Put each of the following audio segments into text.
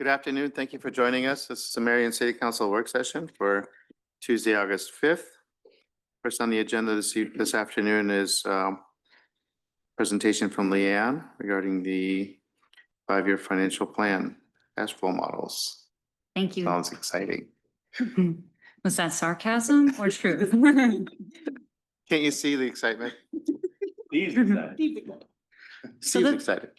Good afternoon. Thank you for joining us. This is the Marion City Council work session for Tuesday, August 5th. First on the agenda this afternoon is presentation from Leanne regarding the 5-year financial plan cash flow models. Thank you. Sounds exciting. Was that sarcasm or truth? Can't you see the excitement? He's excited. Steve's excited.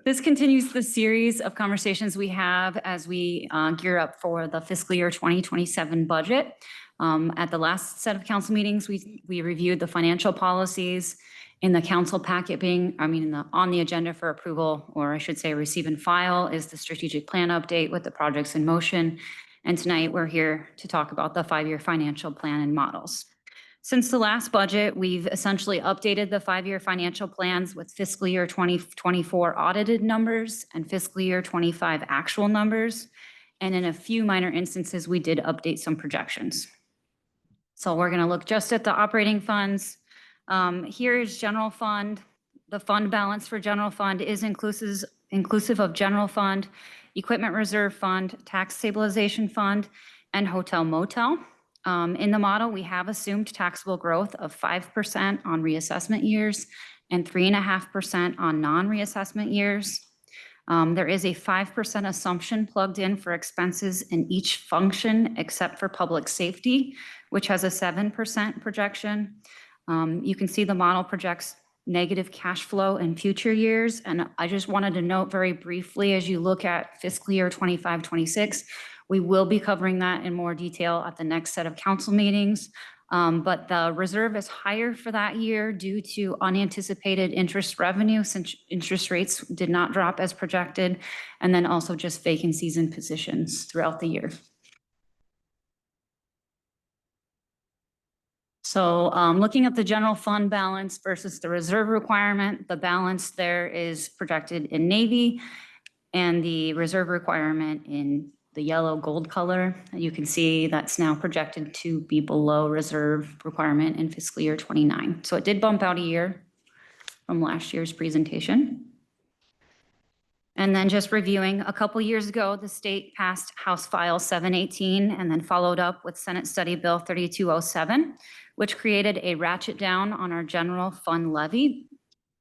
This continues the series of conversations we have as we gear up for the fiscal year 2027 budget. At the last set of council meetings, we reviewed the financial policies in the council packet on the agenda for approval, or I should say receive and file, is the strategic plan update with the projects in motion. And tonight we're here to talk about the 5-year financial plan and models. Since the last budget, we've essentially updated the 5-year financial plans with fiscal year 2024 audited numbers and fiscal year 25 actual numbers. And in a few minor instances, we did update some projections. So we're going to look just at the operating funds. Here is general fund. The fund balance for general fund is inclusive of general fund, equipment reserve fund, tax stabilization fund, and hotel motel. In the model, we have assumed taxable growth of 5% on reassessment years and 3.5% on non-reassessment years. There is a 5% assumption plugged in for expenses in each function except for public safety, which has a 7% projection. You can see the model projects negative cash flow in future years. And I just wanted to note very briefly, as you look at fiscal year 25-26, we will be covering that in more detail at the next set of council meetings. But the reserve is higher for that year due to unanticipated interest revenue since interest rates did not drop as projected, and then also just vacancies in positions throughout the year. So looking at the general fund balance versus the reserve requirement, the balance there is projected in navy and the reserve requirement in the yellow gold color. You can see that's now projected to be below reserve requirement in fiscal year 29. So it did bump out a year from last year's presentation. And then just reviewing, a couple years ago, the state passed House File 718 and then followed up with Senate Study Bill 3207, which created a ratchet down on our general fund levy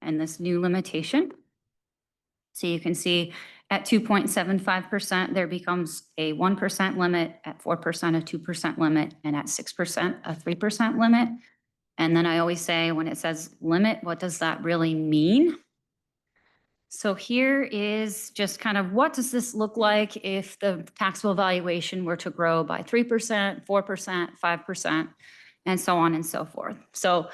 and this new limitation. So you can see at 2.75%, there becomes a 1% limit, at 4% a 2% limit, and at 6% a 3% limit. And then I always say, when it says limit, what does that really mean? So here is just kind of what does this look like if the taxable valuation were to grow by 3%, 4%, 5%, and so on and so forth. So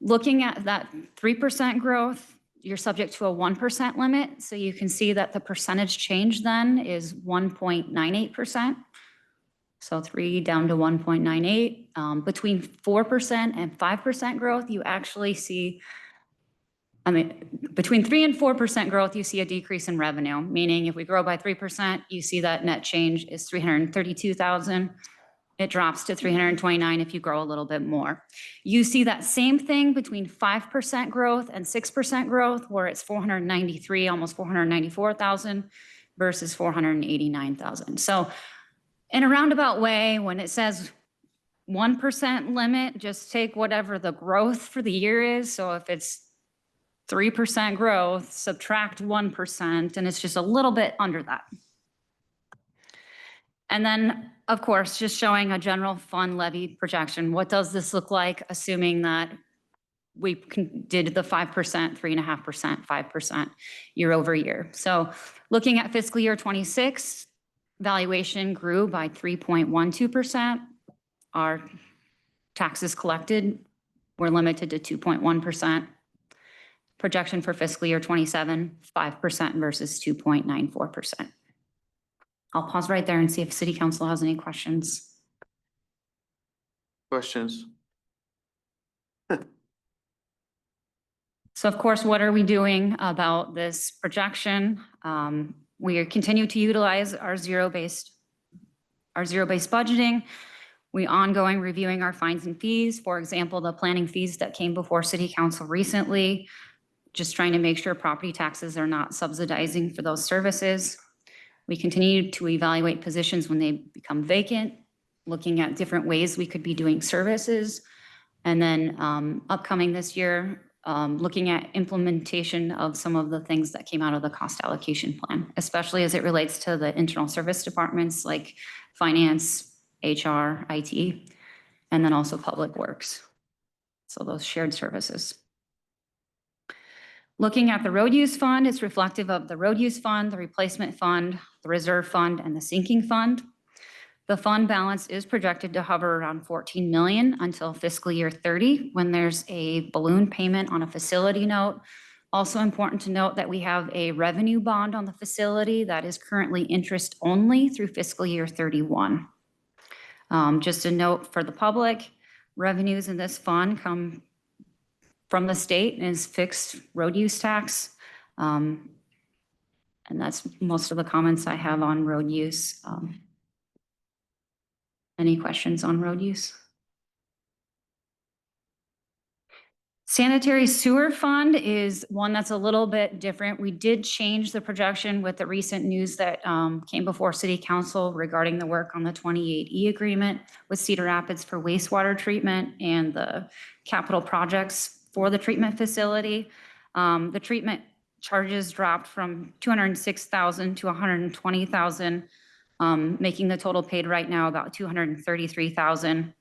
looking at that 3% growth, you're subject to a 1% limit. So you can see that the percentage change then is 1.98%. So 3 down to 1.98. Between 4% and 5% growth, you actually see, between 3 and 4% growth, you see a decrease in revenue, meaning if we grow by 3%, you see that net change is $332,000. It drops to 329 if you grow a little bit more. You see that same thing between 5% growth and 6% growth, where it's 493, almost 494,000 versus 489,000. So in a roundabout way, when it says 1% limit, just take whatever the growth for the year is. So if it's 3% growth, subtract 1%, and it's just a little bit under that. And then, of course, just showing a general fund levy projection. What does this look like, assuming that we did the 5%, 3.5%, 5% year over year? So looking at fiscal year 26, valuation grew by 3.12%. Our taxes collected were limited to 2.1%. Projection for fiscal year 27, 5% versus 2.94%. I'll pause right there and see if City Council has any questions. Questions? So of course, what are we doing about this projection? We continue to utilize our zero-based budgeting. We ongoing reviewing our fines and fees. For example, the planning fees that came before City Council recently, just trying to make sure property taxes are not subsidizing for those services. We continue to evaluate positions when they become vacant, looking at different ways we could be doing services. And then upcoming this year, looking at implementation of some of the things that came out of the cost allocation plan, especially as it relates to the internal service departments like finance, HR, IT, and then also public works. So those shared services. Looking at the road use fund, it's reflective of the road use fund, the replacement fund, the reserve fund, and the sinking fund. The fund balance is projected to hover around 14 million until fiscal year 30, when there's a balloon payment on a facility note. Also important to note that we have a revenue bond on the facility that is currently interest only through fiscal year 31. Just a note for the public, revenues in this fund come from the state and is fixed road use tax. And that's most of the comments I have on road use. Any questions on road use? Sanitary sewer fund is one that's a little bit different. We did change the projection with the recent news that came before City Council regarding the work on the 28E agreement with Cedar Rapids for wastewater treatment and the capital projects for the treatment facility. The treatment charges dropped from $206,000 to $120,000, making the total paid right now about $233,000.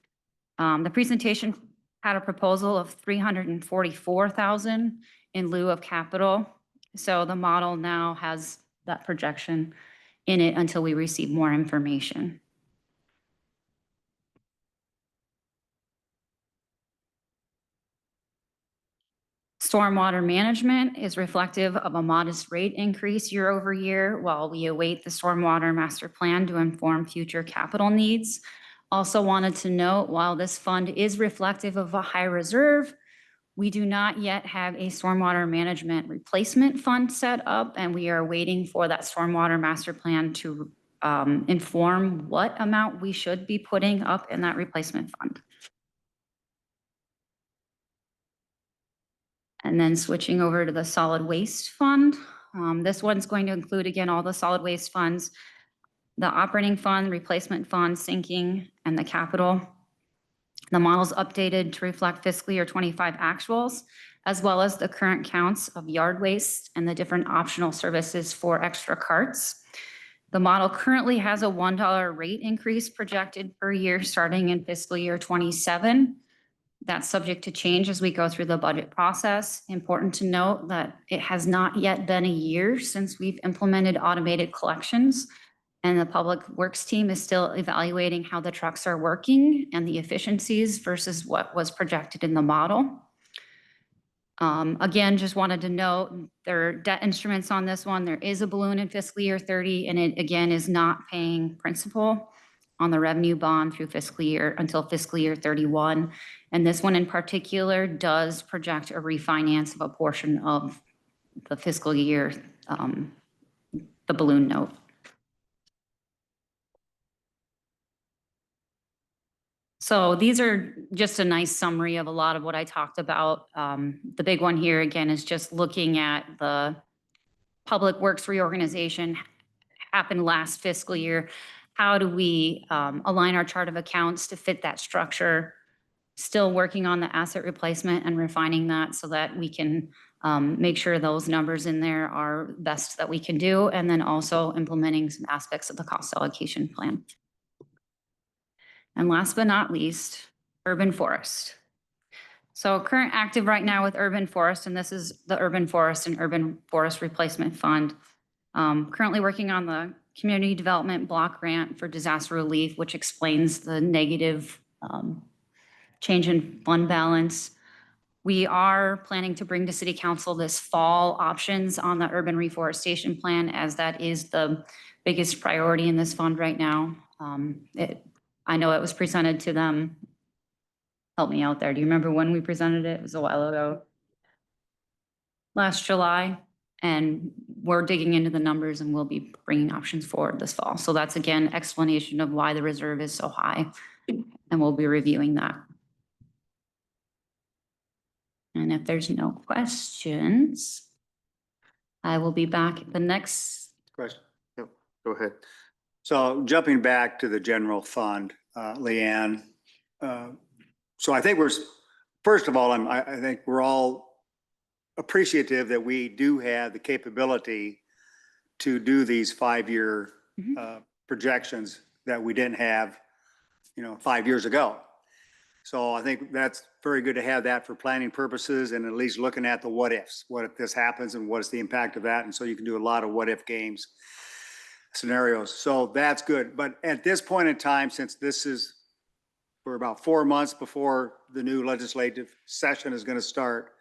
The presentation had a proposal of $344,000 in lieu of capital. So the model now has that projection in it until we receive more information. Stormwater management is reflective of a modest rate increase year over year while we await the stormwater master plan to inform future capital needs. Also wanted to note, while this fund is reflective of a high reserve, we do not yet have a stormwater management replacement fund set up, and we are waiting for that stormwater master plan to inform what amount we should be putting up in that replacement fund. And then switching over to the solid waste fund. This one's going to include, again, all the solid waste funds, the operating fund, replacement fund, sinking, and the capital. The model's updated to reflect fiscal year 25 actuals, as well as the current counts of yard waste and the different optional services for extra carts. The model currently has a $1 rate increase projected per year starting in fiscal year 27. That's subject to change as we go through the budget process. Important to note that it has not yet been a year since we've implemented automated collections, and the public works team is still evaluating how the trucks are working and the efficiencies versus what was projected in the model. Again, just wanted to note there are debt instruments on this one. There is a balloon in fiscal year 30, and it again is not paying principal on the revenue bond through fiscal year until fiscal year 31. And this one in particular does project a refinance of a portion of the fiscal year, the balloon note. So these are just a nice summary of a lot of what I talked about. The big one here again is just looking at the public works reorganization happened last fiscal year. How do we align our chart of accounts to fit that structure? Still working on the asset replacement and refining that so that we can make sure those numbers in there are best that we can do, and then also implementing some aspects of the cost allocation plan. And last but not least, urban forest. So current active right now with urban forest, and this is the urban forest and urban forest replacement fund. Currently working on the community development block grant for disaster relief, which explains the negative change in fund balance. We are planning to bring to City Council this fall options on the urban reforestation plan, as that is the biggest priority in this fund right now. I know it was presented to them. Help me out there. Do you remember when we presented it? It was a while ago. Last July. And we're digging into the numbers and we'll be bringing options forward this fall. So that's again, explanation of why the reserve is so high. And we'll be reviewing that. And if there's no questions, I will be back at the next. Question. Yep. Go ahead. So jumping back to the general fund, Leanne. So I think first of all, I think we're all appreciative that we do have the capability to do these 5-year projections that we didn't have, 5 years ago. So I think that's very good to have that for planning purposes and at least looking at the what ifs. What if this happens and what is the impact of that? And so you can do a lot of what if games scenarios. So that's good. But at this point in time, since we're about 4 months before the new legislative session is going to start,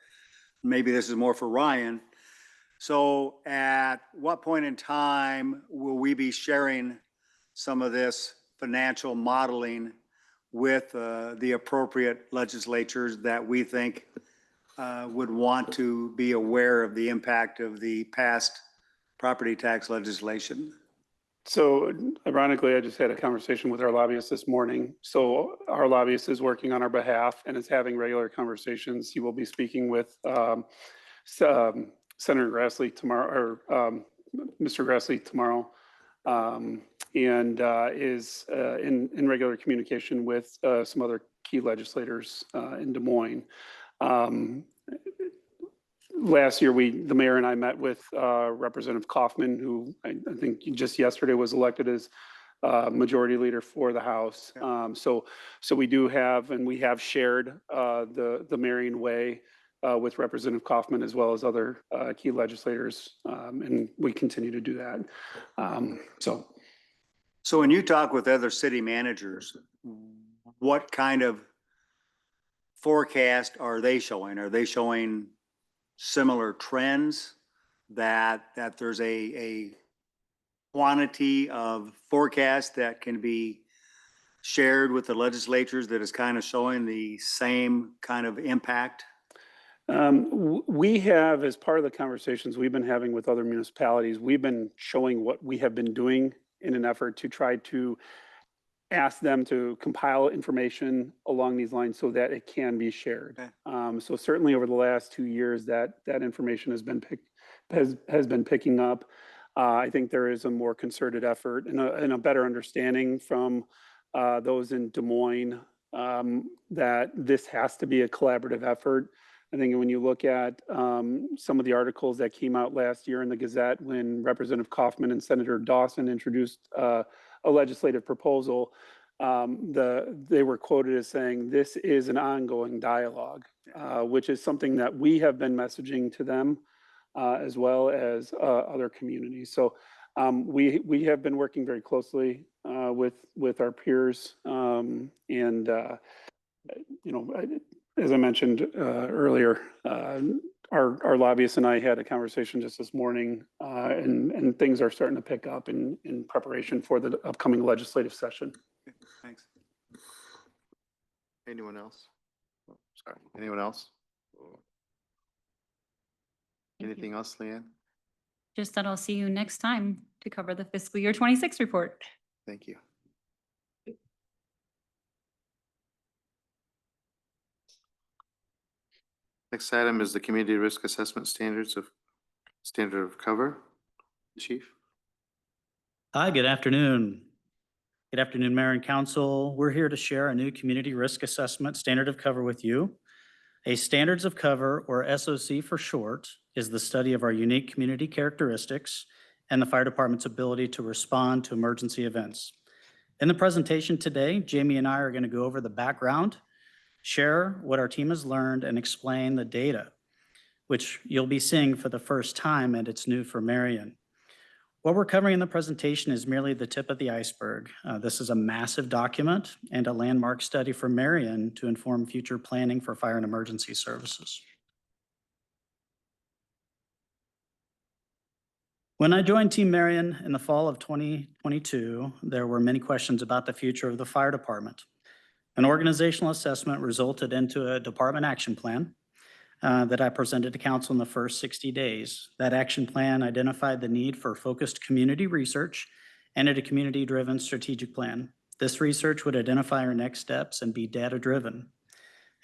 maybe this is more for Ryan. So at what point in time will we be sharing some of this financial modeling with the appropriate legislatures that we think would want to be aware of the impact of the past property tax legislation? So ironically, I just had a conversation with our lobbyist this morning. So our lobbyist is working on our behalf and is having regular conversations. He will be speaking with Senator Grassley tomorrow, or Mr. Grassley tomorrow, and is in regular communication with some other key legislators in Des Moines. Last year, the mayor and I met with Representative Kaufman, who I think just yesterday was elected as majority leader for the House. So we do have, and we have shared the Marion way with Representative Kaufman as well as other key legislators, and we continue to do that. So when you talk with other city managers, what kind of forecast are they showing? Are they showing similar trends that there's a quantity of forecast that can be shared with the legislatures that is kind of showing the same kind of impact? We have, as part of the conversations we've been having with other municipalities, we've been showing what we have been doing in an effort to try to ask them to compile information along these lines so that it can be shared. Okay. So certainly over the last 2 years, that information has been picking up. I think there is a more concerted effort and a better understanding from those in Des Moines that this has to be a collaborative effort. I think when you look at some of the articles that came out last year in the Gazette when Representative Kaufman and Senator Dawson introduced a legislative proposal, they were quoted as saying, this is an ongoing dialogue, which is something that we have been messaging to them as well as other communities. So we have been working very closely with our peers as I mentioned earlier, our lobbyists and I had a conversation just this morning, and things are starting to pick up in preparation for the upcoming legislative session. Thanks. Anyone else? Oh, sorry, anyone else? Anything else, Leanne? Just that I'll see you next time to cover the fiscal year 26 report. Thank you. Next item is the community risk assessment standard of cover. Chief. Hi, good afternoon. Good afternoon, Mayor and Council. We're here to share a new community risk assessment standard of cover with you. A standards of cover, or SOC for short, is the study of our unique community characteristics and the fire department's ability to respond to emergency events. In the presentation today, Jamie and I are going to go over the background, share what our team has learned, and explain the data, which you'll be seeing for the first time, and it's new for Marion. What we're covering in the presentation is merely the tip of the iceberg. This is a massive document and a landmark study for Marion to inform future planning for fire and emergency services. When I joined Team Marion in the fall of 2022, there were many questions about the future of the fire department. An organizational assessment resulted into a department action plan that I presented to council in the first 60 days. That action plan identified the need for focused community research and a community-driven strategic plan. This research would identify our next steps and be data-driven.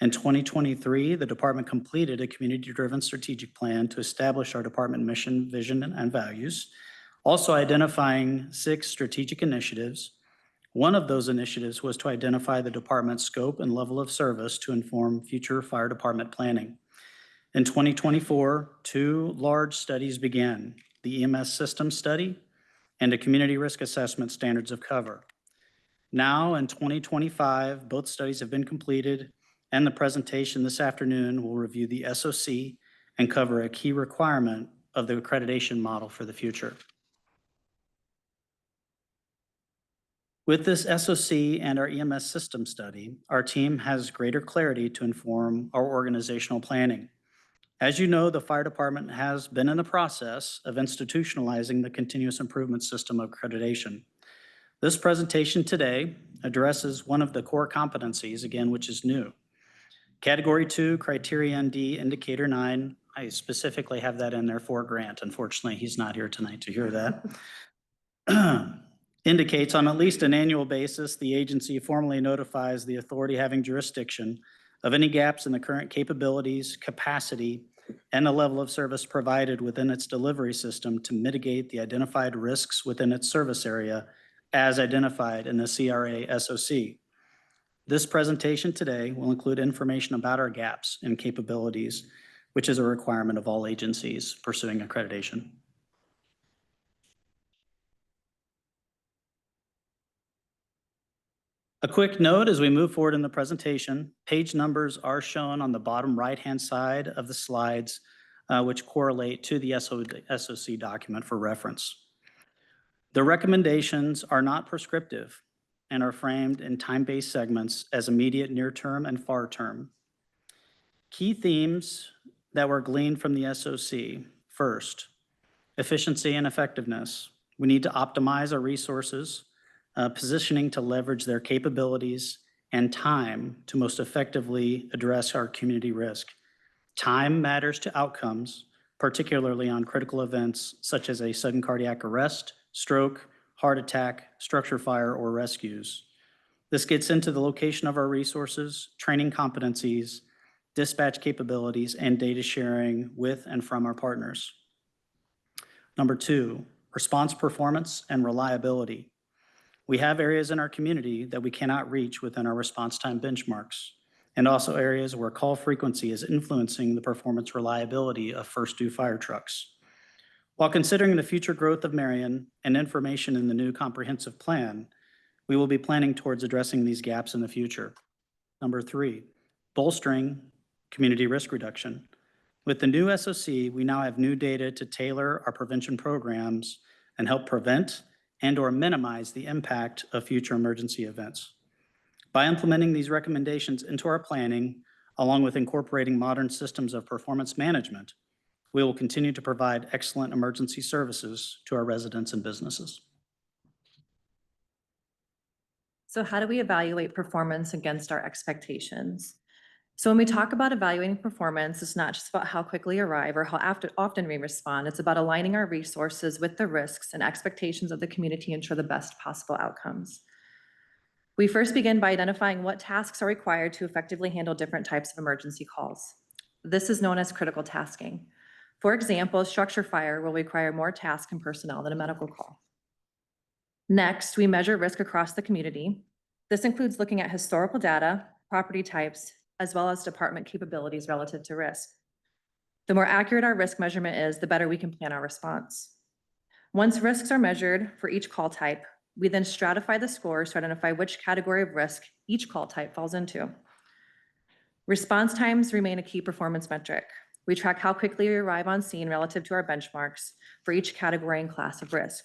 In 2023, the department completed a community-driven strategic plan to establish our department mission, vision, and values, Also identifying 6 strategic initiatives. One of those initiatives was to identify the department's scope and level of service to inform future fire department planning. In 2024, 2 large studies began, the EMS system study and a community risk assessment standards of cover. Now in 2025, both studies have been completed, and the presentation this afternoon will review the SOC and cover a key requirement of the accreditation model for the future. With this SOC and our EMS system study, our team has greater clarity to inform our organizational planning. As you know, the fire department has been in the process of institutionalizing the continuous improvement system of accreditation. This presentation today addresses one of the core competencies, again, which is new. Category 2, Criterion D, Indicator 9, I specifically have that in there for Grant. Unfortunately, he's not here tonight to hear that. Indicates on at least an annual basis, the agency formally notifies the authority having jurisdiction of any gaps in the current capabilities, capacity, and the level of service provided within its delivery system to mitigate the identified risks within its service area as identified in the CRA SOC. This presentation today will include information about our gaps and capabilities, which is a requirement of all agencies pursuing accreditation. A quick note as we move forward in the presentation, page numbers are shown on the bottom right-hand side of the slides, which correlate to the SOC document for reference. The recommendations are not prescriptive and are framed in time-based segments as immediate, near-term, and far-term. Key themes that were gleaned from the SOC. First, efficiency and effectiveness. We need to optimize our resources, positioning to leverage their capabilities and time to most effectively address our community risk. Time matters to outcomes, particularly on critical events such as a sudden cardiac arrest, stroke, heart attack, structure fire, or rescues. This gets into the location of our resources, training competencies, dispatch capabilities, and data sharing with and from our partners. Number 2, response performance and reliability. We have areas in our community that we cannot reach within our response time benchmarks, and also areas where call frequency is influencing the performance reliability of first due fire trucks. While considering the future growth of Marion and information in the new comprehensive plan, we will be planning towards addressing these gaps in the future. Number 3, bolstering community risk reduction. With the new SOC, we now have new data to tailor our prevention programs and help prevent and/or minimize the impact of future emergency events. By implementing these recommendations into our planning, along with incorporating modern systems of performance management, we will continue to provide excellent emergency services to our residents and businesses. So how do we evaluate performance against our expectations? So when we talk about evaluating performance, it's not just about how quickly we arrive or how often we respond. It's about aligning our resources with the risks and expectations of the community to ensure the best possible outcomes. We first begin by identifying what tasks are required to effectively handle different types of emergency calls. This is known as critical tasking. For example, a structure fire will require more tasks and personnel than a medical call. Next, we measure risk across the community. This includes looking at historical data, property types, as well as department capabilities relative to risk. The more accurate our risk measurement is, the better we can plan our response. Once risks are measured for each call type, we then stratify the scores to identify which category of risk each call type falls into. Response times remain a key performance metric. We track how quickly we arrive on scene relative to our benchmarks for each category and class of risk.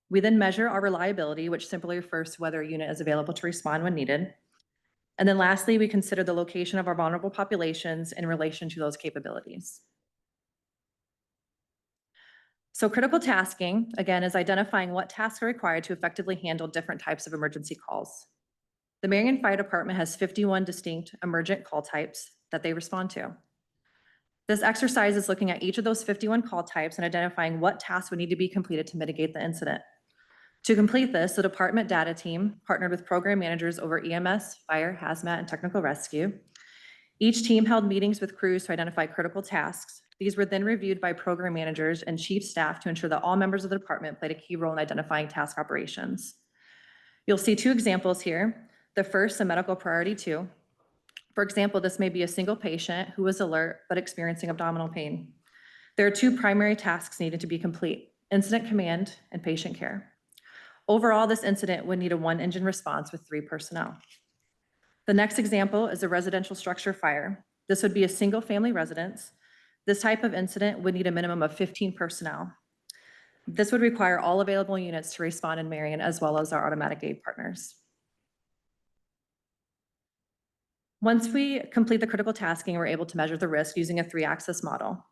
We then measure our reliability, which simply refers to whether a unit is available to respond when needed. And then lastly, we consider the location of our vulnerable populations in relation to those capabilities. So critical tasking, again, is identifying what tasks are required to effectively handle different types of emergency calls. The Marion Fire Department has 51 distinct emergent call types that they respond to. This exercise is looking at each of those 51 call types and identifying what tasks would need to be completed to mitigate the incident. To complete this, the department data team partnered with program managers over EMS, fire, hazmat, and technical rescue. Each team held meetings with crews to identify critical tasks These were then reviewed by program managers and chief staff to ensure that all members of the department played a key role in identifying task operations. You'll see two examples here. The first, a medical priority 2. For example, this may be a single patient who was alert but experiencing abdominal pain. There are 2 primary tasks needed to be complete: incident command and patient care. Overall, this incident would need a 1-engine response with 3 personnel. The next example is a residential structure fire. This would be a single-family residence. This type of incident would need a minimum of 15 personnel. This would require all available units to respond in Marion, as well as our automatic aid partners. Once we complete the critical tasking, we're able to measure the risk using a 3-axis model.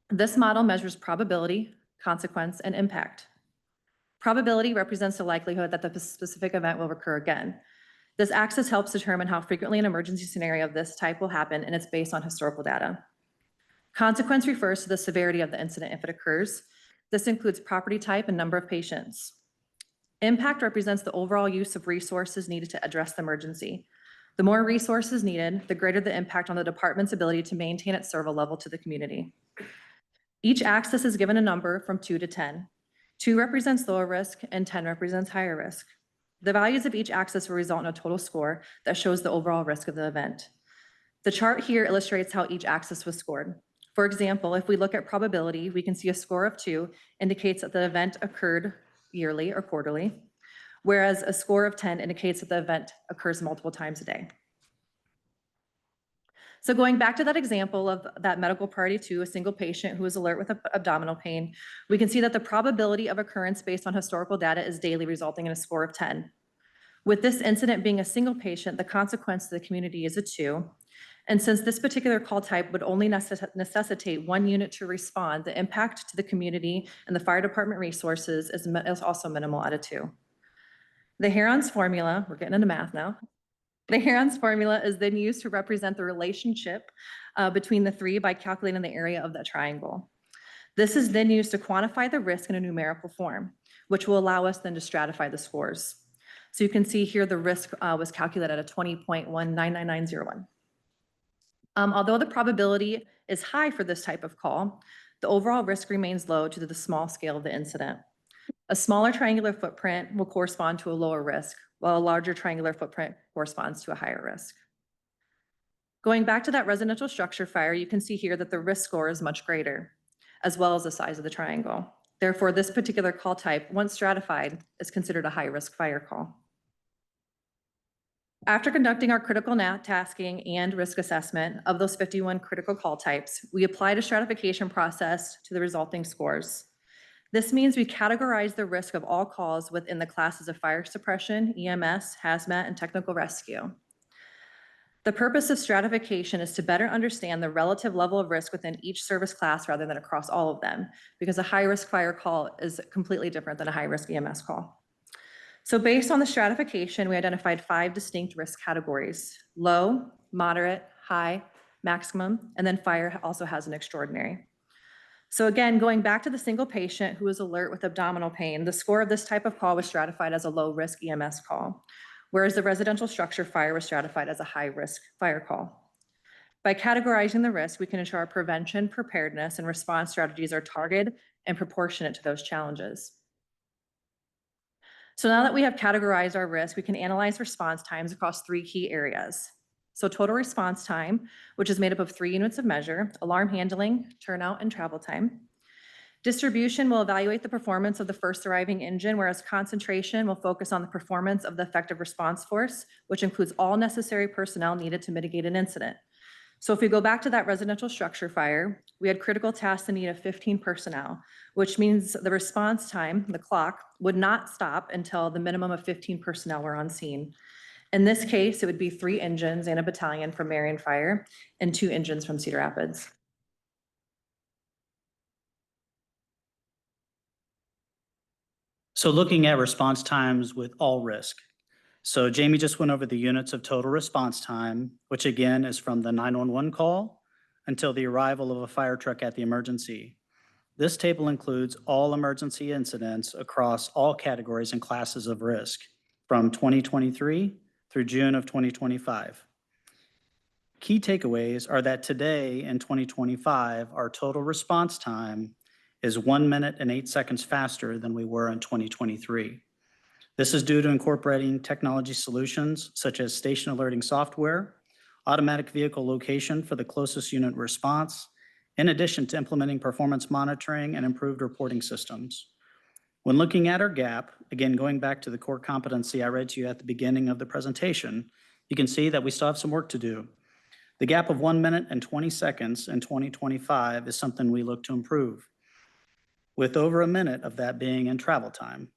This model measures probability, consequence, and impact. Probability represents the likelihood that the specific event will recur again. This axis helps determine how frequently an emergency scenario of this type will happen, and it's based on historical data. Consequence refers to the severity of the incident if it occurs. This includes property type and number of patients. Impact represents the overall use of resources needed to address the emergency. The more resources needed, the greater the impact on the department's ability to maintain its service level to the community. Each axis is given a number from 2 to 10. 2 represents lower risk and 10 represents higher risk. The values of each axis will result in a total score that shows the overall risk of the event. The chart here illustrates how each axis was scored. For example, if we look at probability, we can see a score of 2 indicates that the event occurred yearly or quarterly, whereas a score of 10 indicates that the event occurs multiple times a day. So going back to that example of that medical priority 2, a single patient who is alert with abdominal pain, we can see that the probability of occurrence based on historical data is daily, resulting in a score of 10. With this incident being a single patient, the consequence to the community is a 2. And since this particular call type would only necessitate 1 unit to respond, the impact to the community and the fire department resources is also minimal at a 2. The Heron's formula, we're getting into math now. The Heron's formula is then used to represent the relationship between the 3 by calculating the area of that triangle. This is then used to quantify the risk in a numerical form, which will allow us then to stratify the scores. So you can see here the risk was calculated at a 20.199901. Although the probability is high for this type of call, the overall risk remains low due to the small scale of the incident. A smaller triangular footprint will correspond to a lower risk, while a larger triangular footprint corresponds to a higher risk. Going back to that residential structure fire, you can see here that the risk score is much greater, as well as the size of the triangle. Therefore, this particular call type, once stratified, is considered a high-risk fire call. After conducting our critical tasking and risk assessment of those 51 critical call types, we applied a stratification process to the resulting scores. This means we categorize the risk of all calls within the classes of fire suppression, EMS, hazmat, and technical rescue. The purpose of stratification is to better understand the relative level of risk within each service class rather than across all of them, because a high-risk fire call is completely different than a high-risk EMS call. So based on the stratification, we identified 5 distinct risk categories: low, moderate, high, maximum, and then fire also has an extraordinary. So again, going back to the single patient who was alert with abdominal pain, the score of this type of call was stratified as a low-risk EMS call, whereas the residential structure fire was stratified as a high-risk fire call. By categorizing the risk, we can ensure our prevention, preparedness, and response strategies are targeted and proportionate to those challenges. So now that we have categorized our risk, we can analyze response times across 3 key areas. So total response time, which is made up of 3 units of measure: alarm handling, turnout, and travel time. Distribution will evaluate the performance of the first arriving engine, whereas concentration will focus on the performance of the effective response force, which includes all necessary personnel needed to mitigate an incident. So if we go back to that residential structure fire, we had critical tasks in need of 15 personnel, which means the response time, the clock, would not stop until the minimum of 15 personnel were on scene. In this case, it would be 3 engines and a battalion from Marion Fire and 2 engines from Cedar Rapids. So looking at response times with all risk. So Jamie just went over the units of total response time, which again is from the 911 call until the arrival of a fire truck at the emergency. This table includes all emergency incidents across all categories and classes of risk from 2023 through June of 2025. Key takeaways are that today in 2025, our total response time is 1 minute and 8 seconds faster than we were in 2023. This is due to incorporating technology solutions such as station alerting software, automatic vehicle location for the closest unit response, in addition to implementing performance monitoring and improved reporting systems. When looking at our gap, again, going back to the core competency I read to you at the beginning of the presentation, you can see that we still have some work to do. The gap of 1 minute and 20 seconds in 2025 is something we look to improve, with over a minute of that being in travel time.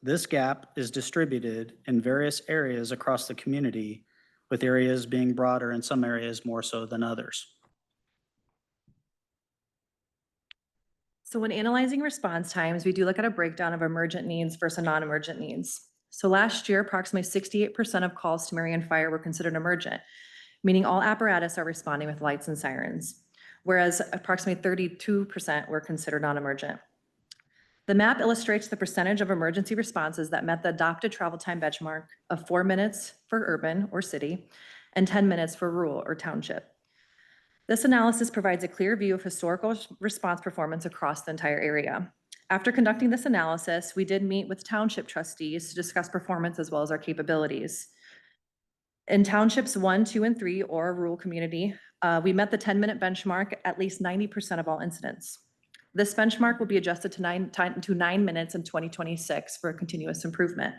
This gap is distributed in various areas across the community, with areas being broader and some areas more so than others. So when analyzing response times, we do look at a breakdown of emergent needs versus non-emergent needs. So last year, approximately 68% of calls to Marion Fire were considered emergent, meaning all apparatus are responding with lights and sirens, whereas approximately 32% were considered non-emergent. The map illustrates the percentage of emergency responses that met the adopted travel time benchmark of 4 minutes for urban or city and 10 minutes for rural or township. This analysis provides a clear view of historical response performance across the entire area. After conducting this analysis, we did meet with township trustees to discuss performance as well as our capabilities. In townships 1, 2, and 3, or a rural community, we met the 10-minute benchmark at least 90% of all incidents. This benchmark will be adjusted to 9 minutes in 2026 for a continuous improvement.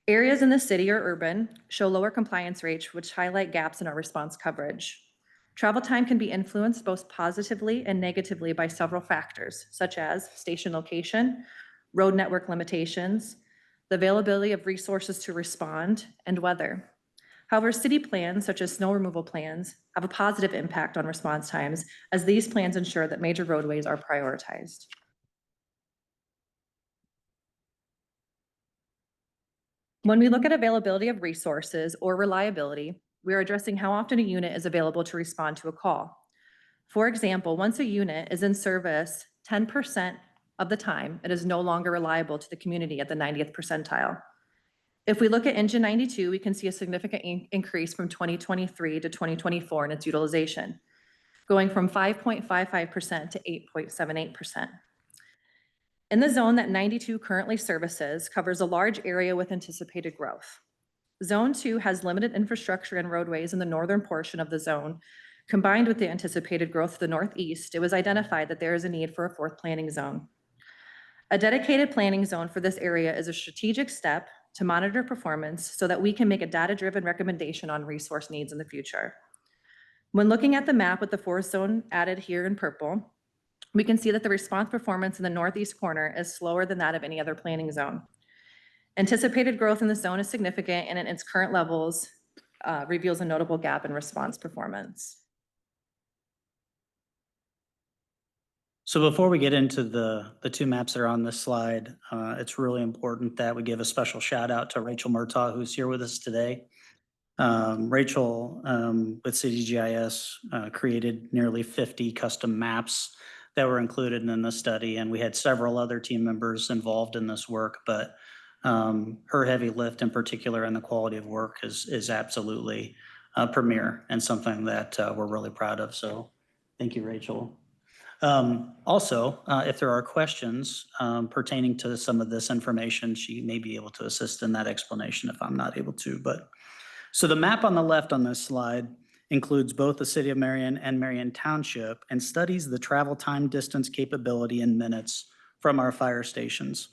Areas in the city or urban show lower compliance rates, which highlight gaps in our response coverage. Travel time can be influenced both positively and negatively by several factors, such as station location, road network limitations, the availability of resources to respond, and weather. However, city plans, such as snow removal plans, have a positive impact on response times, as these plans ensure that major roadways are prioritized. When we look at availability of resources or reliability, we are addressing how often a unit is available to respond to a call. For example, once a unit is in service 10% of the time, it is no longer reliable to the community at the 90th percentile. If we look at Engine 92, we can see a significant increase from 2023 to 2024 in its utilization, going from 5.55% to 8.78%. In the zone that 92 currently services covers a large area with anticipated growth. Zone 2 has limited infrastructure and roadways in the northern portion of the zone. Combined with the anticipated growth to the northeast, it was identified that there is a need for a 4th planning zone. A dedicated planning zone for this area is a strategic step to monitor performance so that we can make a data-driven recommendation on resource needs in the future. When looking at the map with the 4th zone added here in purple, we can see that the response performance in the northeast corner is slower than that of any other planning zone. Anticipated growth in the zone is significant, and in its current levels reveals a notable gap in response performance. So before we get into the 2 maps that are on this slide, it's really important that we give a special shout out to Rachel Murtaugh, who's here with us today. Rachel, with CityGIS, created nearly 50 custom maps that were included in the study, and we had several other team members involved in this work, but her heavy lift in particular and the quality of work is absolutely premier and something that we're really proud of. So thank you, Rachel. Also, if there are questions pertaining to some of this information, she may be able to assist in that explanation if I'm not able to. So the map on the left on this slide includes both the City of Marion and Marion Township and studies the travel time distance capability in minutes from our fire stations.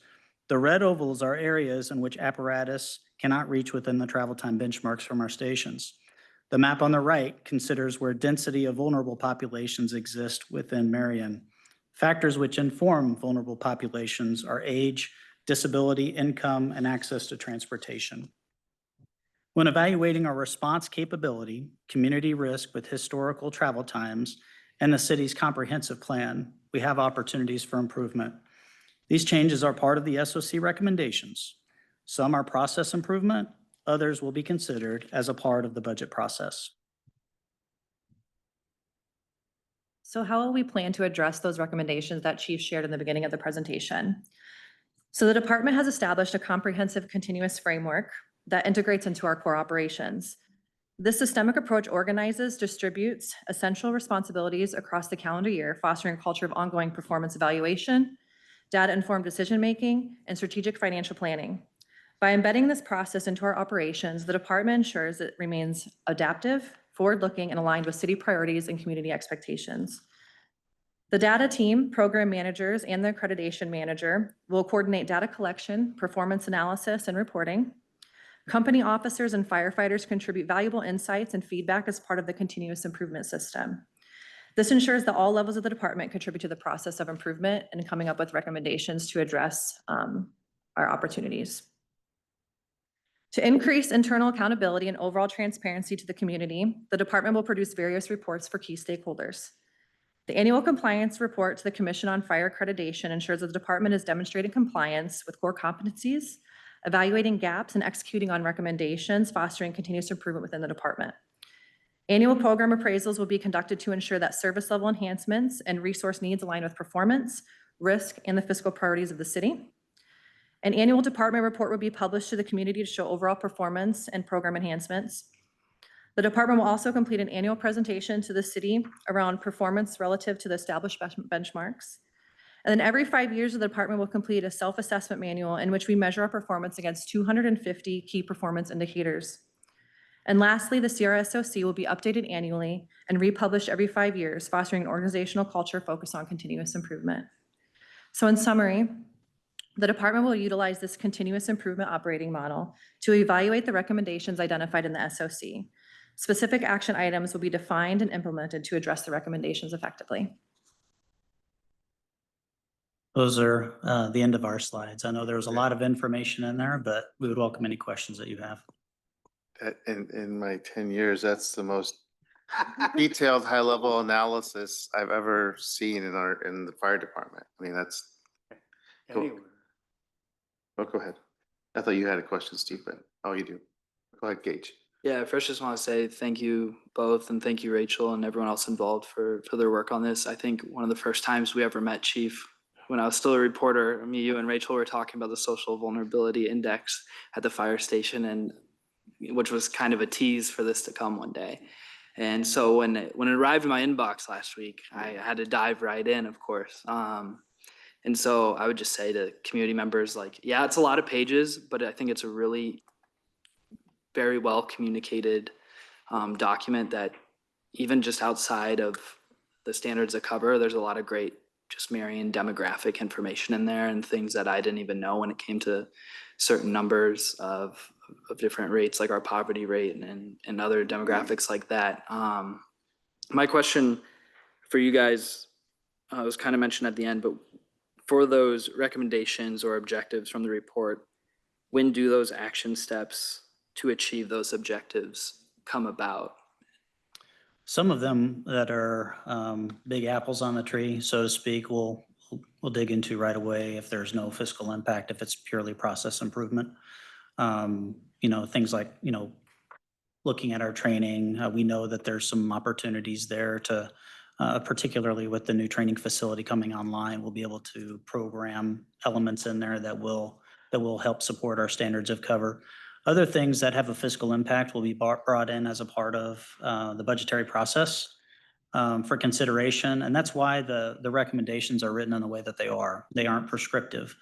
The red ovals are areas in which apparatus cannot reach within the travel time benchmarks from our stations. The map on the right considers where density of vulnerable populations exist within Marion. Factors which inform vulnerable populations are age, disability, income, and access to transportation. When evaluating our response capability, community risk with historical travel times, and the city's comprehensive plan, we have opportunities for improvement. These changes are part of the SOC recommendations. Some are process improvement, others will be considered as a part of the budget process. So how will we plan to address those recommendations that Chief shared in the beginning of the presentation? So the department has established a comprehensive continuous framework that integrates into our core operations. This systemic approach organizes, distributes essential responsibilities across the calendar year, fostering a culture of ongoing performance evaluation, data-informed decision-making, and strategic financial planning. By embedding this process into our operations, the department ensures it remains adaptive, forward-looking, and aligned with city priorities and community expectations. The data team, program managers, and the accreditation manager will coordinate data collection, performance analysis, and reporting. Company officers and firefighters contribute valuable insights and feedback as part of the continuous improvement system. This ensures that all levels of the department contribute to the process of improvement and coming up with recommendations to address our opportunities. To increase internal accountability and overall transparency to the community, the department will produce various reports for key stakeholders. The annual compliance report to the Commission on Fire Accreditation ensures that the department is demonstrating compliance with core competencies, evaluating gaps, and executing on recommendations, fostering continuous improvement within the department. Annual program appraisals will be conducted to ensure that service level enhancements and resource needs align with performance, risk, and the fiscal priorities of the city. An annual department report will be published to the community to show overall performance and program enhancements. The department will also complete an annual presentation to the city around performance relative to the established benchmarks. And then every 5 years, the department will complete a self-assessment manual in which we measure our performance against 250 key performance indicators. And lastly, the CRSOC will be updated annually and republished every 5 years, fostering an organizational culture focused on continuous improvement. So in summary, the department will utilize this continuous improvement operating model to evaluate the recommendations identified in the SOC. Specific action items will be defined and implemented to address the recommendations effectively. Those are the end of our slides. I know there was a lot of information in there, but we would welcome any questions that you have. In my 10 years, that's the most detailed, high-level analysis I've ever seen in the fire department. I mean, that's, Anyway. oh, go ahead. I thought you had a question, Steve, but, oh, you do. Go ahead, Gage. Yeah, first just want to say thank you both and thank you, Rachel, and everyone else involved for their work on this. I think one of the first times we ever met Chief, when I was still a reporter, me, you, and Rachel were talking about the social vulnerability index at the fire station, and which was kind of a tease for this to come one day. And so when it arrived in my inbox last week, I had to dive right in, of course. And so I would just say to community members, like, yeah, it's a lot of pages, but I think it's a really very well communicated document that even just outside of the standards of cover, there's a lot of great just Marion demographic information in there and things that I didn't even know when it came to certain numbers of different rates, like our poverty rate and other demographics like that. My question for you guys was kind of mentioned at the end, but for those recommendations or objectives from the report, when do those action steps to achieve those objectives come about? Some of them that are big apples on the tree, so to speak, we'll dig into right away if there's no fiscal impact, if it's purely process improvement. Things like, looking at our training, we know that there's some opportunities there to, particularly with the new training facility coming online, we'll be able to program elements in there that will help support our standards of cover. Other things that have a fiscal impact will be brought in as a part of the budgetary process for consideration. And that's why the recommendations are written in the way that they are. They aren't prescriptive.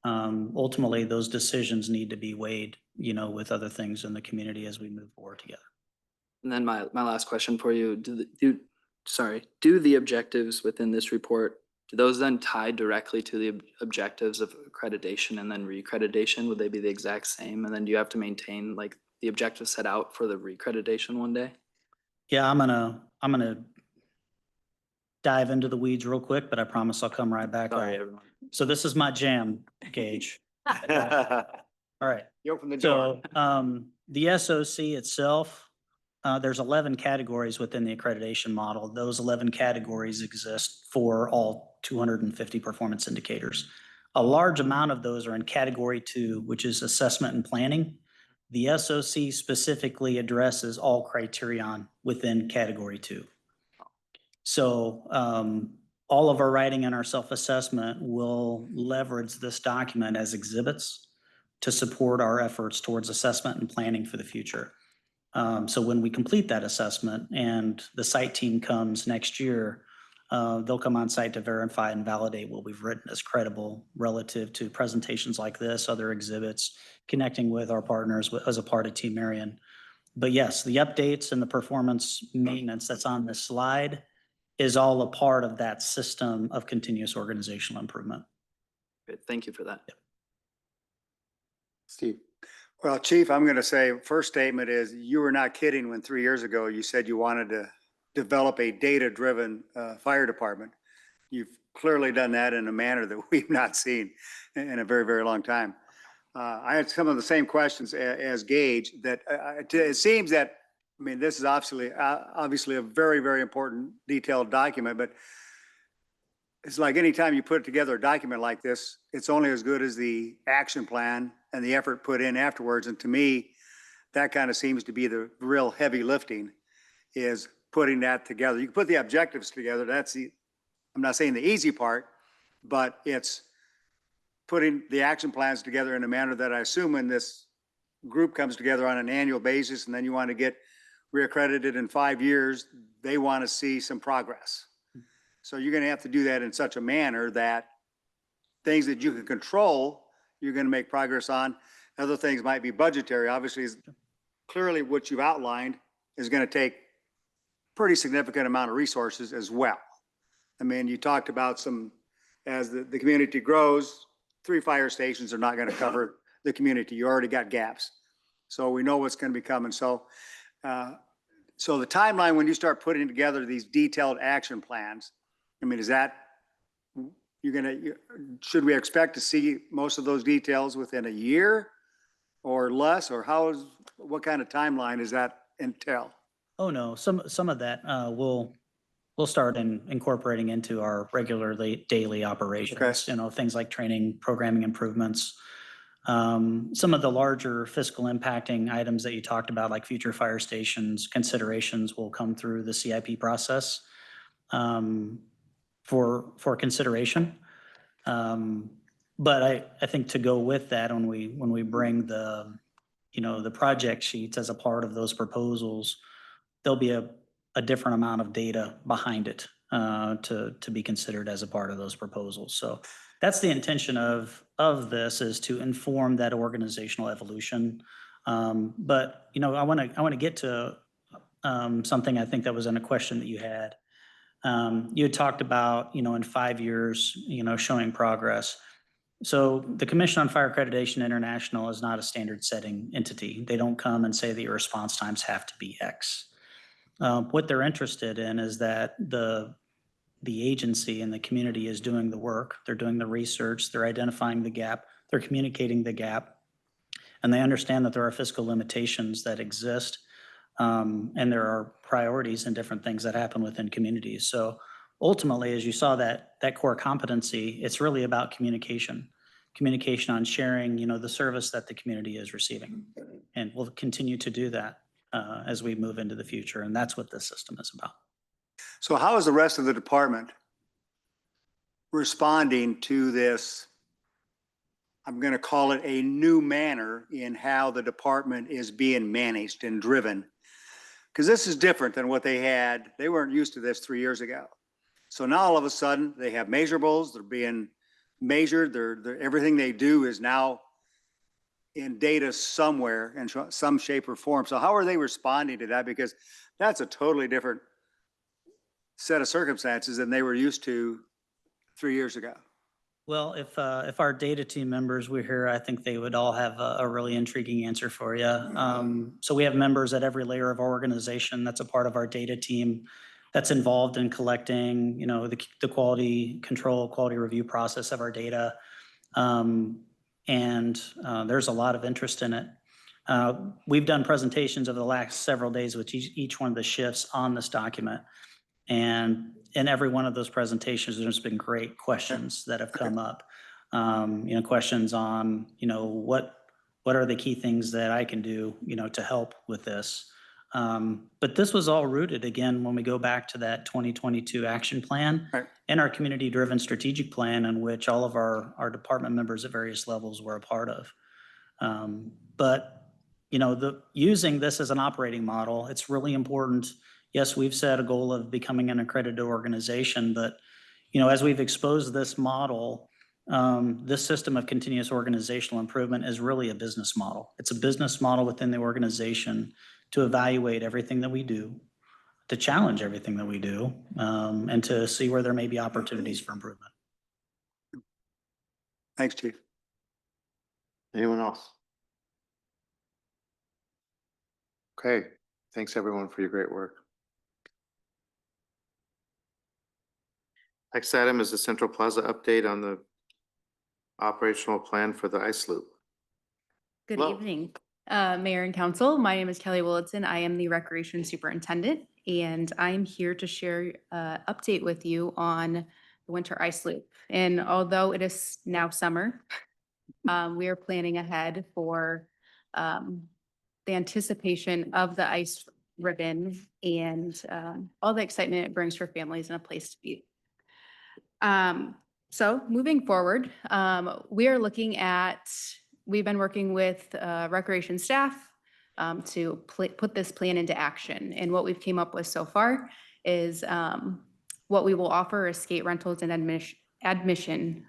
Ultimately, those decisions need to be weighed, with other things in the community as we move forward together. And then my last question for you, do the objectives within this report, do those then tie directly to the objectives of accreditation and then reaccreditation? Would they be the exact same? And then do you have to maintain like the objectives set out for the reaccreditation one day? Yeah, I'm gonna dive into the weeds real quick, but I promise I'll come right back. Sorry, everyone. So this is my jam, Gage. All right. You open the door. So the SOC itself, there's 11 categories within the accreditation model. Those 11 categories exist for all 250 performance indicators. A large amount of those are in category 2, which is assessment and planning. The SOC specifically addresses all criterion within category 2. So all of our writing and our self-assessment will leverage this document as exhibits to support our efforts towards assessment and planning for the future. So when we complete that assessment and the site team comes next year, they'll come on site to verify and validate what we've written as credible relative to presentations like this, other exhibits, connecting with our partners as a part of Team Marion. But yes, the updates and the performance maintenance that's on this slide is all a part of that system of continuous organizational improvement. Great, thank you for that. Steve? Well, Chief, I'm going to say, first statement is you were not kidding when 3 years ago you said you wanted to develop a data-driven fire department. You've clearly done that in a manner that we've not seen in a very, very long time. I had some of the same questions as Gage, that it seems that, I mean, this is obviously a very, very important detailed document, but it's like anytime you put together a document like this, it's only as good as the action plan and the effort put in afterwards. And to me, that kind of seems to be the real heavy lifting, is putting that together. You can put the objectives together. I'm not saying the easy part, but it's putting the action plans together in a manner that I assume when this group comes together on an annual basis and then you want to get reaccredited in 5 years, they want to see some progress. So you're going to have to do that in such a manner that things that you can control, you're going to make progress on. Other things might be budgetary. Obviously, clearly what you've outlined is going to take pretty significant amount of resources as well. I mean, you talked about some, as the community grows, 3 fire stations are not going to cover the community. You already got gaps. So we know what's going to be coming. So the timeline, when you start putting together these detailed action plans, I mean, is that, should we expect to see most of those details within a year or less, or what kind of timeline does that entail? Oh, no, some of that we'll start incorporating into our regular daily operations. Okay. You know, things like training, programming improvements. Some of the larger fiscal impacting items that you talked about, like future fire stations, considerations will come through the CIP process for consideration. But I think to go with that, when we bring the project sheets as a part of those proposals, there'll be a different amount of data behind it to be considered as a part of those proposals. So that's the intention of this, is to inform that organizational evolution. But I want to get to something I think that was in a question that you had. You had talked about in 5 years showing progress. So the Commission on Fire Accreditation International is not a standard setting entity. They don't come and say that your response times have to be X. What they're interested in is that the agency and the community is doing the work. They're doing the research. They're identifying the gap. They're communicating the gap. And they understand that there are fiscal limitations that exist. And there are priorities and different things that happen within communities. So ultimately, as you saw that core competency, it's really about communication on sharing, the service that the community is receiving. And we'll continue to do that as we move into the future. And that's what this system is about. So how is the rest of the department responding to this? I'm going to call it a new manner in how the department is being managed and driven. Because this is different than what they had. They weren't used to this 3 years ago. So now all of a sudden they have measurables. They're being measured. Everything they do is now in data somewhere in some shape or form. So how are they responding to that? Because that's a totally different set of circumstances than they were used to 3 years ago. Well, if our data team members were here, I think they would all have a really intriguing answer for you. So we have members at every layer of our organization that's a part of our data team that's involved in collecting, the quality control, quality review process of our data. And there's a lot of interest in it. We've done presentations over the last several days with each one of the shifts on this document. And in every one of those presentations, there's been great questions that have come up. Questions on, what are the key things that I can do, to help with this. But this was all rooted, again, when we go back to that 2022 action plan, Right, and our community-driven strategic plan, in which all of our department members at various levels were a part of. But using this as an operating model, it's really important. Yes, we've set a goal of becoming an accredited organization, but, as we've exposed this model, this system of continuous organizational improvement is really a business model. It's a business model within the organization to evaluate everything that we do, to challenge everything that we do, and to see where there may be opportunities for improvement. Thanks, Chief. Anyone else? Okay, thanks everyone for your great work. Next item is the Central Plaza update on the operational plan for the ice loop. Good Hello. evening, Mayor and Council. My name is Kelly Willitson. I am the Recreation Superintendent, and I'm here to share an update with you on the winter ice loop. And although it is now summer, we are planning ahead for the anticipation of the ice ribbon and all the excitement it brings for families and a place to be. So moving forward, we've been working with recreation staff to put this plan into action. And what we've came up with so far is what we will offer is skate rentals and admission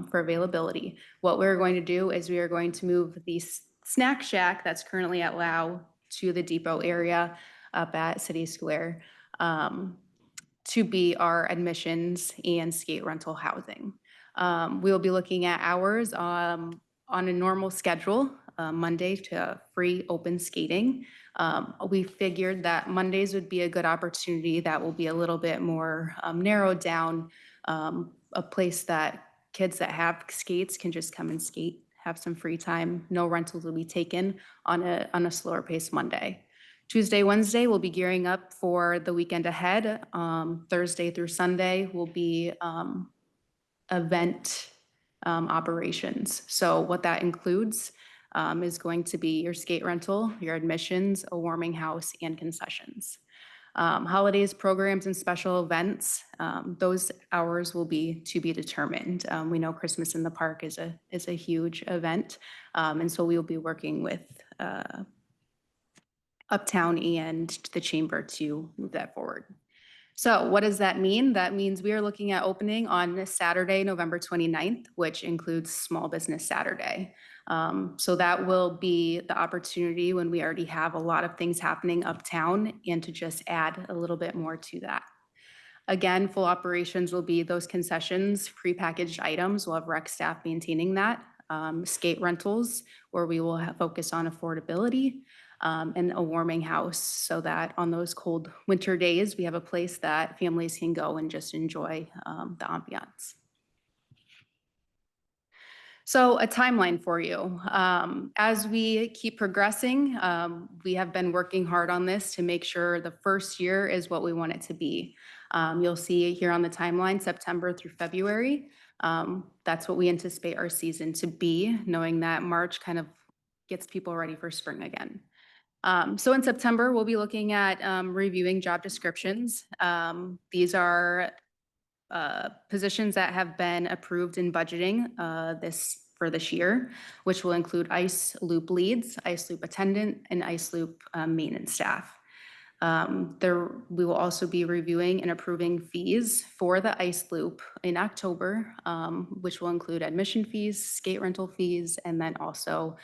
for availability. What we're going to do is we are going to move the snack shack that's currently at Lau to the depot area up at City Square to be our admissions and skate rental housing. We will be looking at hours on a normal schedule, Monday to free open skating. We figured that Mondays would be a good opportunity that will be a little bit more narrowed down, a place that kids that have skates can just come and skate, have some free time. No rentals will be taken on a slower pace Monday. Tuesday, Wednesday, we'll be gearing up for the weekend ahead. Thursday through Sunday will be event operations. So what that includes is going to be your skate rental, your admissions, a warming house, and concessions. Holidays, programs, and special events, those hours will be to be determined. We know Christmas in the Park is a huge event, and so we will be working with Uptown and the Chamber to move that forward. So what does that mean? That means we are looking at opening on Saturday, November 29th, which includes Small Business Saturday. So that will be the opportunity when we already have a lot of things happening uptown and to just add a little bit more to that. Again, full operations will be those concessions, prepackaged items. We'll have rec staff maintaining that. Skate rentals, where we will focus on affordability. And a warming house so that on those cold winter days, we have a place that families can go and just enjoy the ambiance. So a timeline for you. As we keep progressing, we have been working hard on this to make sure the first year is what we want it to be. You'll see here on the timeline, September through February. That's what we anticipate our season to be, knowing that March kind of gets people ready for spring again. So in September, we'll be looking at reviewing job descriptions. These are positions that have been approved in budgeting for this year, which will include ice loop leads, ice loop attendant, and ice loop maintenance staff. We will also be reviewing and approving fees for the ice loop in October, which will include admission fees, skate rental fees, and then also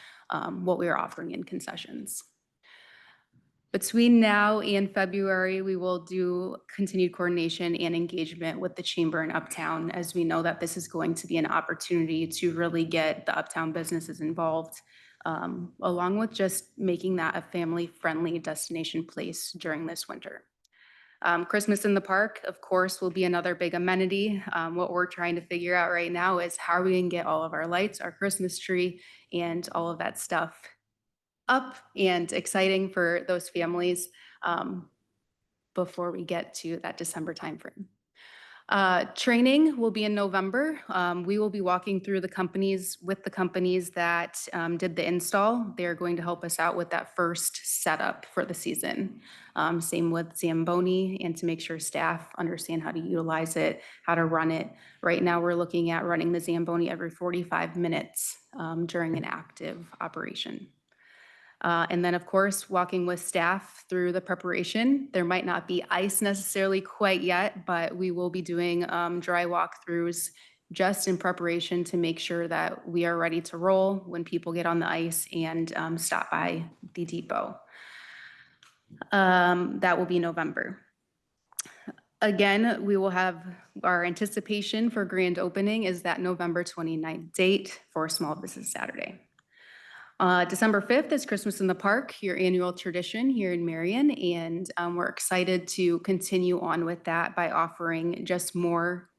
what we are offering in concessions. Between now and February, we will do continued coordination and engagement with the Chamber and Uptown, as we know that this is going to be an opportunity to really get the Uptown businesses involved, along with just making that a family-friendly destination place during this winter. Christmas in the Park, of course, will be another big amenity. What we're trying to figure out right now is how we can get all of our lights, our Christmas tree, and all of that stuff up and exciting for those families before we get to that December timeframe. Training will be in November. We will be walking through the companies that did the install. They're going to help us out with that first setup for the season. Same with Zamboni, and to make sure staff understand how to utilize it, how to run it. Right now, we're looking at running the Zamboni every 45 minutes during an active operation. And then, of course, walking with staff through the preparation. There might not be ice necessarily quite yet, but we will be doing dry walkthroughs just in preparation to make sure that we are ready to roll when people get on the ice and stop by the depot. That will be November. Again, we will have our anticipation for grand opening is that November 29th date for Small Business Saturday. December 5th is Christmas in the Park, your annual tradition here in Marion, and we're excited to continue on with that by offering just more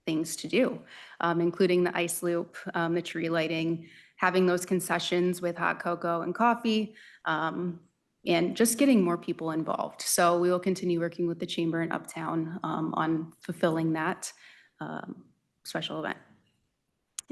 things to do, including the ice loop, the tree lighting, having those concessions with hot cocoa and coffee, and just getting more people involved. So we will continue working with the Chamber in Uptown on fulfilling that special event.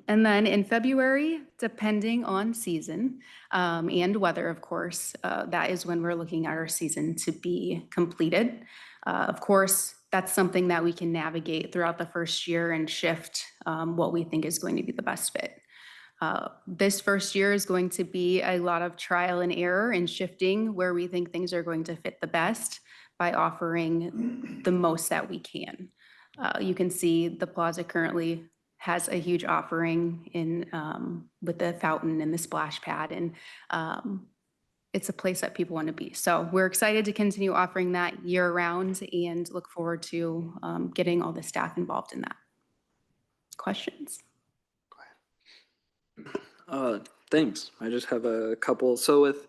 And then in February, depending on season and weather, of course, that is when we're looking at our season to be completed. Of course, that's something that we can navigate throughout the first year and shift what we think is going to be the best fit. This first year is going to be a lot of trial and error and shifting where we think things are going to fit the best by offering the most that we can. You can see the plaza currently has a huge offering in with the fountain and the splash pad, and it's a place that people want to be. So we're excited to continue offering that year round and look forward to getting all the staff involved in that. Questions? Thanks. I just have a couple. So with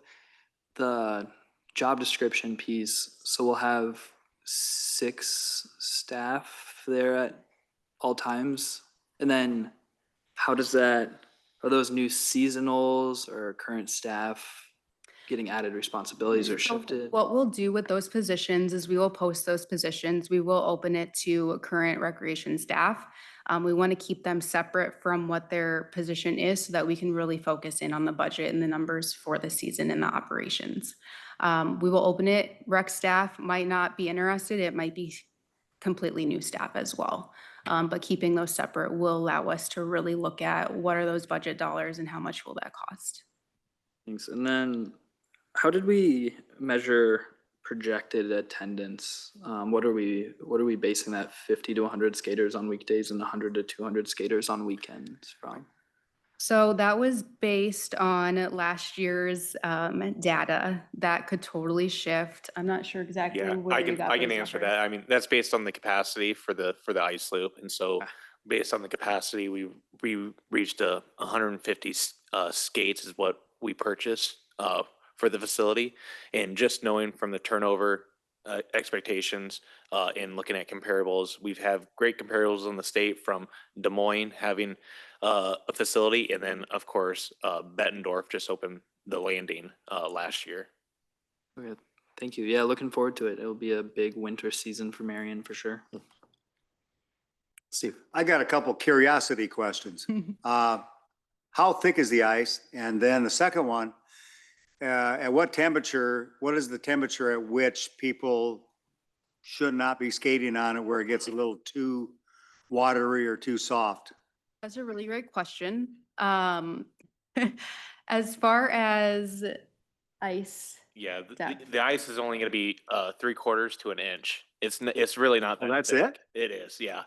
the job description piece, so we'll have 6 staff there at all times. And then how does that, are those new seasonals or current staff getting added responsibilities or So shifted? what we'll do with those positions is we will post those positions. We will open it to current recreation staff. We want to keep them separate from what their position is so that we can really focus in on the budget and the numbers for the season and the operations. We will open it. Rec staff might not be interested. It might be completely new staff as well. But keeping those separate will allow us to really look at what are those budget dollars and how much will that cost. Thanks. And then how did we measure projected attendance? What are we basing that 50 to 100 skaters on weekdays and 100 to 200 skaters on weekends from? So that was based on last year's data. That could totally shift. I'm not sure exactly Yeah, where you got I can those answer numbers. that. I mean, that's based on the capacity for the ice loop. And so based on the capacity, we reached 150 skates is what we purchased for the facility. And just knowing from the turnover expectations and looking at comparables, we've had great comparables in the state from Des Moines having a facility. And then, of course, Bettendorf just opened the landing last year. Okay, thank you. Yeah, looking forward to it. It'll be a big winter season for Marion for sure. Steve, I got a couple curiosity questions. How thick is the ice? And then the second one, at what temperature, what is the temperature at which people should not be skating on it where it gets a little too watery or too soft? That's a really great question. As far as ice, Yeah, depth. the ice is only going to be 3/4 to an inch. It's really not Oh, that that's thick. it? It is, yeah.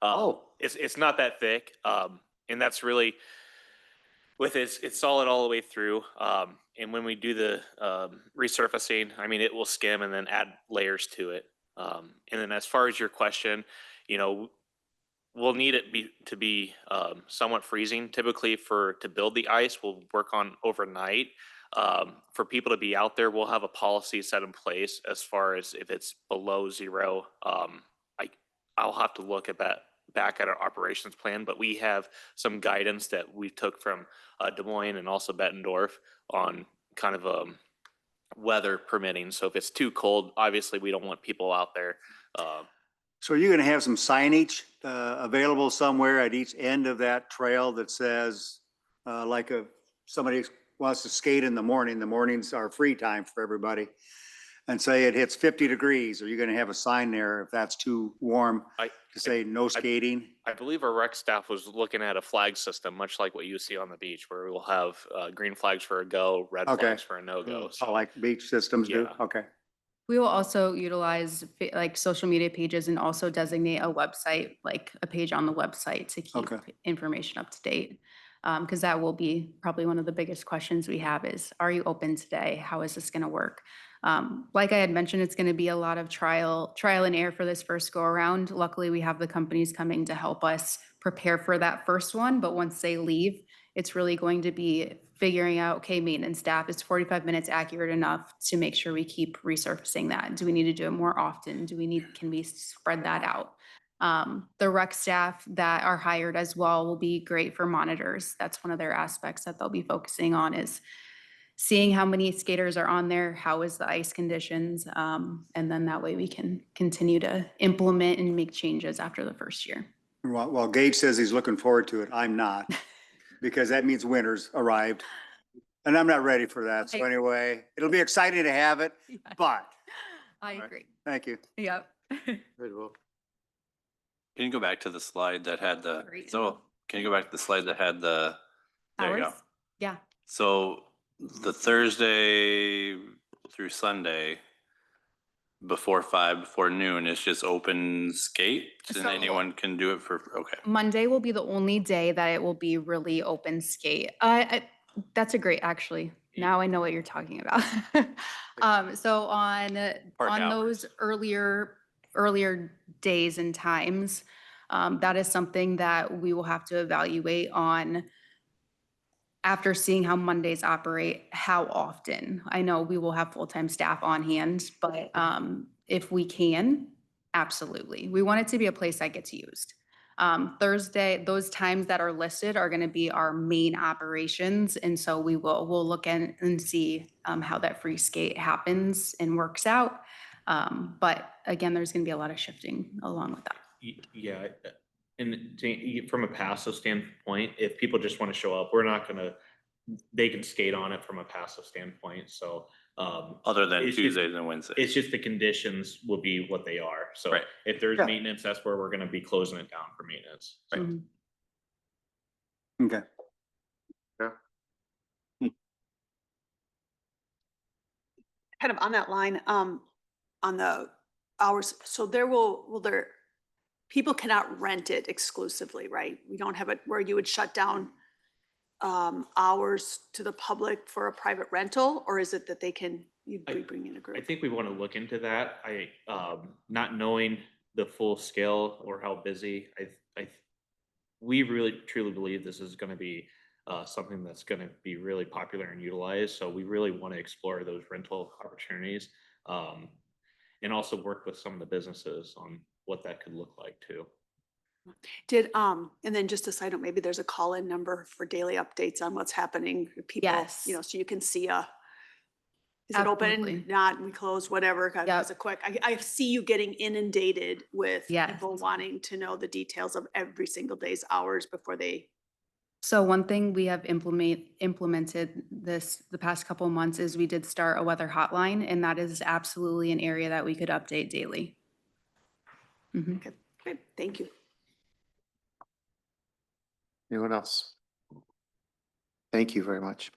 Oh. It's not that thick, and that's really with it's solid all the way through. And when we do the resurfacing, I mean, it will skim and then add layers to it. And then as far as your question, you know, we'll need it to be somewhat freezing. Typically, to build the ice, we'll work on overnight. For people to be out there, we'll have a policy set in place as far as if it's below 0. I'll have to look at that back at our operations plan, but we have some guidance that we took from Des Moines and also Bettendorf on kind of weather permitting. So if it's too cold, obviously we don't want people out there. So are you going to have some signage available somewhere at each end of that trail that says, somebody wants to skate in the morning, the mornings are free time for everybody. and say it hits 50 degrees, are you going to have a sign there if that's too warm I- to say no skating? I believe our rec staff was looking at a flag system, much like what you see on the beach, where we'll have green flags for a go, red Okay. flags for a no-go. Oh, like beach systems do? Yeah. Okay. We will also utilize like social media pages and also designate a website, like a page on the website to keep Okay. information up to date. Because that will be probably one of the biggest questions we have is, are you open today? How is this going to work? Like I had mentioned, it's going to be a lot of trial and error for this first go around. Luckily, we have the companies coming to help us prepare for that first one. But once they leave, it's really going to be figuring out, okay, maintenance staff, is 45 minutes accurate enough to make sure we keep resurfacing that? Do we need to do it more often? Can we spread that out? The rec staff that are hired as well will be great for monitors. That's one of their aspects that they'll be focusing on is seeing how many skaters are on there, how is the ice conditions, and then that way we can continue to implement and make changes after the first year. Well, Gage says he's looking forward to it. I'm not, because that means winter's arrived. And I'm not ready for that. So I- anyway, it'll be exciting to have it, but I right. agree. thank you. Yep. Good, well, Can you go back to the slide that had the, Great. so can you go back to the slide that had the, there you go. Hours? Yeah. So the Thursday through Sunday before 5, before noon, it's just open skate and So- anyone can do it for, okay. Monday will be the only day that it will be really open skate. That's a great, actually. Now I know what you're talking about. So on Park those earlier days and times, that is something that we will have to evaluate on after seeing how Mondays operate, how often. I know we will have full-time staff on hand, but if we can, absolutely. We want it to be a place that gets used. Thursday, those times that are listed are going to be our main operations. And so we'll look in and see how that free skate happens and works out. But again, there's going to be a lot of shifting along with that. Yeah, and from a passive standpoint, if people just want to show up, we're not gonna, they can skate on it from a passive standpoint, so. Other than it's just- Tuesdays and Wednesdays. It's just the conditions will be what they are, so Right. if there's Yeah. maintenance, that's where we're gonna be closing it down for maintenance. Right. Mhm. Okay. Kind of on that line, on the hours, so people cannot rent it exclusively, right? We don't have it where you would shut down hours to the public for a private rental, or is it that you'd be bringing a I group? think we want to look into that. Not knowing the full scale or how busy, we really truly believe this is going to be something that's going to be really popular and utilized. So we really want to explore those rental opportunities, and also work with some of the businesses on what that could look like too. And then just a side note, maybe there's a call-in number for daily updates on what's happening. People, Yes. so you can see is it open, Absolutely. not, we close, whatever, kind of Yep. as a quick, I see you getting inundated with Yes. people wanting to know the details of every single day's hours before they. So one thing we have implemented the past couple of months is we did start a weather hotline, and that is absolutely an area that we could update daily. Mhm. Okay, thank you. anyone else? Thank you very much.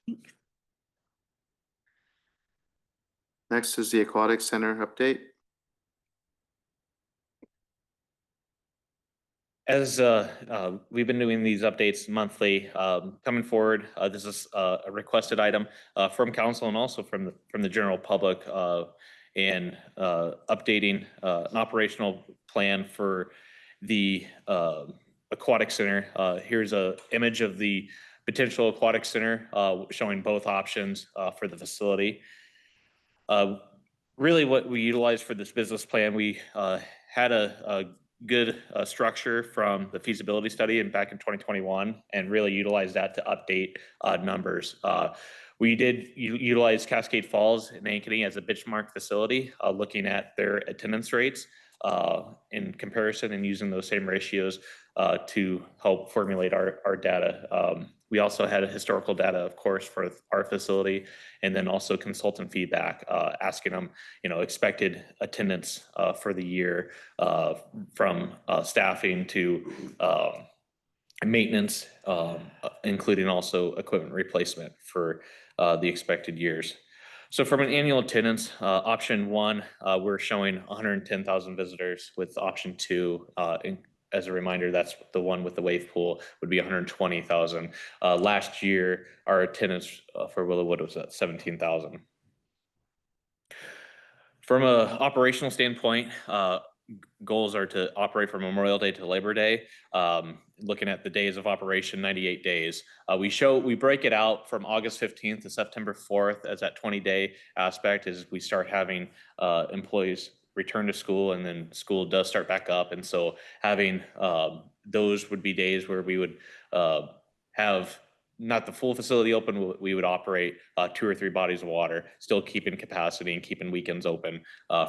Next is the Aquatic Center update. As we've been doing these updates monthly, coming forward, this is a requested item from council and also from the general public, and updating an operational plan for the aquatic center. Here's a image of the potential aquatic center showing both options for the facility. Really what we utilized for this business plan, we had a good structure from the feasibility study back in 2021 and really utilized that to update numbers. We did utilize Cascade Falls and Ankeny as a benchmark facility, looking at their attendance rates in comparison and using those same ratios to help formulate our data. We also had historical data, of course, for our facility, and then also consultant feedback, asking them, expected attendance for the year from staffing to maintenance, including also equipment replacement for the expected years. So from an annual attendance, option one, we're showing 110,000 visitors. With option two, as a reminder, that's the one with the wave pool, would be 120,000. Last year, our attendance for Willowwood was at 17,000. From an operational standpoint, goals are to operate from Memorial Day to Labor Day. Looking at the days of operation, 98 days. We break it out from August 15th to September 4th as that 20-day aspect as we start having employees return to school, and then school does start back up. And so having those would be days where we would have not the full facility open. We would operate 2 or 3 bodies of water, still keeping capacity and keeping weekends open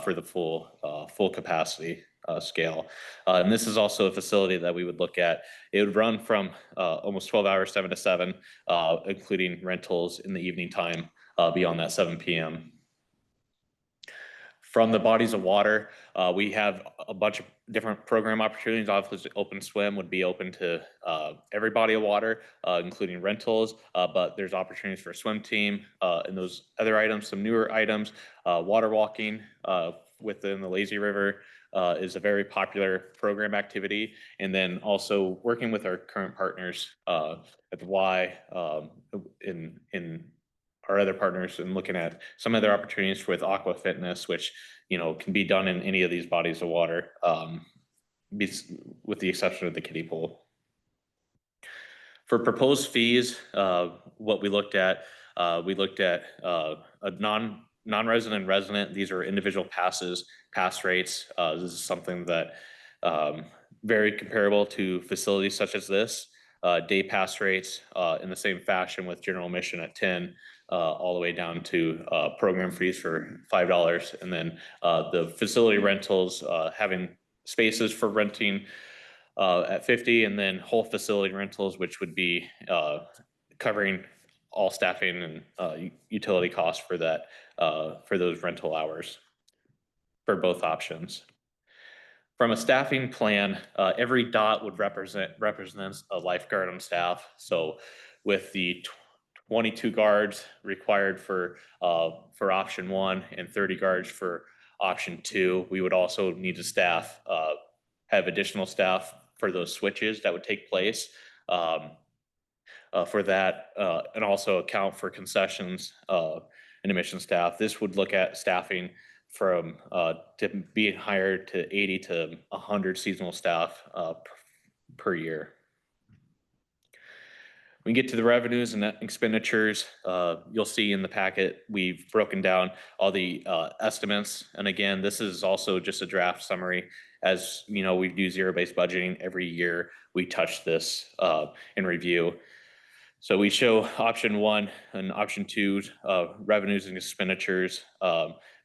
for the full capacity scale. And this is also a facility that we would look at. It would run from almost 12 hours, 7 to 7, including rentals in the evening time beyond that 7 p.m. From the bodies of water, we have a bunch of different program opportunities. Obviously, Open Swim would be open to every body of water, including rentals, but there's opportunities for a swim team and those other items, some newer items. Water walking within the lazy river is a very popular program activity. And then also working with our current partners at the Y in our other partners and looking at some other opportunities with aqua fitness, which can be done in any of these bodies of water, with the exception of the kiddie pool. For proposed fees, what we looked at a non-resident resident. These are individual pass rates. This is something that very comparable to facilities such as this. Day pass rates in the same fashion with general admission at 10, all the way down to program fees for $5. And then the facility rentals, having spaces for renting at 50, and then whole facility rentals, which would be covering all staffing and utility costs for that, for those rental hours for both options. From a staffing plan, every dot would represents a lifeguard on staff. So with the 22 guards required for option one and 30 guards for option two, we would also need to have additional staff for those switches that would take place for that, and also account for concessions and admission staff. This would look at staffing from to being hired to 80 to 100 seasonal staff per year. We get to the revenues and net expenditures. You'll see in the packet, we've broken down all the estimates. And again, this is also just a draft summary. As you know, we do zero-based budgeting every year. We touch this in review. So we show option one and option two revenues and expenditures,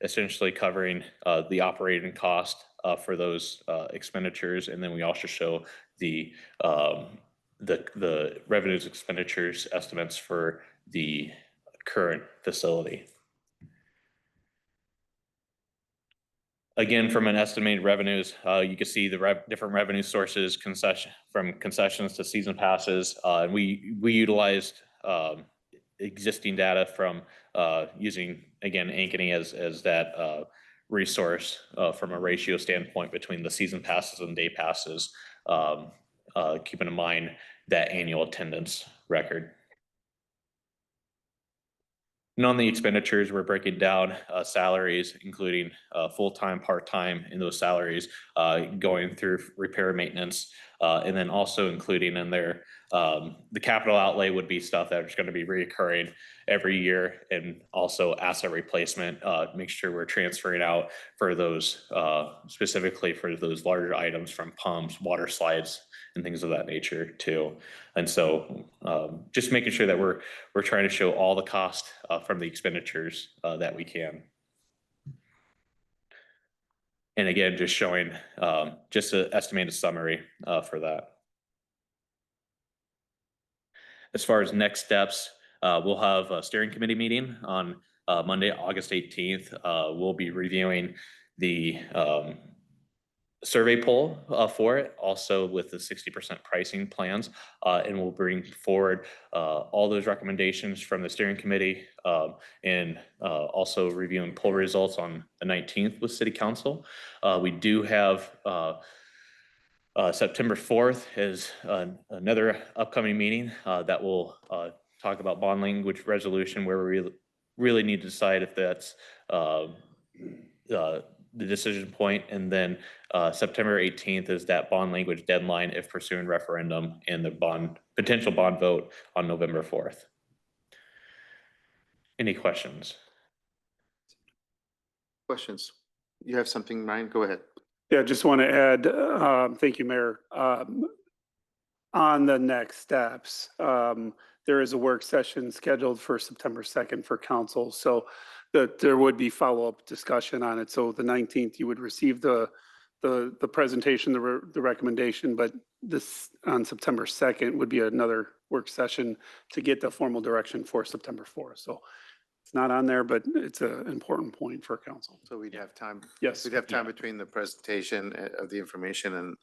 essentially covering the operating cost for those expenditures. And then we also show the revenues expenditures estimates for the current facility. Again, from an estimated revenues, you can see the different revenue sources, from concessions to season passes. And we utilized existing data from using, again, Ankeny as that resource from a ratio standpoint between the season passes and day passes, keeping in mind that annual attendance record. And on the expenditures, we're breaking down salaries, including full-time, part-time in those salaries, going through repair and maintenance, And then also including in there, the capital outlay would be stuff that is going to be reoccurring every year, and also asset replacement, make sure we're transferring out for those, specifically for those larger items from pumps, water slides, and things of that nature too. And so just making sure that we're trying to show all the cost from the expenditures that we can. And again, just showing just an estimated summary for that. As far as next steps, we'll have a steering committee meeting on Monday, August 18th. We'll be reviewing the survey poll for it, also with the 60% pricing plans, and we'll bring forward all those recommendations from the steering committee, and also reviewing poll results on the 19th with City Council. We do have September 4th is another upcoming meeting that will talk about bond language resolution, where we really need to decide if that's the decision point. And then September 18th is that bond language deadline if pursuing referendum, and the potential bond vote on November 4th. Any questions? Questions? You have something, Ryan? Go ahead. Yeah, just want to add, thank you, Mayor. On the next steps, there is a work session scheduled for September 2nd for council, so that there would be follow-up discussion on it. So the 19th, you would receive the presentation, the recommendation, but this on September 2nd would be another work session to get the formal direction for September 4th. So it's not on there, but it's an important point for council. So we'd have time. Yes. We'd have time between the presentation of the information and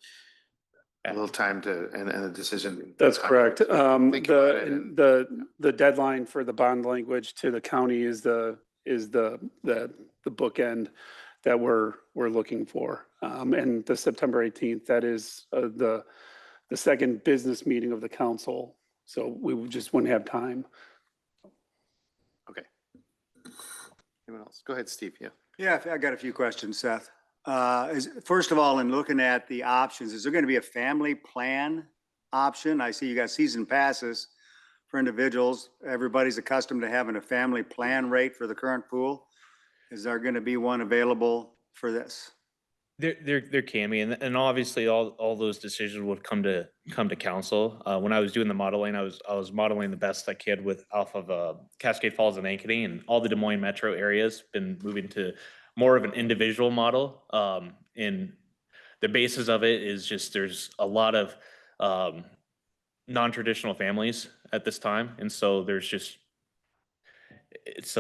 a little time to, and a decision. That's correct. Think about it and- The deadline for the bond language to the county is the bookend that we're looking for. And the September 18th, that is the second business meeting of the council. So we just wouldn't have time. Okay. Anyone else? Go ahead, Steve. Yeah. Yeah, I got a few questions, Seth. First of all, in looking at the options, is there going to be a family plan option? I see you got season passes for individuals. Everybody's accustomed to having a family plan rate for the current pool. Is there going to be one available for this? There can be, and obviously all those decisions would come to council. When I was doing the modeling, I was modeling the best I could with off of Cascade Falls and Ankeny, and all the Des Moines metro areas been moving to more of an individual model. And the basis of it is just there's a lot of non-traditional families at this time, and so there's it's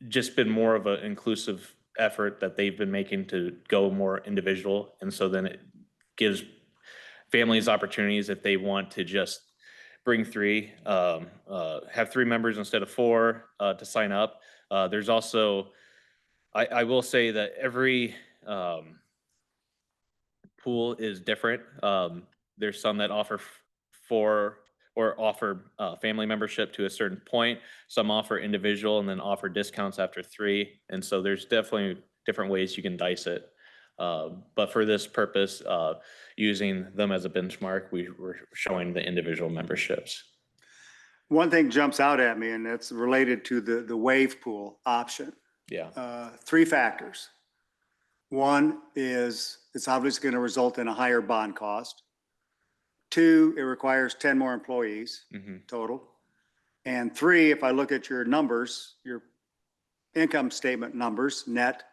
just been more of an inclusive effort that they've been making to go more individual. And so then it gives families opportunities if they want to just bring three, have 3 members instead of 4 to sign up. There's also, I will say that every pool is different. There's some that offer 4 or offer family membership to a certain point. Some offer individual and then offer discounts after 3. And so there's definitely different ways you can dice it. But for this purpose, using them as a benchmark, we were showing the individual memberships. One thing jumps out at me, and that's related to the wave pool option. Yeah. 3 factors. One is it's obviously going to result in a higher bond cost. 2, it requires 10 more employees total. And 3, if I look at your numbers, your income statement numbers, net,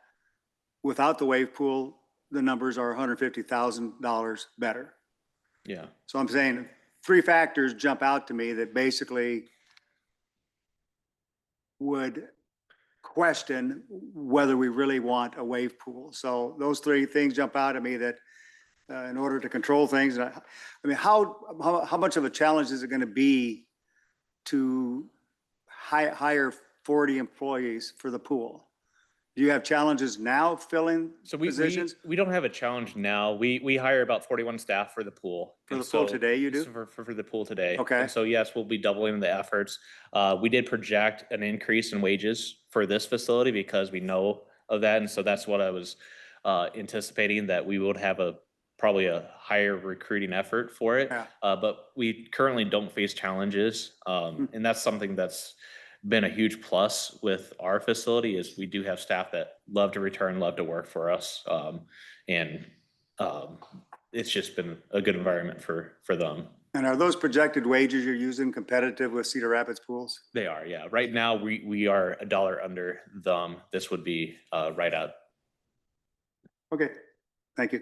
without the wave pool, the numbers are $150,000 better. Yeah. So I'm saying 3 factors jump out to me that basically would question whether we really want a wave pool. So those 3 things jump out at me that in order to control things, I mean, how much of a challenge is it going to be to hire 40 employees for the pool? Do you have challenges now filling positions? We don't have a challenge now. We hire about 41 staff for the pool. For the pool today, you do? For the pool today. Okay. And so yes, we'll be doubling the efforts. We did project an increase in wages for this facility because we know of that. And so that's what I was anticipating, that we would have a probably a higher recruiting effort for it. Yeah. But we currently don't face challenges. And that's something that's been a huge plus with our facility is we do have staff that love to return, love to work for us. And it's just been a good environment for them. And are those projected wages you're using competitive with Cedar Rapids pools? They are, yeah. Right now, we are $1 under them. This would be right out. Okay, thank you.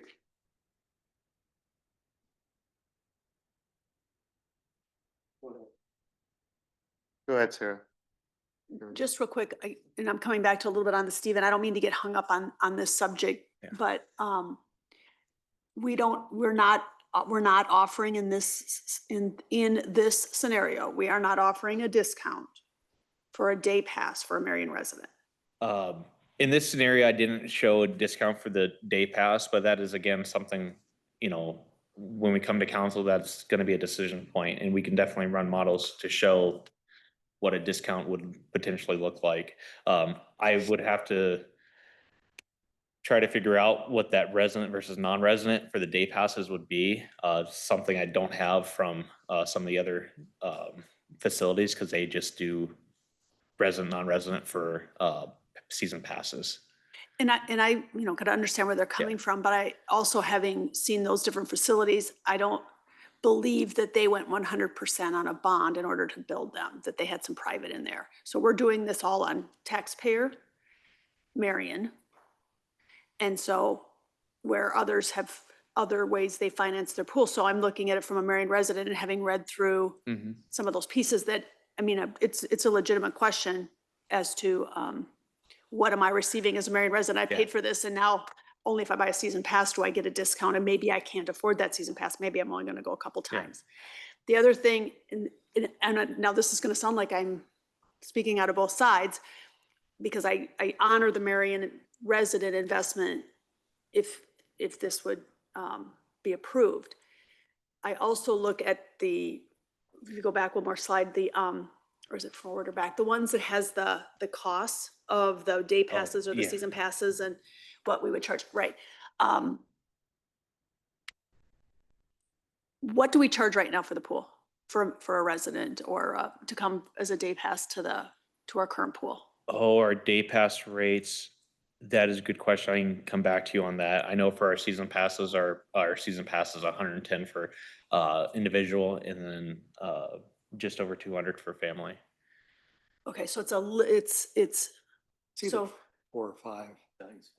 Go ahead, Sarah. Just real quick, and I'm coming back to a little bit on the Stephen, I don't mean to get hung up on this subject, Yeah. but we're not offering in this scenario, we are not offering a discount for a day pass for a Marion resident. In this scenario, I didn't show a discount for the day pass, but that is again something, when we come to council, that's going to be a decision point, and we can definitely run models to show what a discount would potentially look like. I would have to try to figure out what that resident versus non-resident for the day passes would be. Something I don't have from some of the other facilities because they just do resident, non-resident for season passes. And I could understand where they're coming from, but I also, having seen those different facilities, I don't believe that they went 100% on a bond in order to build them, that they had some private in there. So we're doing this all on taxpayer, Marion. And so where others have other ways they finance their pool. So I'm looking at it from a Marion resident and having read through some of those pieces that, it's a legitimate question as to what am I receiving as a Marion resident? I paid for this, and now only if I buy a season pass do I get a discount, and maybe I can't afford that season pass. Maybe I'm only going to go a couple times. The other thing, and now this is going to sound like I'm speaking out of both sides, because I honor the Marion resident investment if this would be approved. I also look at if you go back one more slide, or is it forward or back? The ones that has the costs of the day passes or the season passes and what we would charge, right? What do we charge right now for the pool for a resident or to come as a day pass to our current pool? Oh, our day pass rates. That is a good question. I can come back to you on that. I know for our season passes, our season pass is 110 for individual, and then just over 200 for family. Okay, so it's so 4 or 5.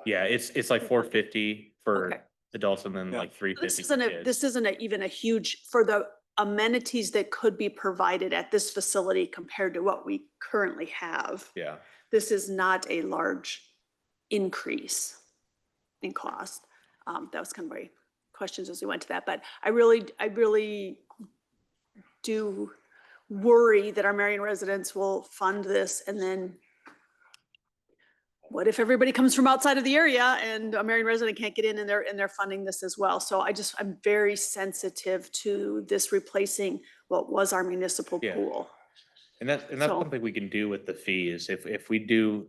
Yeah, it's like 450 for Okay. adults, and then Yeah. like 350 this for isn't kids. this isn't even a huge for the amenities that could be provided at this facility compared to what we currently have. Yeah. This is not a large increase in cost. That was kind of my questions as we went to that, but I really do worry that our Marion residents will fund this, and then what if everybody comes from outside of the area and a Marion resident can't get in and they're funding this as well? So I'm very sensitive to this replacing what was our municipal pool. And that's So- something we can do with the fees. If we do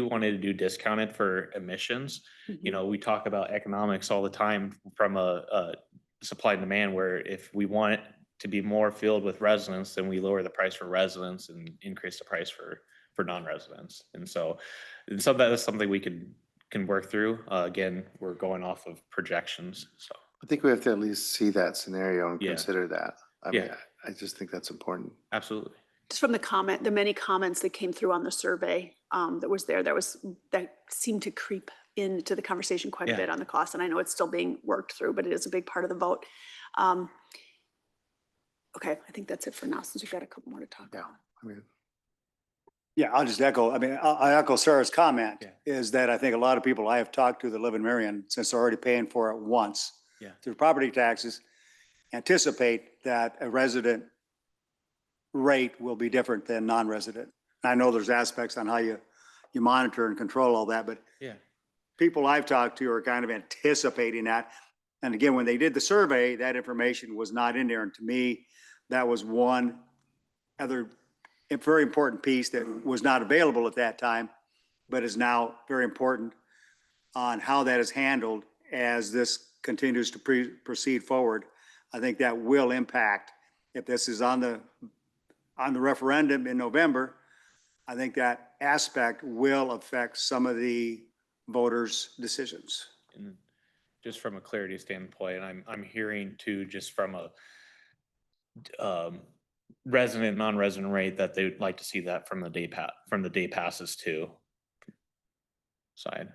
wanted to do discounted for emissions, we talk about economics all the time from a supply and demand, where if we want it to be more filled with residents, then we lower the price for residents and increase the price for non-residents. And so that's something we can work through. Again, we're going off of projections, so. I think we have to at least see that scenario and Yeah. consider that. I Yeah. mean, I just think that's important. Absolutely. Just from the many comments that came through on the survey that seemed to creep into the conversation quite a bit on the cost. And I know it's still being worked through, but it is a big part of the vote. Okay, I think that's it for now, since we've got a couple more to talk about. I mean, Yeah, I'll just echo, I echo Sarah's comment, is that I think a lot of people I have talked to that live in Marion, since they're already paying for it once through property taxes, anticipate that a resident rate will be different than non-resident. I know there's aspects on how you monitor and control all that, but people I've talked to are kind of anticipating that. And again, when they did the survey, that information was not in there. And to me, that was one other very important piece that was not available at that time, but is now very important on how that is handled as this continues to proceed forward, I think that will impact, if this is on the referendum in November, I think that aspect will affect some of the voters' decisions. And just from a clarity standpoint, I'm hearing too, just from a resident, non-resident rate, that they would like to see that from the day passes too. Side.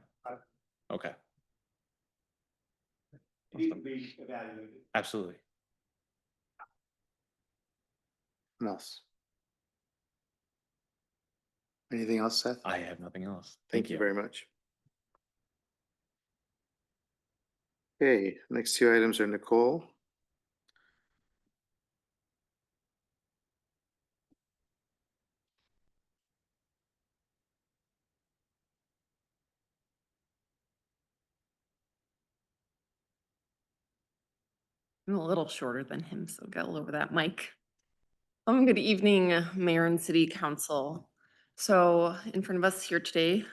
Okay. Absolutely. What else? Anything else, Seth? I have nothing else. Thank you very much. Okay, next two items are Nicole. I'm a little shorter than him, so got a little over that mic. Good evening, Mayor and City Council. So in front of us here today,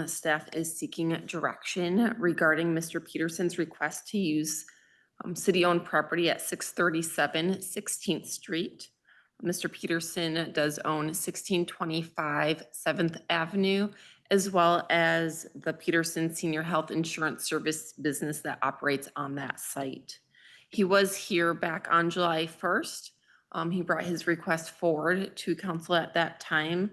staff is seeking direction regarding Mr. Peterson's request to use city-owned property at 637 16th Street. Mr. Peterson does own 1625 7th Avenue, as well as the Peterson Senior Health Insurance Service business that operates on that site. He was here back on July 1st. He brought his request forward to council at that time,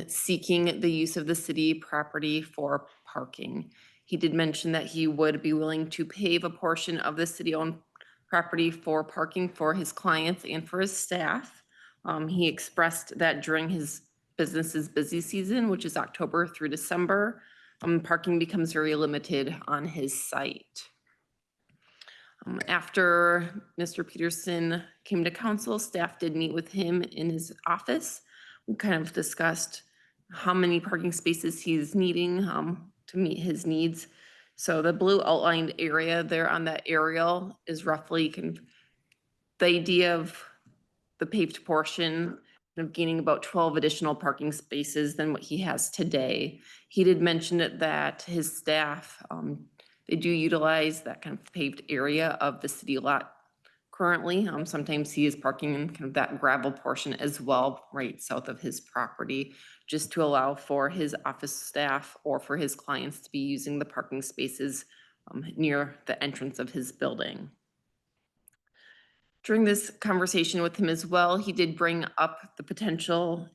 seeking the use of the city property for parking. He did mention that he would be willing to pave a portion of the city-owned property for parking for his clients and for his staff. He expressed that during his business's busy season, which is October through December, parking becomes very limited on his site. After Mr. Peterson came to council, staff did meet with him in his office. We kind of discussed how many parking spaces he's needing to meet his needs. So the blue outlined area there on that aerial is roughly the idea of the paved portion of gaining about 12 additional parking spaces than what he has today. He did mention that his staff, they do utilize that kind of paved area of the city lot currently. Sometimes he is parking in kind of that gravel portion as well, right south of his property, just to allow for his office staff or for his clients to be using the parking spaces near the entrance of his building. During this conversation with him as well, he did bring up the potential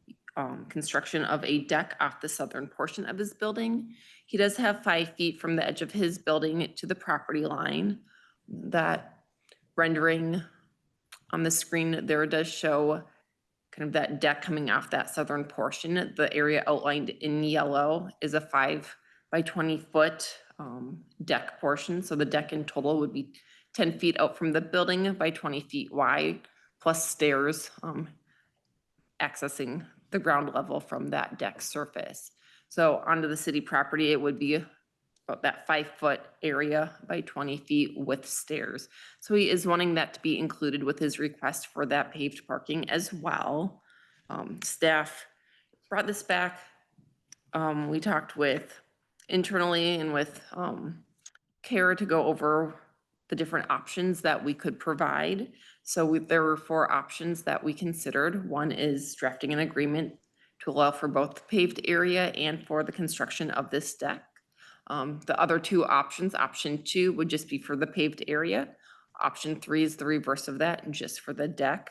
construction of a deck off the southern portion of his building. He does have 5 feet from the edge of his building to the property line. That rendering on the screen there does show kind of that deck coming off that southern portion. The area outlined in yellow is a 5 by 20 foot deck portion. So the deck in total would be 10 feet out from the building by 20 feet wide, plus stairs accessing the ground level from that deck surface. So onto the city property, it would be about that 5 foot area by 20 feet with stairs. So he is wanting that to be included with his request for that paved parking as well. Staff brought this back. We talked with internally and with CARE to go over the different options that we could provide. So there were 4 options that we considered. One is drafting an agreement to allow for both the paved area and for the construction of this deck. The other 2 options, option 2 would just be for the paved area. Option 3 is the reverse of that, just for the deck.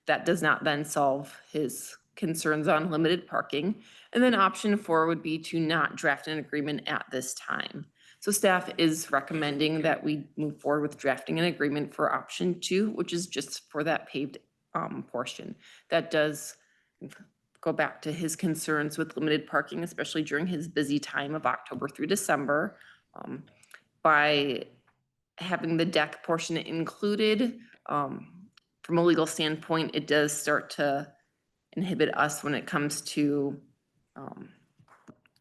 That does not then solve his concerns on limited parking. And then option 4 would be to not draft an agreement at this time. So staff is recommending that we move forward with drafting an agreement for option 2, which is just for that paved portion. That does go back to his concerns with limited parking, especially during his busy time of October through December. By having the deck portion included, from a legal standpoint, it does start to inhibit us when it comes to kind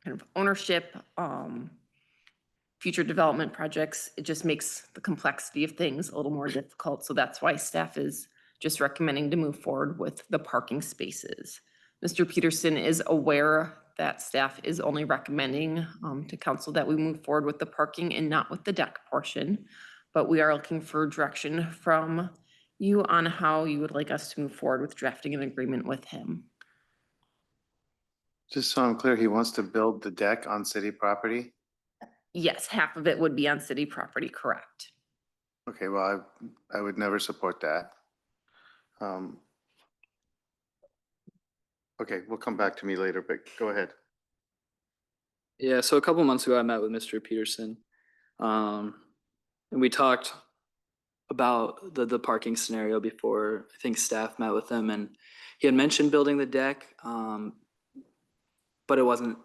of ownership, future development projects. It just makes the complexity of things a little more difficult. So that's why staff is just recommending to move forward with the parking spaces. Mr. Peterson is aware that staff is only recommending to council that we move forward with the parking and not with the deck portion. but we are looking for direction from you on how you would like us to move forward with drafting an agreement with him. Just so I'm clear, he wants to build the deck on city property? Yes, half of it would be on city property, correct? Okay, well, I would never support that. Okay, we'll come back to me later, but go ahead. Yeah, so a couple months ago, I met with Mr. Peterson. And we talked about the parking scenario before I think staff met with him, and he had mentioned building the deck. But it wasn't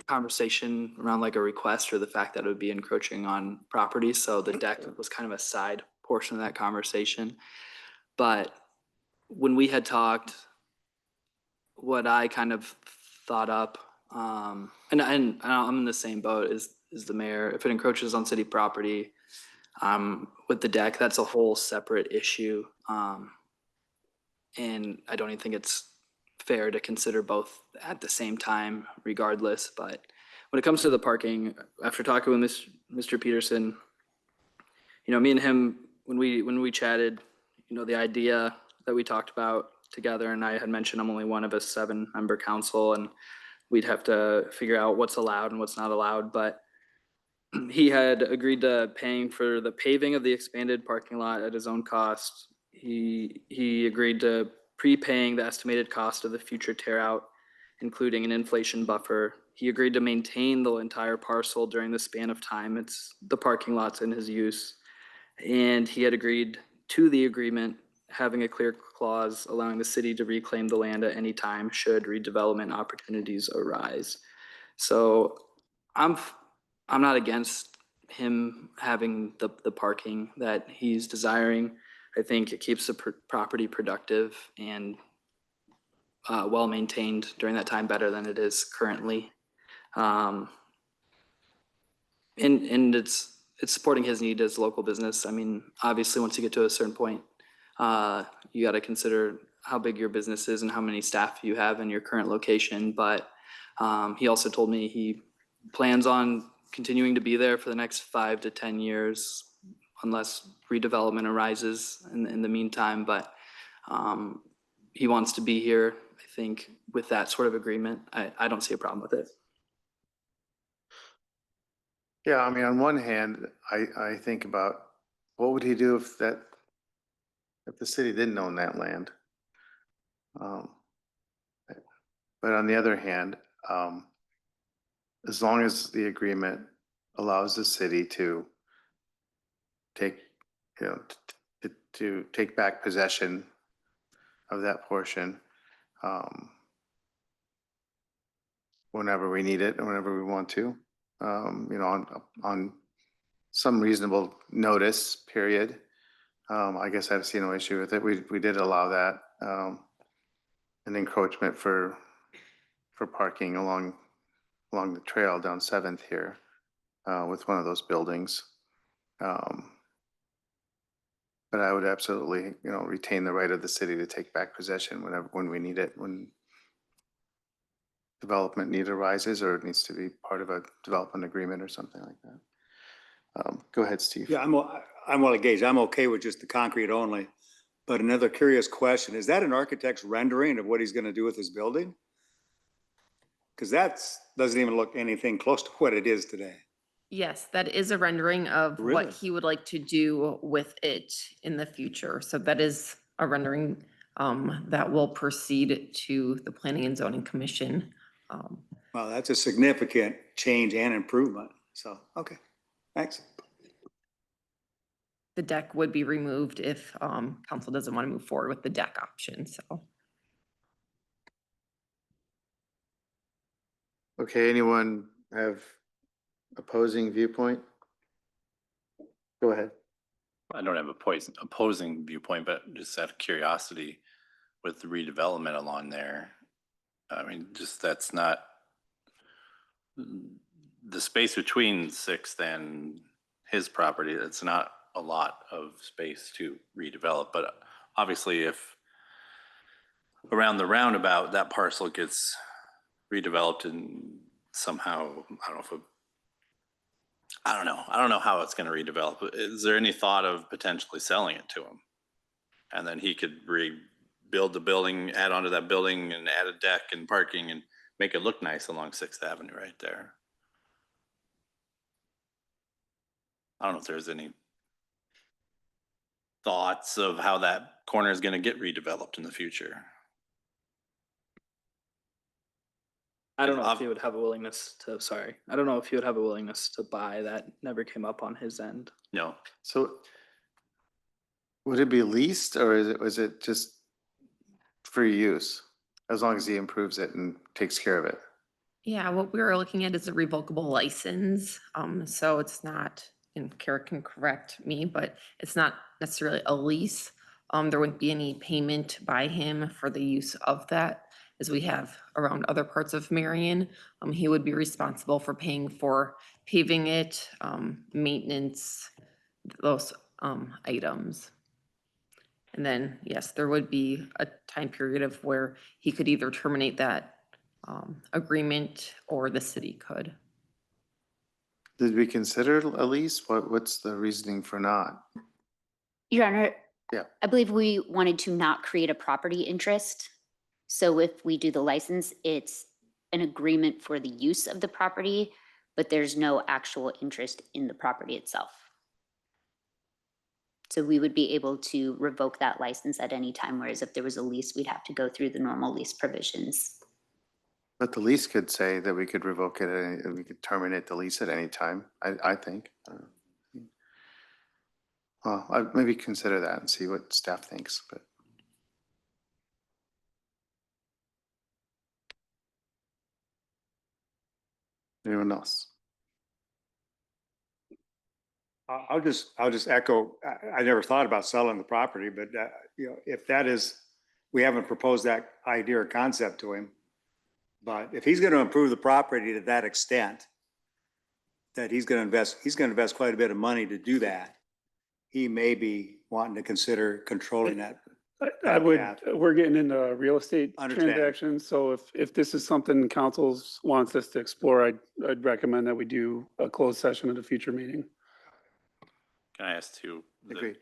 a conversation around like a request or the fact that it would be encroaching on property. So the deck was kind of a side portion of that conversation. But when we had talked, what I kind of thought up, and I'm in the same boat as the mayor. If it encroaches on city property, with the deck, that's a whole separate issue. And I don't even think it's fair to consider both at the same time regardless. But when it comes to the parking, after talking with Mr. Peterson, you know, me and him, when we chatted, you know, the idea that we talked about together, and I had mentioned I'm only one of a 7-member council, and we'd have to figure out what's allowed and what's not allowed. But he had agreed to paying for the paving of the expanded parking lot at his own cost. He agreed to prepaying the estimated cost of the future tear out, including an inflation buffer. He agreed to maintain the entire parcel during the span of time the parking lot's in his use. And he had agreed to the agreement, having a clear clause allowing the city to reclaim the land at any time should redevelopment opportunities arise. So I'm not against him having the parking that he's desiring. I think it keeps the property productive and well-maintained during that time, better than it is currently. And it's supporting his need as local business. I mean, obviously, once you get to a certain point, you got to consider how big your business is and how many staff you have in your current location. But he also told me he plans on continuing to be there for the next 5 to 10 years, unless redevelopment arises in the meantime. But he wants to be here. I think with that sort of agreement, I don't see a problem with it. Yeah, I mean, on one hand, I think about what would he do if the city didn't own that land? But on the other hand, as long as the agreement allows the city to take, you know, to take back possession of that portion, whenever we need it and whenever we want to, you know, on some reasonable notice period. I guess I see no issue with it. We did allow that, an encroachment for parking along the trail down 7th here, with one of those buildings. But I would absolutely, you know, retain the right of the city to take back possession when we need it, when development need arises, or it needs to be part of a development agreement or something like that. Go ahead, Steve. Yeah, I'm well engaged. I'm okay with just the concrete only. But another curious question, is that an architect's rendering of what he's going to do with his building? Because doesn't even look anything close to what it is today. Yes, that is a rendering of Really? what he would like to do with it in the future. So that is a rendering that will proceed to the Planning and Zoning Commission. Well, that's a significant change and improvement. So, okay, thanks. The deck would be removed if council doesn't want to move forward with the deck option, so. Okay, anyone have opposing viewpoint? Go ahead. I don't have a opposing viewpoint, but just out of curiosity, with the redevelopment along there, I mean, just that's not the space between 6th and his property. That's not a lot of space to redevelop, but obviously if around the roundabout, that parcel gets redeveloped and somehow, I don't know if I don't know. I don't know how it's gonna redevelop. Is there any thought of potentially selling it to him? And then he could rebuild the building, add onto that building and add a deck and parking and make it look nice along Sixth Avenue right there. I don't know if there's any thoughts of how that corner is gonna get redeveloped in the future. I don't know if Ob- he would have a willingness to, sorry, I don't know if he would have a willingness to buy. That never came up on his end. No, So would it be leased or was it just free use? As long as he improves it and takes care of it? Yeah, what we were looking at is a revocable license. So it's not, and Kara can correct me, but it's not necessarily a lease. There wouldn't be any payment by him for the use of that, as we have around other parts of Marion. He would be responsible for paying for paving it, maintenance, those items. And then, yes, there would be a time period of where he could either terminate that agreement or the city could. Did we consider a lease? What's the reasoning for not? Your Honor. Yeah. I believe we wanted to not create a property interest. So if we do the license, it's an agreement for the use of the property, but there's no actual interest in the property itself. So we would be able to revoke that license at any time, whereas if there was a lease, we'd have to go through the normal lease provisions. But the lease could say that we could revoke it and we could terminate the lease at any time, I think. Well, I'd maybe consider that and see what staff thinks, but. Anyone else? I'll just echo, I never thought about selling the property, but if that is, we haven't proposed that idea or concept to him. But if he's going to improve the property to that extent, that he's going to invest quite a bit of money to do that, he may be wanting to consider controlling that. I would, Yeah. we're getting into real estate Understand. transactions, so if this is something council wants us to explore, I'd recommend that we do a closed session at a future meeting. can I ask too? Agreed.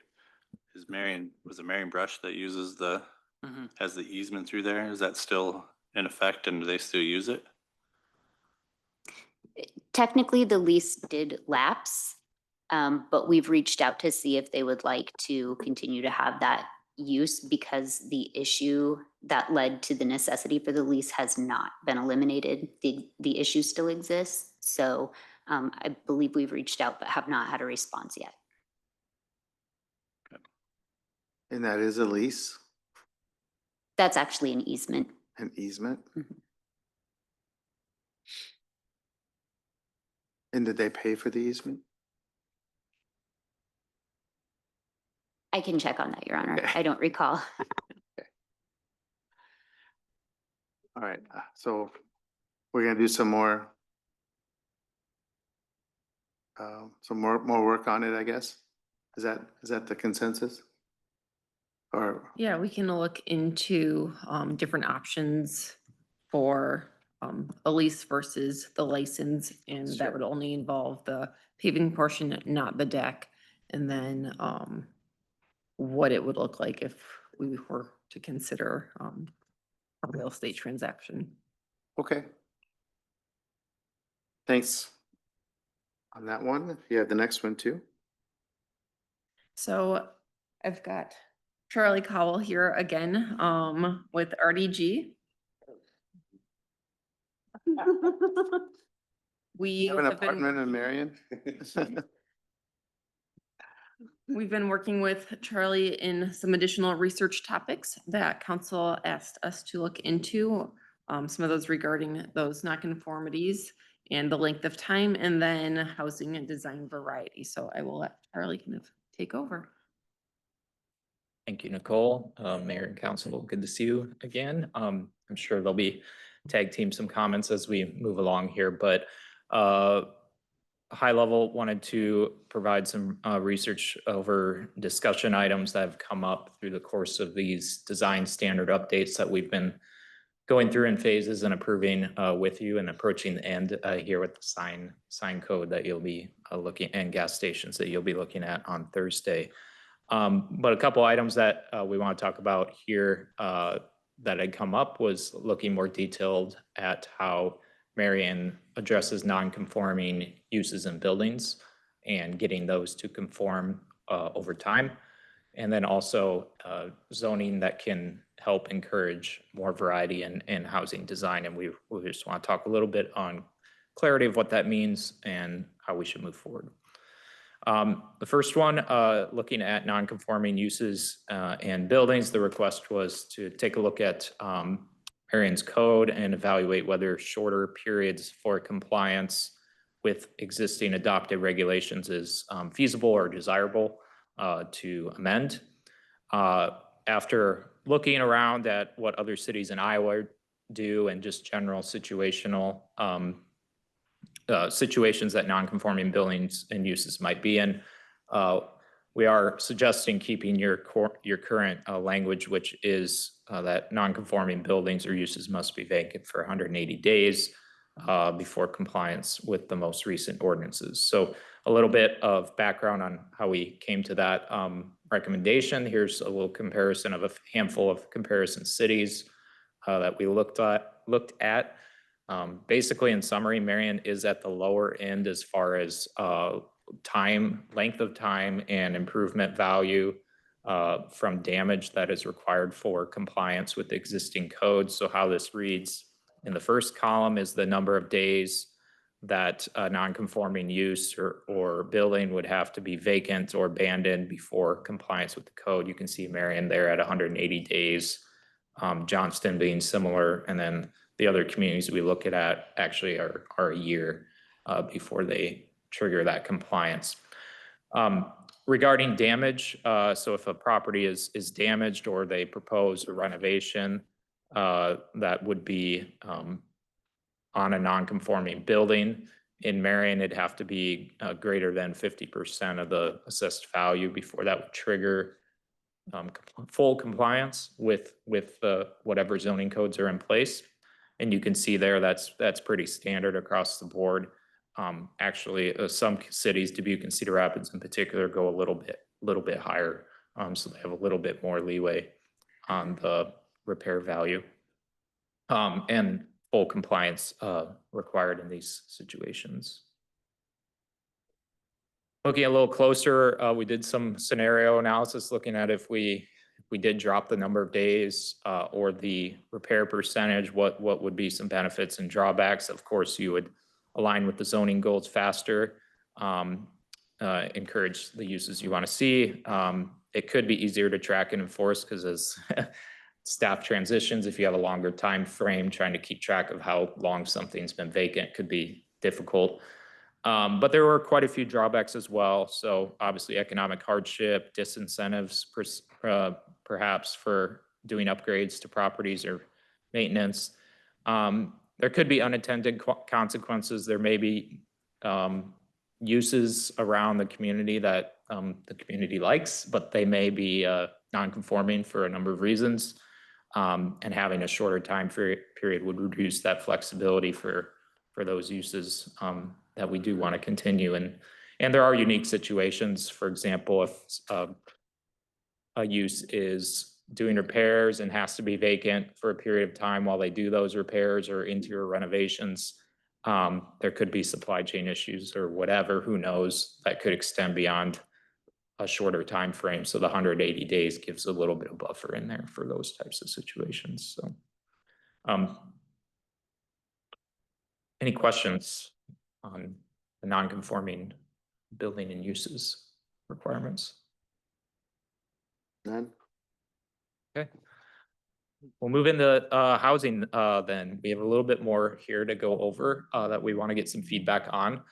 Was it Marion Brush that uses Mm-hmm. has the easement through there? Is that still in effect and do they still use it? Technically, the lease did lapse, but we've reached out to see if they would like to continue to have that use because the issue that led to the necessity for the lease has not been eliminated. The issue still exists. So I believe we've reached out but have not had a response yet. And that is a lease, That's actually an easement. an easement? Mhm. And did they pay for the easement? I can check on that, Your Honor. Okay. I don't recall. All right, so we're gonna do some more work on it, I guess? Is that the consensus? Or, Yeah, we can look into different options for a lease versus the license, and Sure. that would only involve the paving portion, not the deck. And then what it would look like if we were to consider a real estate transaction. okay. Thanks on that one. You have the next one too? So I've got Charlie Cowell here again with RDG. We You have an have been apartment in working- Marion? We've been working with Charlie in some additional research topics that council asked us to look into. Some of those regarding those nonconformities and the length of time, and then housing and design variety. So I will let Charlie kind of take over. Thank you, Nicole. Mayor and council, good to see you again. I'm sure there'll be tag team some comments as we move along here, but high level, wanted to provide some research over discussion items that have come up through the course of these design standard updates that we've been going through in phases and approving with you and approaching the end here with the sign code that you'll be looking, and gas stations that you'll be looking at on Thursday. But a couple items that we want to talk about here that had come up was looking more detailed at how Marion addresses non-conforming uses in buildings and getting those to conform over time. And then also zoning that can help encourage more variety in housing design. And we just want to talk a little bit on clarity of what that means and how we should move forward. The first one, looking at non-conforming uses and buildings, the request was to take a look at Marion's code and evaluate whether shorter periods for compliance with existing adopted regulations is feasible or desirable to amend. After looking around at what other cities in Iowa do and just general situational situations that non-conforming buildings and uses might be in, we are suggesting keeping your current language, which is that non-conforming buildings or uses must be vacant for 180 days before compliance with the most recent ordinances. So a little bit of background on how we came to that recommendation. Here's a little comparison of a handful of comparison cities that we looked at. Basically, in summary, Marion is at the lower end as far as length of time and improvement value from damage that is required for compliance with existing codes. So how this reads in the first column is the number of days that a non-conforming use or building would have to be vacant or abandoned before compliance with the code. You can see Marion there at 180 days, Johnston being similar, and then the other communities we look at actually are a year before they trigger that compliance. Regarding damage, so if a property is damaged or they propose a renovation that would be on a non-conforming building, in Marion, it'd have to be greater than 50% of the assessed value before that would trigger full compliance with whatever zoning codes are in place. And you can see there that's pretty standard across the board. Actually, some cities, Dubuque and Cedar Rapids in particular, go a little bit higher, so they have a little bit more leeway on the repair value and full compliance required in these situations. Looking a little closer, we did some scenario analysis looking at if we did drop the number of days or the repair percentage, what would be some benefits and drawbacks. Of course, you would align with the zoning goals faster, encourage the uses you want to see. It could be easier to track and enforce because as staff transitions, if you have a longer time frame, trying to keep track of how long something's been vacant could be difficult. But there were quite a few drawbacks as well. So obviously economic hardship, disincentives perhaps for doing upgrades to properties or maintenance. There could be unintended consequences. There may be uses around the community that the community likes, but they may be non-conforming for a number of reasons. And having a shorter time period would reduce that flexibility for those uses that we do want to continue. And there are unique situations. For example, if a use is doing repairs and has to be vacant for a period of time while they do those repairs or interior renovations, there could be supply chain issues or whatever, who knows, that could extend beyond a shorter time frame. So the 180 days gives a little bit of buffer in there for those types of situations. So any questions on the non-conforming building and uses requirements? None? Okay. We'll move into housing then. We have a little bit more here to go over that we want to get some feedback on.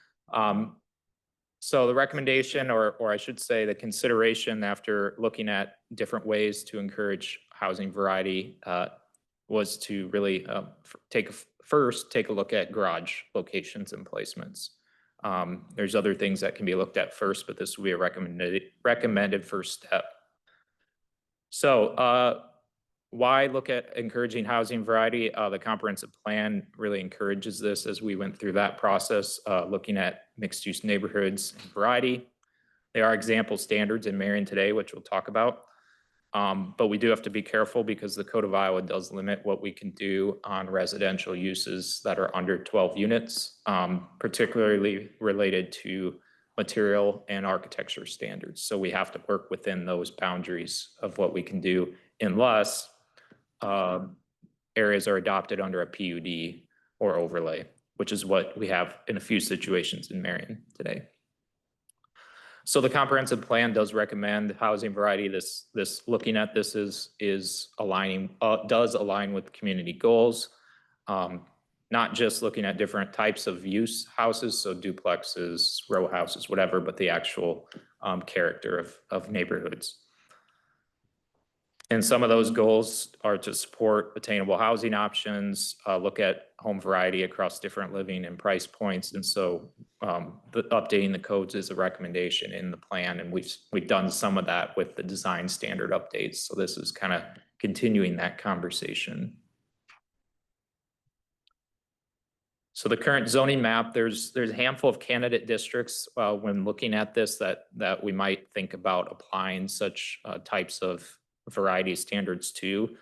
So the recommendation, or I should say the consideration after looking at different ways to encourage housing variety was to really take a look at garage locations and placements. There's other things that can be looked at first, but this will be a recommended first step. So Why look at encouraging housing variety? The comprehensive plan really encourages this as we went through that process, looking at mixed use neighborhoods and variety. There are example standards in Marion today, which we'll talk about. But we do have to be careful because the Code of Iowa does limit what we can do on residential uses that are under 12 units, particularly related to material and architecture standards. So we have to work within those boundaries of what we can do unless areas are adopted under a PUD or overlay, which is what we have in a few situations in Marion today. So the comprehensive plan does recommend housing variety. This looking at this is aligning, does align with community goals. Not just looking at different types of use houses, so duplexes, row houses, whatever, but the actual character of neighborhoods. And some of those goals are to support attainable housing options, look at home variety across different living and price points. And so updating the codes is a recommendation in the plan. And we've done some of that with the design standard updates. So this is kind of continuing that conversation. So the current zoning map, there's a handful of candidate districts when looking at this that we might think about applying such types of variety standards to.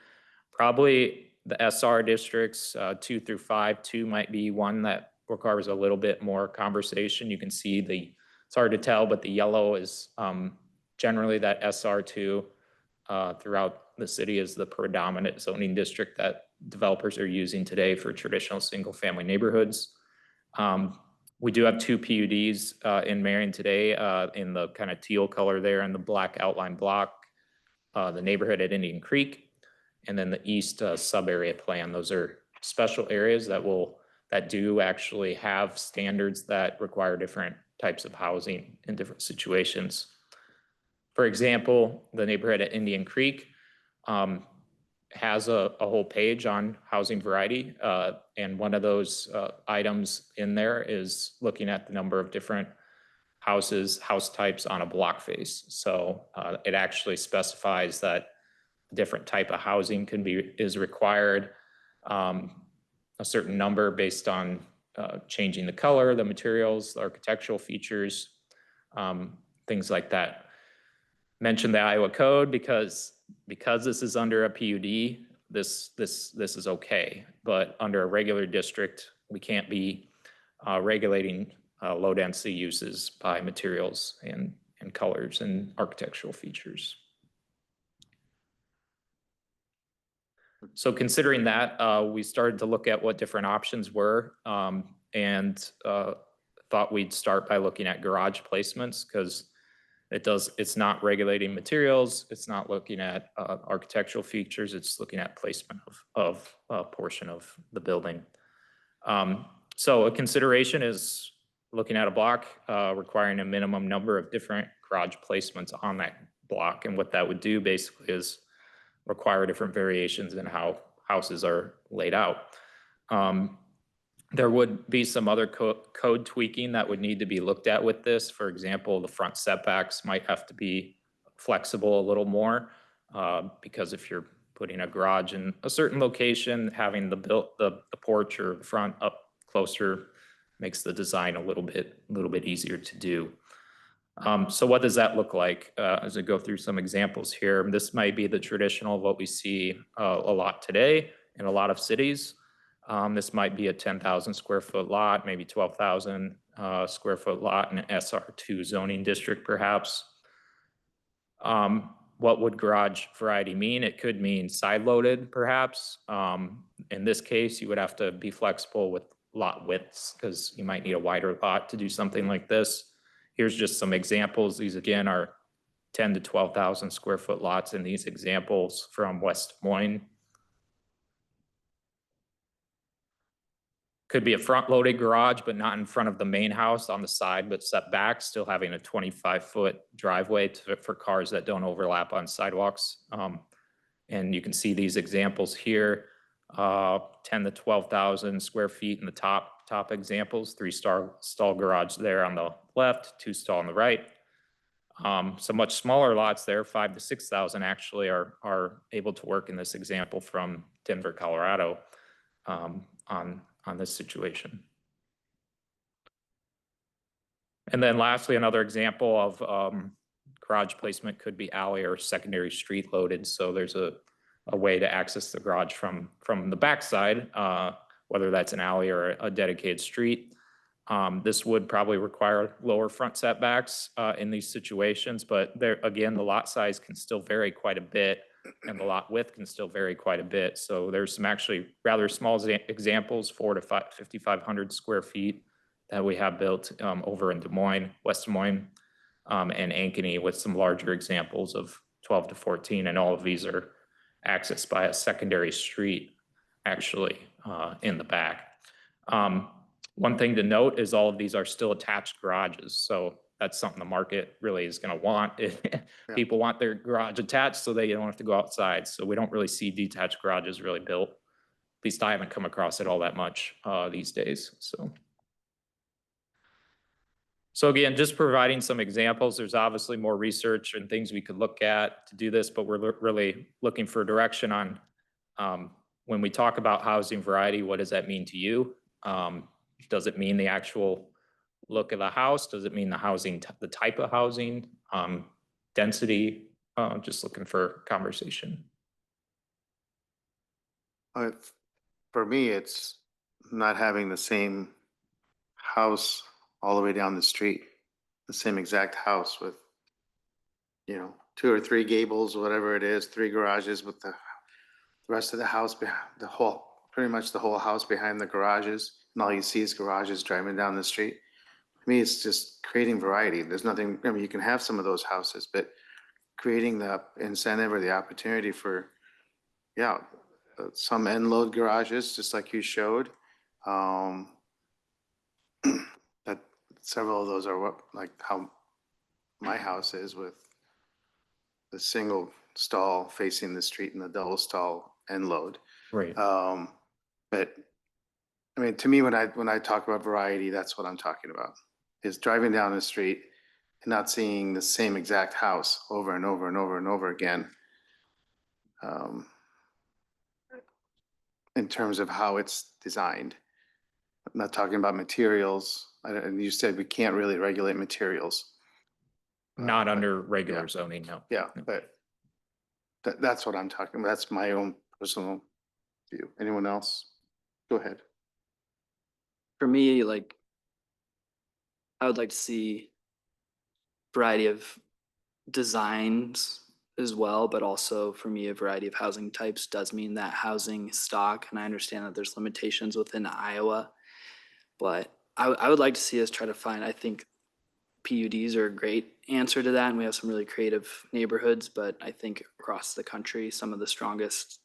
Probably the SR districts 2 through 5, 2 might be one that requires a little bit more conversation. You can see it's hard to tell, but the yellow is generally that SR2 throughout the city is the predominant zoning district that developers are using today for traditional single family neighborhoods. We do have 2 PUDs in Marion today in the kind of teal color there in the black outline block. The neighborhood at Indian Creek, and then the east sub-area plan. Those are special areas that do actually have standards that require different types of housing in different situations. For example, the neighborhood at Indian Creek has a whole page on housing variety, and one of those items in there is looking at the number of different house types on a block face. So it actually specifies that a different type of housing is required, a certain number based on changing the color, the materials, the architectural features, things like that. Mention the Iowa code because this is under a PUD, this is okay. But under a regular district, we can't be regulating low density uses by materials and colors and architectural features. So considering that, we started to look at what different options were and thought we'd start by looking at garage placements because it's not regulating materials, it's not looking at architectural features, it's looking at placement of a portion of the building. So a consideration is looking at a block requiring a minimum number of different garage placements on that block. And what that would do basically is require different variations in how houses are laid out. There would be some other code tweaking that would need to be looked at with this. For example, the front setbacks might have to be flexible a little more because if you're putting a garage in a certain location, having the porch or the front up closer makes the design a little bit easier to do. So what does that look like? As I go through some examples here, this might be the traditional, what we see a lot today in a lot of cities. This might be a 10,000 square foot lot, maybe 12,000 square foot lot in an SR2 zoning district, perhaps. What would garage variety mean? It could mean side loaded, perhaps. In this case, you would have to be flexible with lot widths because you might need a wider lot to do something like this. Here's just some examples. These again are 10 to 12,000 square foot lots in these examples from West Des Moines. Could be a front loaded garage, but not in front of the main house, on the side, but set back, still having a 25-foot driveway for cars that don't overlap on sidewalks. And you can see these examples here, 10 to 12,000 square feet in the top examples, 3 stall garage there on the left, 2 stall on the right. Some much smaller lots there, 5,000 to 6,000 actually are able to work in this example from Denver, Colorado, on this situation. And then lastly, another example of garage placement could be alley or secondary street loaded. So there's a way to access the garage from the backside, whether that's an alley or a dedicated street. This would probably require lower front setbacks in these situations, but there, again, the lot size can still vary quite a bit and the lot width can still vary quite a bit. So there's some actually rather small examples, 4 to 5,500 square feet that we have built over in Des Moines, West Des Moines, and Ankeny, with some larger examples of 12 to 14. And all of these are accessed by a secondary street actually in the back. One thing to note is all of these are still attached garages. So that's something the market really is going to want. People want their garage attached so they don't have to go outside. So we don't really see detached garages really built. At least I haven't come across it all that much these days. So again, just providing some examples. There's obviously more research and things we could look at to do this, but we're really looking for direction on when we talk about housing variety, what does that mean to you? Does it mean the actual look of the house? Does it mean the housing, the type of housing, density? Just looking for conversation. For me, it's not having the same house all the way down the street, the same exact house with, 2 or 3 gables, whatever it is, 3 garages with the rest of the house behind pretty much the whole house behind the garages. And all you see is garages driving down the street. For me, it's just creating variety. There's nothing, you can have some of those houses, but creating the incentive or the opportunity for, some end load garages, just like you showed. That several of those are like how my house is, with the single stall facing the street and the double stall end load. Right. But to me, when I talk about variety, that's what I'm talking about, is driving down the street and not seeing the same exact house over and over and over and over again. In terms of how it's designed. I'm not talking about materials. And you said we can't really regulate materials. Not under regular zoning, no. Yeah, but that's what I'm talking about. That's my own personal view. Anyone else? Go ahead. For me, I would like to see variety of designs as well, but also for me, a variety of housing types does mean that housing stock. And I understand that there's limitations within Iowa, but I would like to see us try to find, I think PUDs are a great answer to that. And we have some really creative neighborhoods, but I think across the country, some of the strongest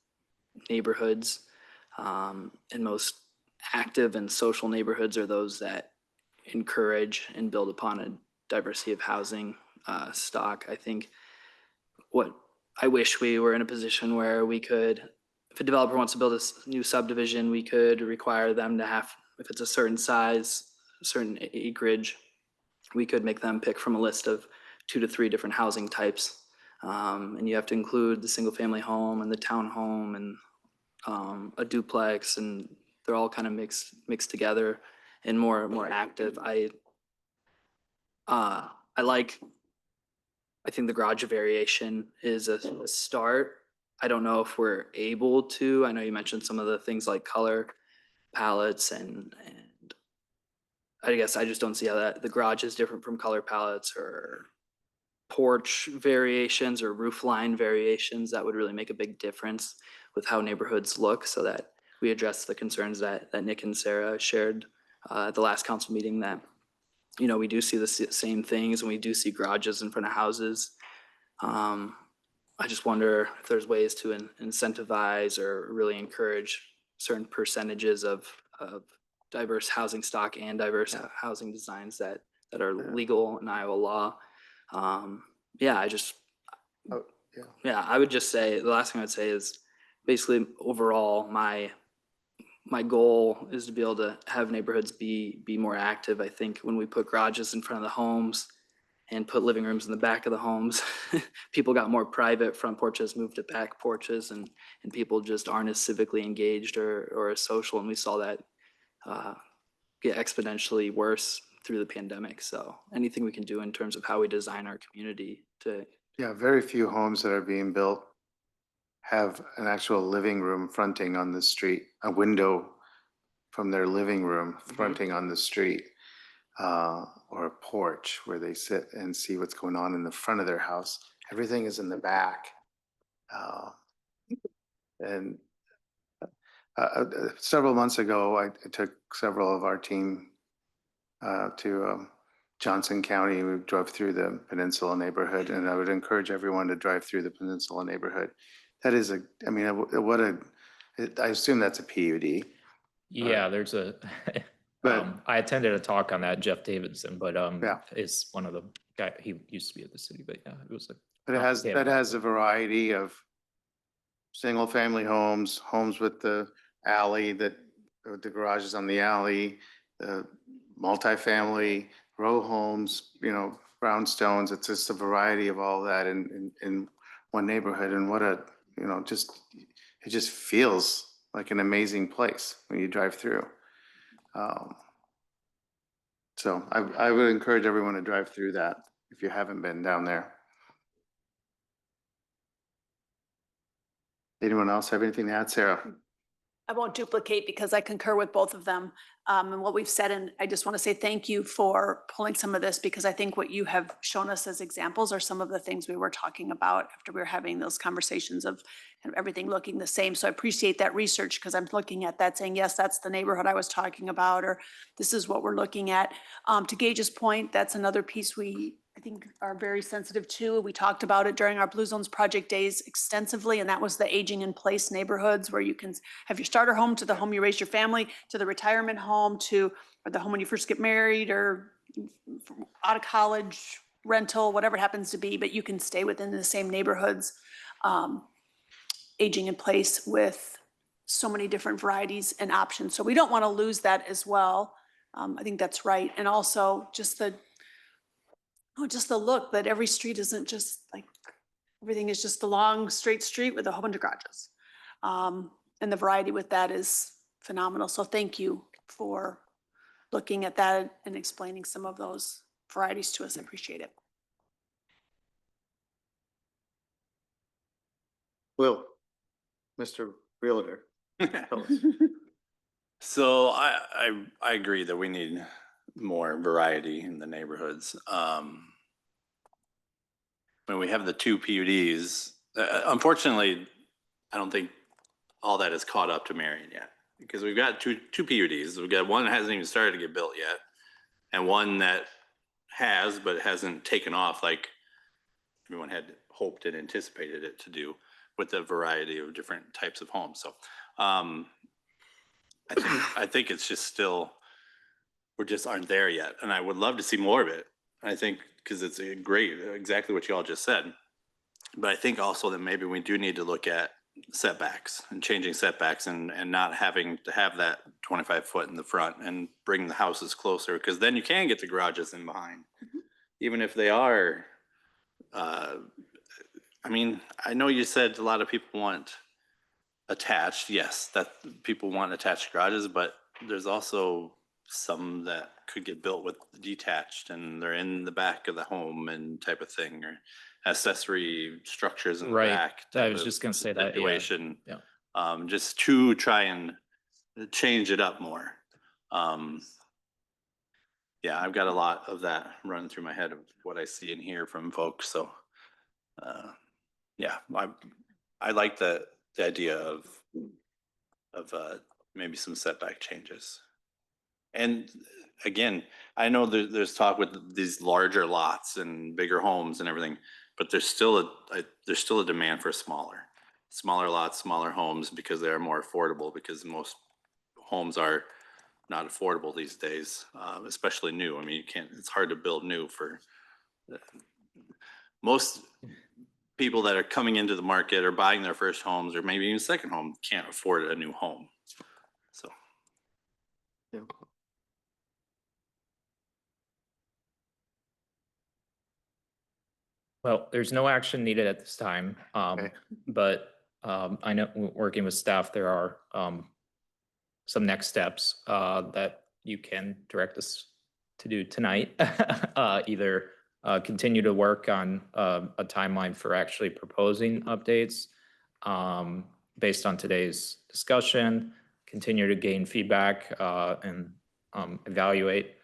neighborhoods and most active and social neighborhoods are those that encourage and build upon a diversity of housing stock. I think what I wish we were in a position where we could, if a developer wants to build a new subdivision, we could require them to have, if it's a certain size, certain acreage, we could make them pick from a list of 2 to 3 different housing types. And you have to include the single family home and the townhome and a duplex, and they're all kind of mixed together and more active. I think the garage variation is a start. I don't know if we're able to. I know you mentioned some of the things like color palettes and I guess I just don't see how that the garage is different from color palettes or porch variations or roof line variations. That would really make a big difference with how neighborhoods look, so that we address the concerns that Nick and Sarah shared at the last council meeting, that we do see the same things and we do see garages in front of houses. I just wonder if there's ways to incentivize or really encourage certain percentages of diverse housing stock and diverse housing designs that are legal in Iowa law. I would just say, the last thing I'd say is basically overall, my goal is to be able to have neighborhoods be more active. I think when we put garages in front of the homes and put living rooms in the back of the homes. People got more private front porches, moved to back porches, and people just aren't as civically engaged or as social. And we saw that get exponentially worse through the pandemic. So anything we can do in terms of how we design our community to. Yeah, very few homes that are being built have an actual living room fronting on the street, a window from their living room fronting on the street, or a porch where they sit and see what's going on in the front of their house. Everything is in the back. And several months ago, I took several of our team to Johnson County. We drove through the Peninsula neighborhood, and I would encourage everyone to drive through the Peninsula neighborhood. That is I mean, I assume that's a PUD. Yeah, there's a, But- I attended a talk on that, Jeff Davidson, but Yeah. is one of the guy, he used to be at the city, but yeah, it was a. But that has a variety of single family homes, homes with the alley with the garages on the alley, multifamily, row homes, brownstones. It's just a variety of all that in one neighborhood. And what it just feels like an amazing place when you drive through. So I would encourage everyone to drive through that if you haven't been down there. Anyone else have anything to add, Sarah? I won't duplicate because I concur with both of them and what we've said. And I just want to say thank you for pulling some of this, because I think what you have shown us as examples are some of the things we were talking about after we were having those conversations of kind of everything looking the same. So I appreciate that research, because I'm looking at that saying, yes, that's the neighborhood I was talking about, or this is what we're looking at. To Gage's point, that's another piece we, I think, are very sensitive to. We talked about it during our Blue Zones Project days extensively, and that was the aging in place neighborhoods where you can have your starter home to the home you raise your family, to the retirement home, to or the home when you first get married or out of college, rental, whatever it happens to be, but you can stay within the same neighborhoods, aging in place with so many different varieties and options. So we don't want to lose that as well. I think that's right. And also just the look that every street isn't just like, everything is just a long straight street with a whole bunch of garages. And the variety with that is phenomenal. So thank you for looking at that and explaining some of those varieties to us. I appreciate it. Will, Mr. Realtor. Tell us. So I agree that we need more variety in the neighborhoods. When we have the two PUDs, unfortunately, I don't think all that is caught up to Marion yet, because we've got two PUDs. We've got one that hasn't even started to get built yet, and one that has but hasn't taken off like everyone had hoped and anticipated it to do, with a variety of different types of homes. So I think it's just still, we just aren't there yet, and I would love to see more of it. I think because it's great, exactly what you all just said. But I think also that maybe we do need to look at setbacks and changing setbacks and not having to have that 25 foot in the front and bring the houses closer, because then you can get the garages in behind, even if they are. I mean, I know you said a lot of people want attached. Yes, that people want attached garages, but there's also some that could get built with detached and they're in the back of the home and type of thing, or accessory structures in the Right. back. I type was of just gonna say that, yeah. situation. Yeah. Just to try and change it up more. Yeah, I've got a lot of that running through my head of what I see and hear from folks. So, yeah, I like the idea of maybe some setback changes. And again, I know there's talk with these larger lots and bigger homes and everything, but there's still a demand for smaller lots, smaller homes, because they are more affordable, because most homes are not affordable these days, especially new. I mean, it's hard to build new for most people that are coming into the market or buying their first homes or maybe even second home can't afford a new home. So. Yeah. Well, there's no action needed at this time, Okay. but I know, working with staff, there are some next steps that you can direct us to do tonight. Either continue to work on a timeline for actually proposing updates based on today's discussion, continue to gain feedback and evaluate,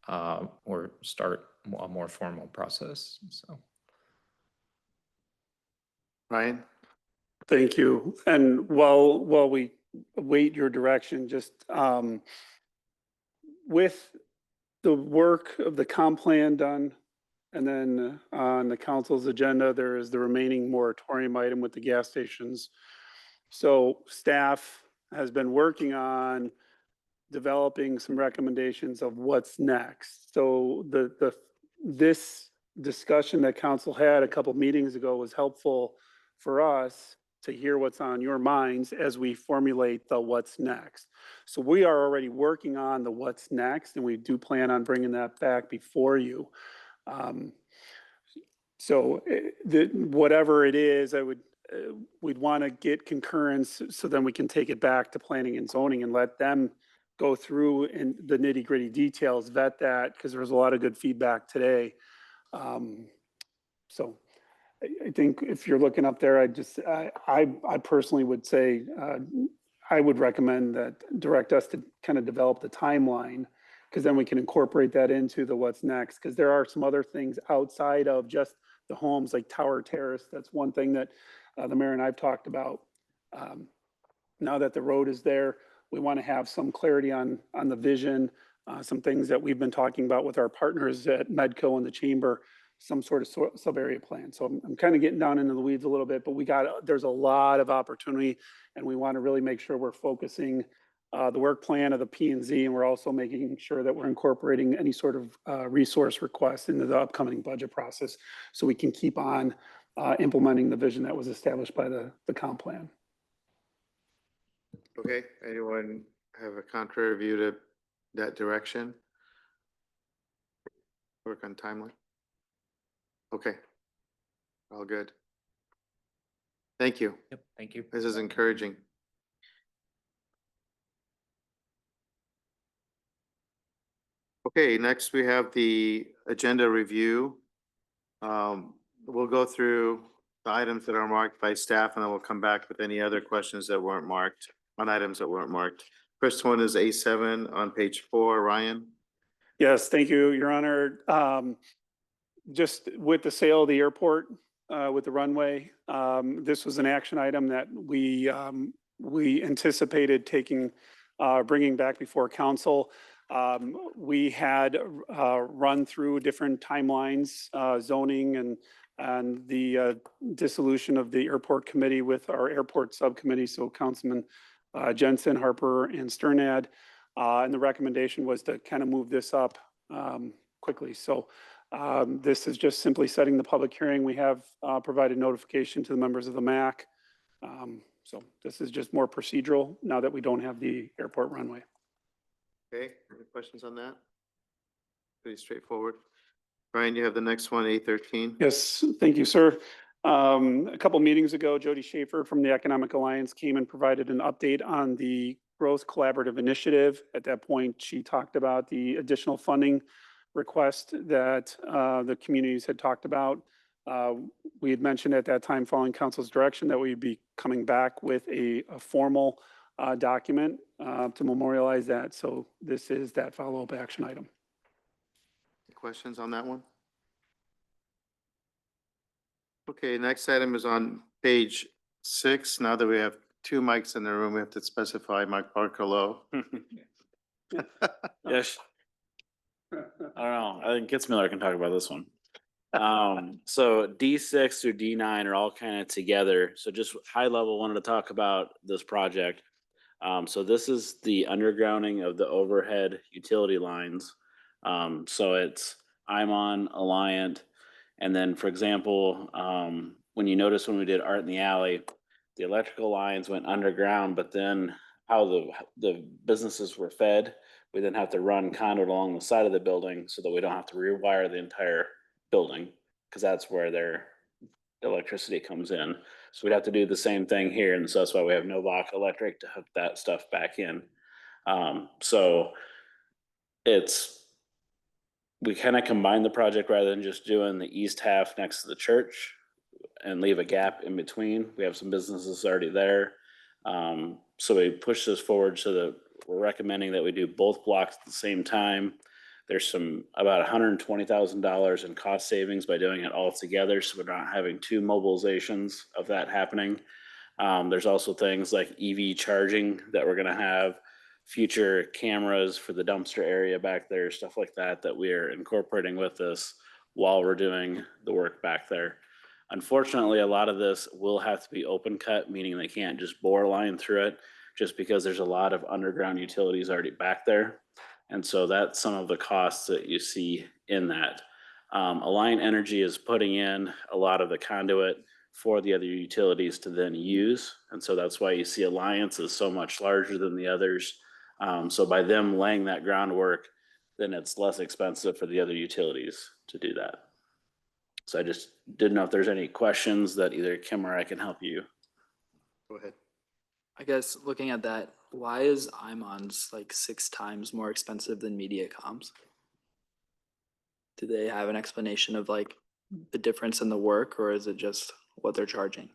or start a more formal process. So. Ryan? Thank you. And while we await your direction, just with the work of the comp plan done, and then on the council's agenda, there is the remaining moratorium item with the gas stations. So staff has been working on developing some recommendations of what's next. So this discussion that council had a couple meetings ago was helpful for us to hear what's on your minds as we formulate the what's next. So we are already working on the what's next, and we do plan on bringing that back before you. So whatever it is, we'd want to get concurrence so then we can take it back to planning and zoning and let them go through in the nitty gritty details, vet that, because there was a lot of good feedback today. So I think if you're looking up there, I personally would say, I would recommend that direct us to kind of develop the timeline, because then we can incorporate that into the what's next. Because there are some other things outside of just the homes, like Tower Terrace. That's one thing that the mayor and I've talked about. Now that the road is there, we want to have some clarity on the vision, some things that we've been talking about with our partners at Medco and the chamber, some sort of sub-area plan. So I'm kind of getting down into the weeds a little bit, but there's a lot of opportunity, and we want to really make sure we're focusing the work plan of the P&Z, and we're also making sure that we're incorporating any sort of resource requests into the upcoming budget process, so we can keep on implementing the vision that was established by the comp plan. Okay, anyone have a contrary view to that direction? Work on timeline? Okay. All good. Thank you. Yep, thank you. This is encouraging. Okay, next we have the agenda review. We'll go through the items that are marked by staff, and then we'll come back with any other questions that weren't marked, on items that weren't marked. First one is A7 on page 4, Ryan. Yes, thank you, Your Honor. Just with the sale of the airport, with the runway, this was an action item that we anticipated bringing back before council. We had run through different timelines, zoning and the dissolution of the airport committee with our airport subcommittee. So Councilman Jensen, Harper, and Sternad. And the recommendation was to kind of move this up quickly. So this is just simply setting the public hearing. We have provided notification to the members of the MAC. So this is just more procedural now that we don't have the airport runway. Okay, any questions on that? Pretty straightforward. Ryan, you have the next one, A13. Yes, thank you, sir. A couple meetings ago, Jody Schaefer from the Economic Alliance came and provided an update on the Growth Collaborative Initiative. At that point, she talked about the additional funding request that the communities had talked about. We had mentioned at that time, following council's direction, that we'd be coming back with a formal document to memorialize that. So this is that follow-up action item. Questions on that one? Okay, next item is on page 6. Now that we have 2 mics in the room, we have to specify Mike Parker low. Yes. I don't know. I think Kitzmiller can talk about this one. So D6 through D9 are all kind of together. So just high level, wanted to talk about this project. So this is the undergrounding of the overhead utility lines. So it's Imon, Alliant, and then, for example, when you notice when we did Art in the Alley, the electrical lines went underground, but then how the businesses were fed, we then have to run conduit along the side of the building so that we don't have to rewire the entire building, because that's where their electricity comes in. So we'd have to do the same thing here, and so that's why we have Novak Electric to hook that stuff back in. So we kind of combine the project rather than just doing the east half next to the church and leave a gap in between. We have some businesses already there. So we push this forward so that we're recommending that we do both blocks at the same time. There's about $120,000 in cost savings by doing it all together, so we're not having two mobilizations of that happening. There's also things like EV charging that we're gonna have, future cameras for the dumpster area back there, stuff like that, that we are incorporating with this while we're doing the work back there. Unfortunately, a lot of this will have to be open cut, meaning they can't just bore a line through it, just because there's a lot of underground utilities already back there. And so that's some of the costs that you see in that. Alliant Energy is putting in a lot of the conduit for the other utilities to then use. And so that's why you see Alliance is so much larger than the others. So by them laying that groundwork, then it's less expensive for the other utilities to do that. So I just didn't know if there's any questions that either Kim or I can help you. Go ahead. I guess looking at that, why is IMON's like 6 times more expensive than MediaCom's? Do they have an explanation of like the difference in the work, or is it just what they're charging?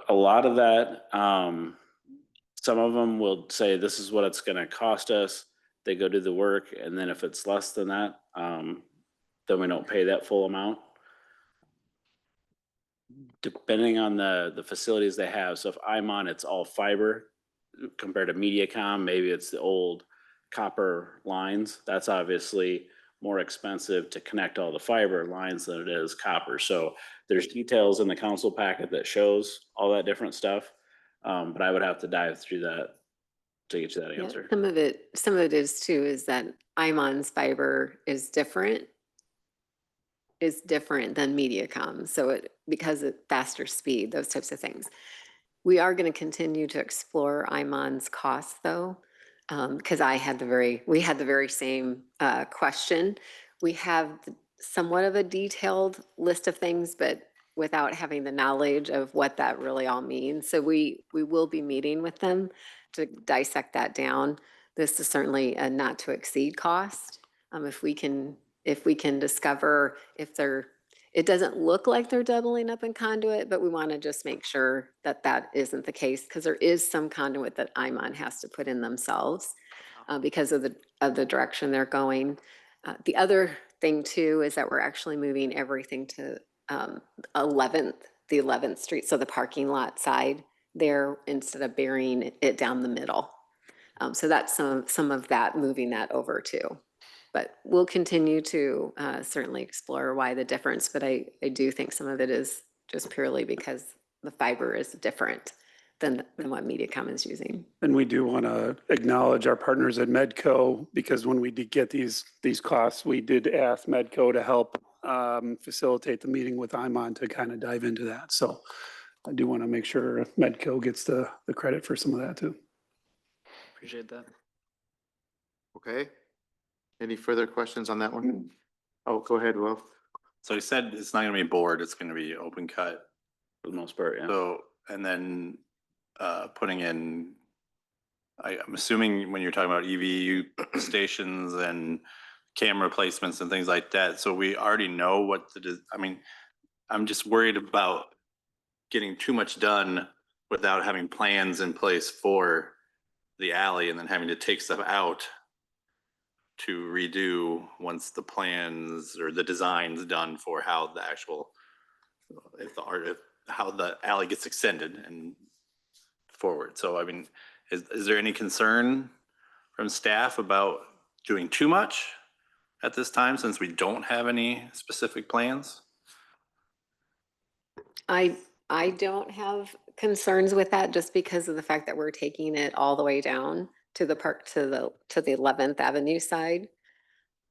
A lot of that, some of them will say this is what it's going to cost us. They go do the work, and then if it's less than that, then we don't pay that full amount. Depending on the facilities they have. So if I'm on, it's all fiber compared to MediaCom, maybe it's the old copper lines. That's obviously more expensive to connect all the fiber lines than it is copper. So there's details in the council packet that shows all that different stuff. But I would have to dive through that to get you that Yeah, answer. some of it is too, is that IMON's fiber is different than MediaCom. So because of faster speed, those types of things. We are going to continue to explore IMON's costs though, because we had the very same question. We have somewhat of a detailed list of things, but without having the knowledge of what that really all means. So we will be meeting with them to dissect that down. This is certainly a not to exceed cost. If we can discover it doesn't look like they're doubling up in conduit, but we want to just make sure that that isn't the case, because there is some conduit that IMON has to put in themselves because of the direction they're going. The other thing too is that we're actually moving everything to the 11th Street, so the parking lot side there, instead of burying it down the middle. So that's some of that, moving that over too. But we'll continue to certainly explore why the difference, but I do think some of it is just purely because the fiber is different than what MediaCom is using. And we do want to acknowledge our partners at Medco, because when we did get these costs, we did ask Medco to help facilitate the meeting with IMON to kind of dive into that. So I do want to make sure Medco gets the credit for some of that too. Appreciate that. Okay. Any further questions on that one? Oh, go ahead, Will. So he said it's not gonna be bored, it's gonna be open cut. For the most part, yeah. So, and then putting in, I'm assuming when you're talking about EV stations and camera placements and things like that, so we already know what I'm just worried about getting too much done without having plans in place for the alley and then having to take stuff out to redo once the plans or the design's done for how the actual, how the alley gets extended and forward. So, I mean, is there any concern from staff about doing too much at this time, since we don't have any specific plans? I don't have concerns with that, just because of the fact that we're taking it all the way down to the park, to the 11th Avenue side.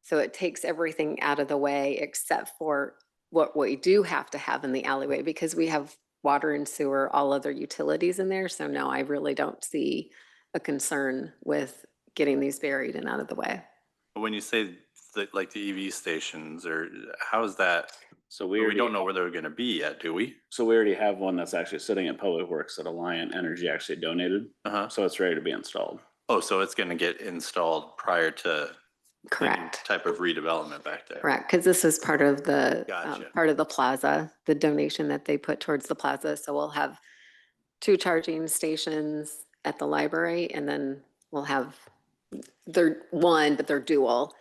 So it takes everything out of the way except for what we do have to have in the alleyway, because we have water and sewer, all other utilities in there. So no, I really don't see a concern with getting these buried and out of the way. When you say like the EV stations, or how is that? So We already- don't know where they're gonna be yet, do we? So we already have one that's actually sitting at Public Works that Alliant Energy actually donated. Uh-huh. So it's ready to be installed. Oh, so it's gonna get installed prior to any Correct. type of redevelopment back there? Correct, because this is part of the, Gotcha. part of the plaza, the donation that they put towards the plaza. So we'll have 2 charging stations at the library, and then we'll have, they're one, but they're dual.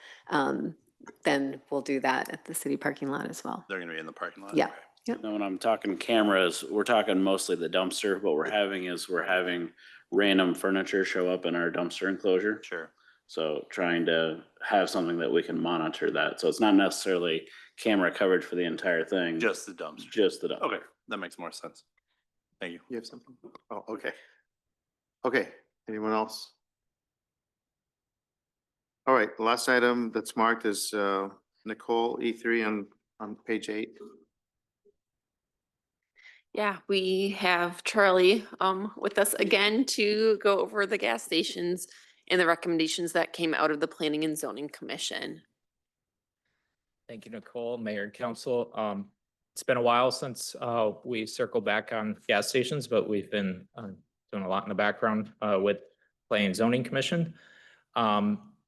Then we'll do that at the city parking lot as well. They're gonna be in the parking lot? Yeah. Okay. Yep. Now, when I'm talking cameras, we're talking mostly the dumpster. What we're having random furniture show up in our dumpster enclosure. Sure. So trying to have something that we can monitor that. So it's not necessarily camera coverage for the entire thing. Just the dumpster? Just the dumpster. Okay, that makes more sense. Thank you. You have something? Oh, okay. Okay, anyone else? All right, the last item that's marked is Nicole, E3 on page 8. Yeah, we have Charlie with us again to go over the gas stations and the recommendations that came out of the Planning and Zoning Commission. Thank you, Nicole, Mayor and Council. It's been a while since we circled back on gas stations, but we've been doing a lot in the background with Planning and Zoning Commission.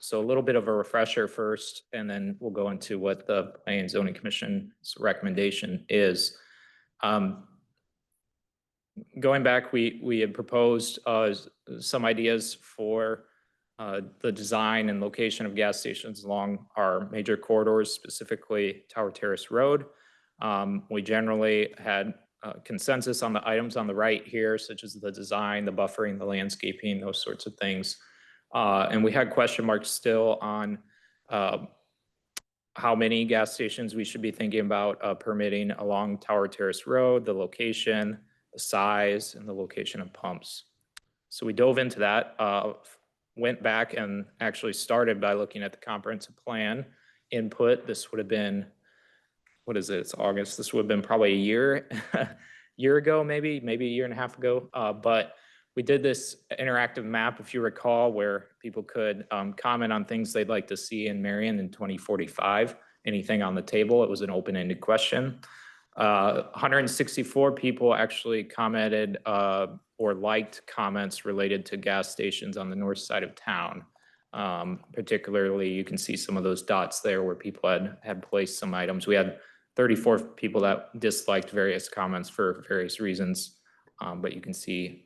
So a little bit of a refresher first, and then we'll go into what the Planning and Zoning Commission's recommendation is. Going back, we had proposed some ideas for the design and location of gas stations along our major corridors, specifically Tower Terrace Road. We generally had consensus on the items on the right here, such as the design, the buffering, the landscaping, those sorts of things. And we had question marks still on how many gas stations we should be thinking about permitting along Tower Terrace Road, the location, the size, and the location of pumps. So we dove into that, went back and actually started by looking at the comprehensive plan input. This would have been, what is it? It's August. This would have been probably a year ago, maybe a year and a half ago. But we did this interactive map, if you recall, where people could comment on things they'd like to see in Marion in 2045, anything on the table. It was an open-ended question. 164 people actually commented or liked comments related to gas stations on the north side of town. Particularly, you can see some of those dots there where people had placed some items. We had 34 people that disliked various comments for various reasons. But you can see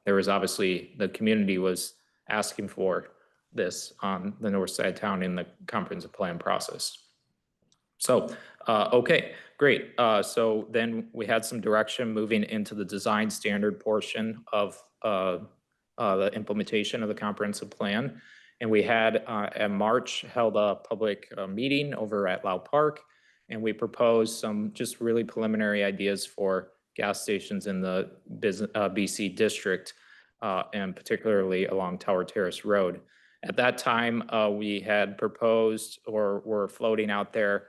there was obviously, the community was asking for this on the north side of town in the comprehensive plan process. So, okay, great. So then we had some direction moving into the design standard portion of the implementation of the comprehensive plan. And we had in March held a public meeting over at Lau Park, and we proposed some just really preliminary ideas for gas stations in the BC district, and particularly along Tower Terrace Road. At that time, we had proposed or were floating out there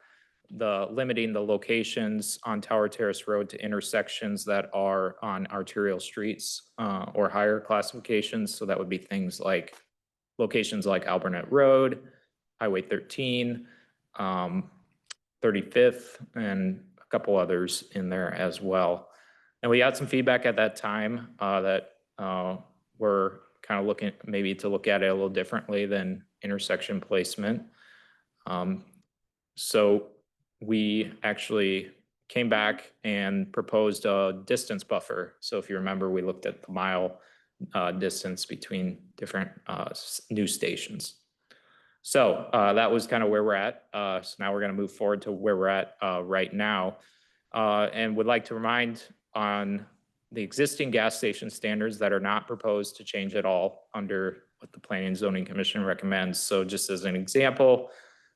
limiting the locations on Tower Terrace Road to intersections that are on arterial streets or higher classifications. So that would be things like locations like Alburnett Road, Highway 13, 35th, and a couple others in there as well. And we got some feedback at that time that we're kind of looking maybe to look at it a little differently than intersection placement. So we actually came back and proposed a distance buffer. So if you remember, we looked at the mile distance between different new stations. So that was kind of where we're at. So now we're going to move forward to where we're at right now. And would like to remind on the existing gas station standards that are not proposed to change at all under what the Planning and Zoning Commission recommends. So just as an example,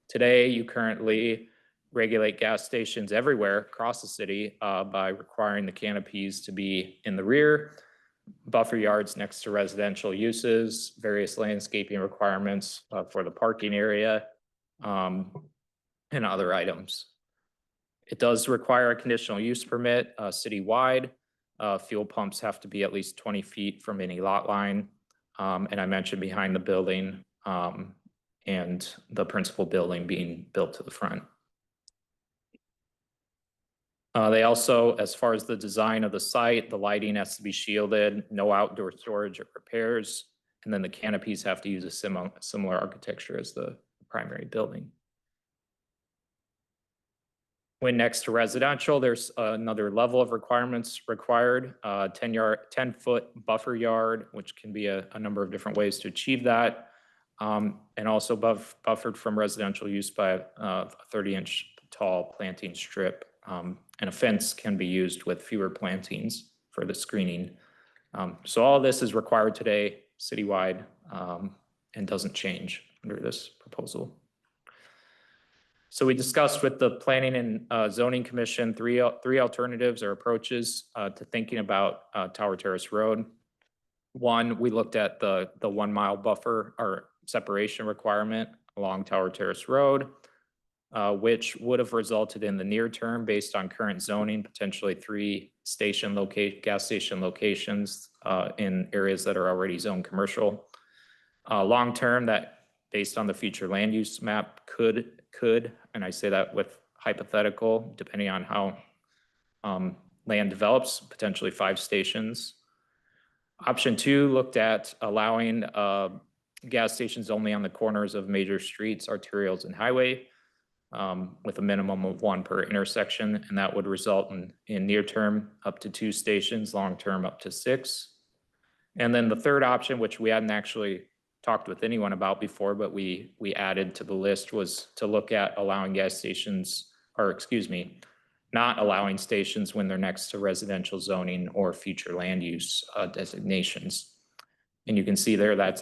today you currently regulate gas stations everywhere across the city by requiring the canopies to be in the rear, buffer yards next to residential uses, various landscaping requirements for the parking area, and other items. It does require a conditional use permit citywide. Fuel pumps have to be at least 20 feet from any lot line. And I mentioned behind the building and the principal building being built to the front. They also, as far as the design of the site, the lighting has to be shielded, no outdoor storage or repairs, and then the canopies have to use a similar architecture as the primary building. When next to residential, there's another level of requirements required, 10-foot buffer yard, which can be a number of different ways to achieve that. And also buffered from residential use by a 30-inch tall planting strip. And a fence can be used with fewer plantings for the screening. So all this is required today citywide and doesn't change under this proposal. So we discussed with the Planning and Zoning Commission three alternatives or approaches to thinking about Tower Terrace Road. One, we looked at the 1 mile buffer or separation requirement along Tower Terrace Road, which would have resulted in the near term based on current zoning, potentially 3 gas station locations in areas that are already zoned commercial. Long term, that based on the future land use map could, and I say that with hypothetical, depending on how land develops, potentially 5 stations. Option 2 looked at allowing gas stations only on the corners of major streets, arterials, and highway, with a minimum of 1 per intersection, and that would result in near term up to 2 stations, long term up to 6. And then the third option, which we hadn't actually talked with anyone about before, but we added to the list, was to look at allowing gas stations, or excuse me, not allowing stations when they're next to residential zoning or future land use designations. And you can see there, that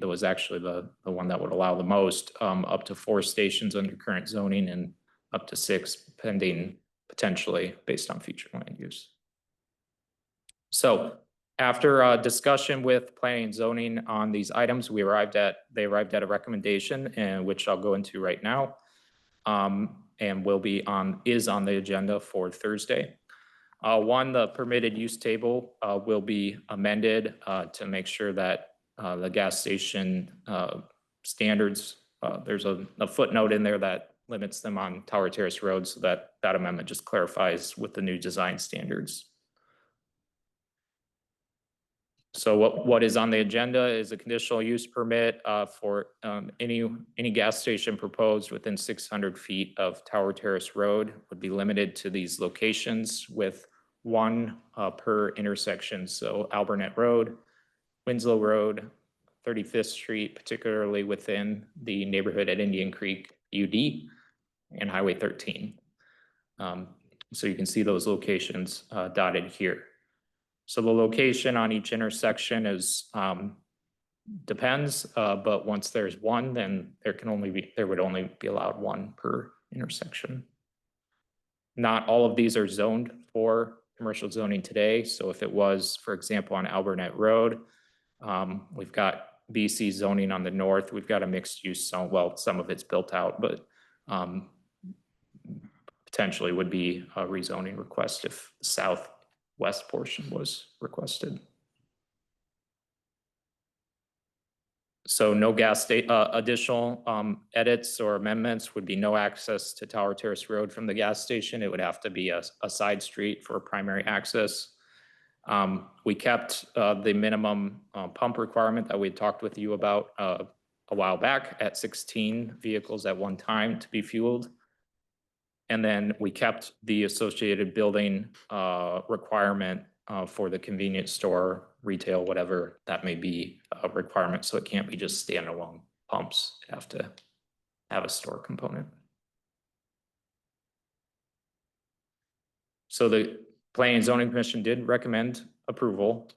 was actually the one that would allow the most, up to 4 stations under current zoning and up to 6 pending potentially based on future land use. So after a discussion with planning and zoning on these items, they arrived at a recommendation, and which I'll go into right now, and is on the agenda for Thursday. One, the permitted use table will be amended to make sure that the gas station standards, there's a footnote in there that limits them on Tower Terrace Road, so that amendment just clarifies with the new design standards. So what is on the agenda is a conditional use permit for any gas station proposed within 600 feet of Tower Terrace Road would be limited to these locations with 1 per intersection. So Albernet Road, Winslow Road, 35th Street, particularly within the neighborhood at Indian Creek UD, and Highway 13. So you can see those locations dotted here. So the location on each intersection is depends, but once there's 1, then there would only be allowed 1 per intersection. Not all of these are zoned for commercial zoning today. So if it was, for example, on Albernet Road, we've got BC zoning on the north. We've got a mixed use zone. Well, some of it's built out, but potentially would be a rezoning request if the southwest portion was requested. So no additional edits or amendments would be no access to Tower Terrace Road from the gas station. It would have to be a side street for primary access. We kept the minimum pump requirement that we talked with you about a while back at 16 vehicles at one time to be fueled. And then we kept the associated building requirement for the convenience store, retail, whatever that may be, a requirement. So it can't be just standalone pumps. You have to have a store component. So the Planning and Zoning Commission did recommend approval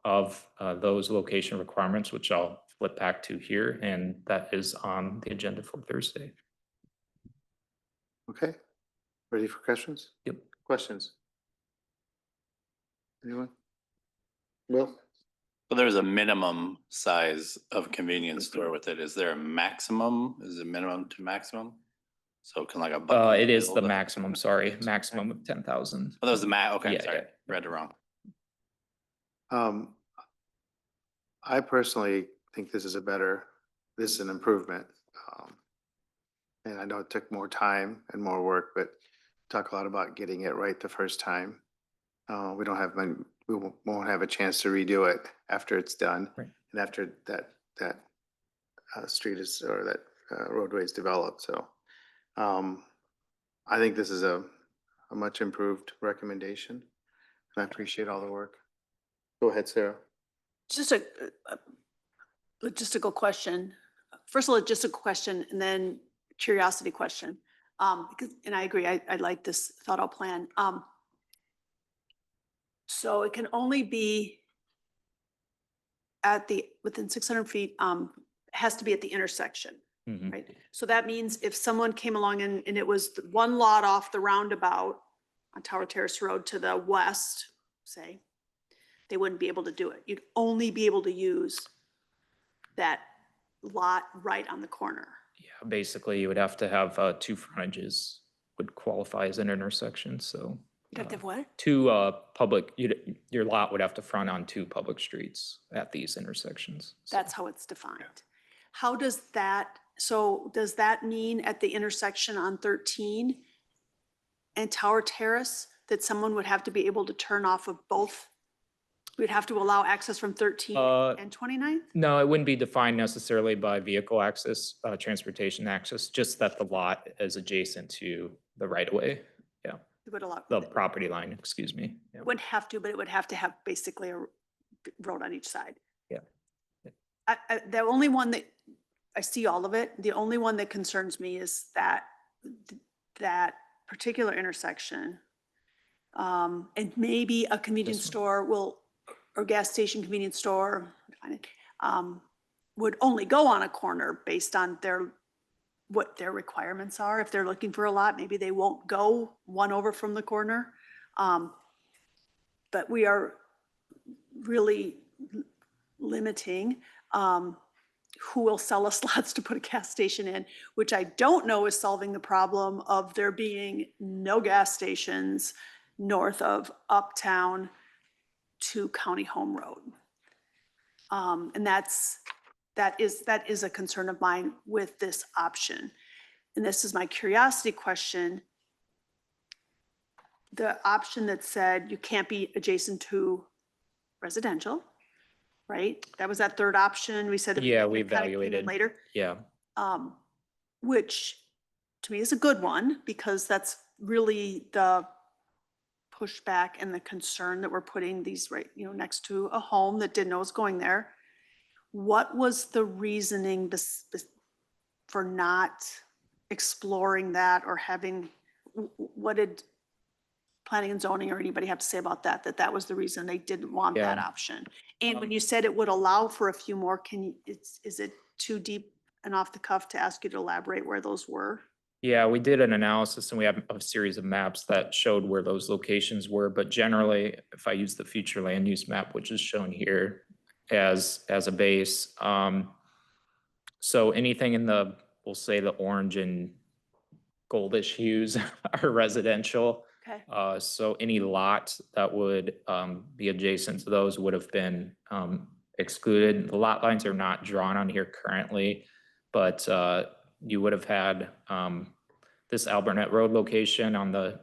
of those location requirements, which I'll flip back to here, and that is on the agenda for Thursday. Okay, ready for questions? Yep. Questions? Anyone? Will? So there's a minimum size of convenience store with it. Is there a maximum? Is it minimum to maximum? So can like a it is the maximum, sorry, maximum of 10,000. Oh, that was the max. Okay, Yeah, sorry, yeah. read it wrong. I personally think this is a better this is an improvement. And I know it took more time and more work, but talk a lot about getting it right the first time. We don't have many, won't have a chance to redo it after it's done. Right. And after that street is, or that roadway is developed. So I think this is a much improved recommendation. And I appreciate all the work. Go ahead, Sarah. Just a logistical question. First, a logistical question and then curiosity question. Because, and I agree, I like this thought out plan. So it can only be within 600 feet, has to be at the intersection, Mhm. right? So that means if someone came along and it was one lot off the roundabout on Tower Terrace Road to the west, say, they wouldn't be able to do it. You'd only be able to use that lot right on the corner. Yeah, basically you would have to have two frontages would qualify as an intersection, so. You'd have to have what? Two your lot would have to front on two public streets at these intersections. So, That's how it's defined. How does that, so does that mean at the intersection on 13 and Tower Terrace that someone would have to be able to turn off of both? We'd have to allow access from 13 and 29th? No, it wouldn't be defined necessarily by vehicle access, transportation access, just that the lot is adjacent to the right of way. Yeah, It would allow, the property line, excuse me. Yeah. it wouldn't have to, but it would have to have basically a road on each side. Yeah. The only one that, I see all of it, the only one that concerns me is that particular intersection. And maybe a convenience store will, or gas station convenience store, would only go on a corner based on what their requirements are. If they're looking for a lot, maybe they won't go one over from the corner. But we are really limiting who will sell us lots to put a gas station in, which I don't know is solving the problem of there being no gas stations north of Uptown to County Home Road. And that is a concern of mine with this option. And this is my curiosity question. The option that said you can't be adjacent to residential, right? That was that third option. We said. Yeah, we it kinda came in evaluated. later, Yeah. which to me is a good one because that's really the pushback and the concern that we're putting these right, next to a home that didn't know was going there. What was the reasoning for not exploring that or having, what did planning and zoning or anybody have to say about that, that was the reason they didn't want that Yeah. option? And when you said it would allow for a few more, is it too deep and off the cuff to ask you to elaborate where those were? Yeah, we did an analysis and we have a series of maps that showed where those locations were, but generally, if I use the future land use map, which is shown here as a base, so anything in the, we'll say the orange and goldish hues are residential. Okay. So any lot that would be adjacent to those would have been excluded. The lot lines are not drawn on here currently, but you would have had this Albert Road location on the,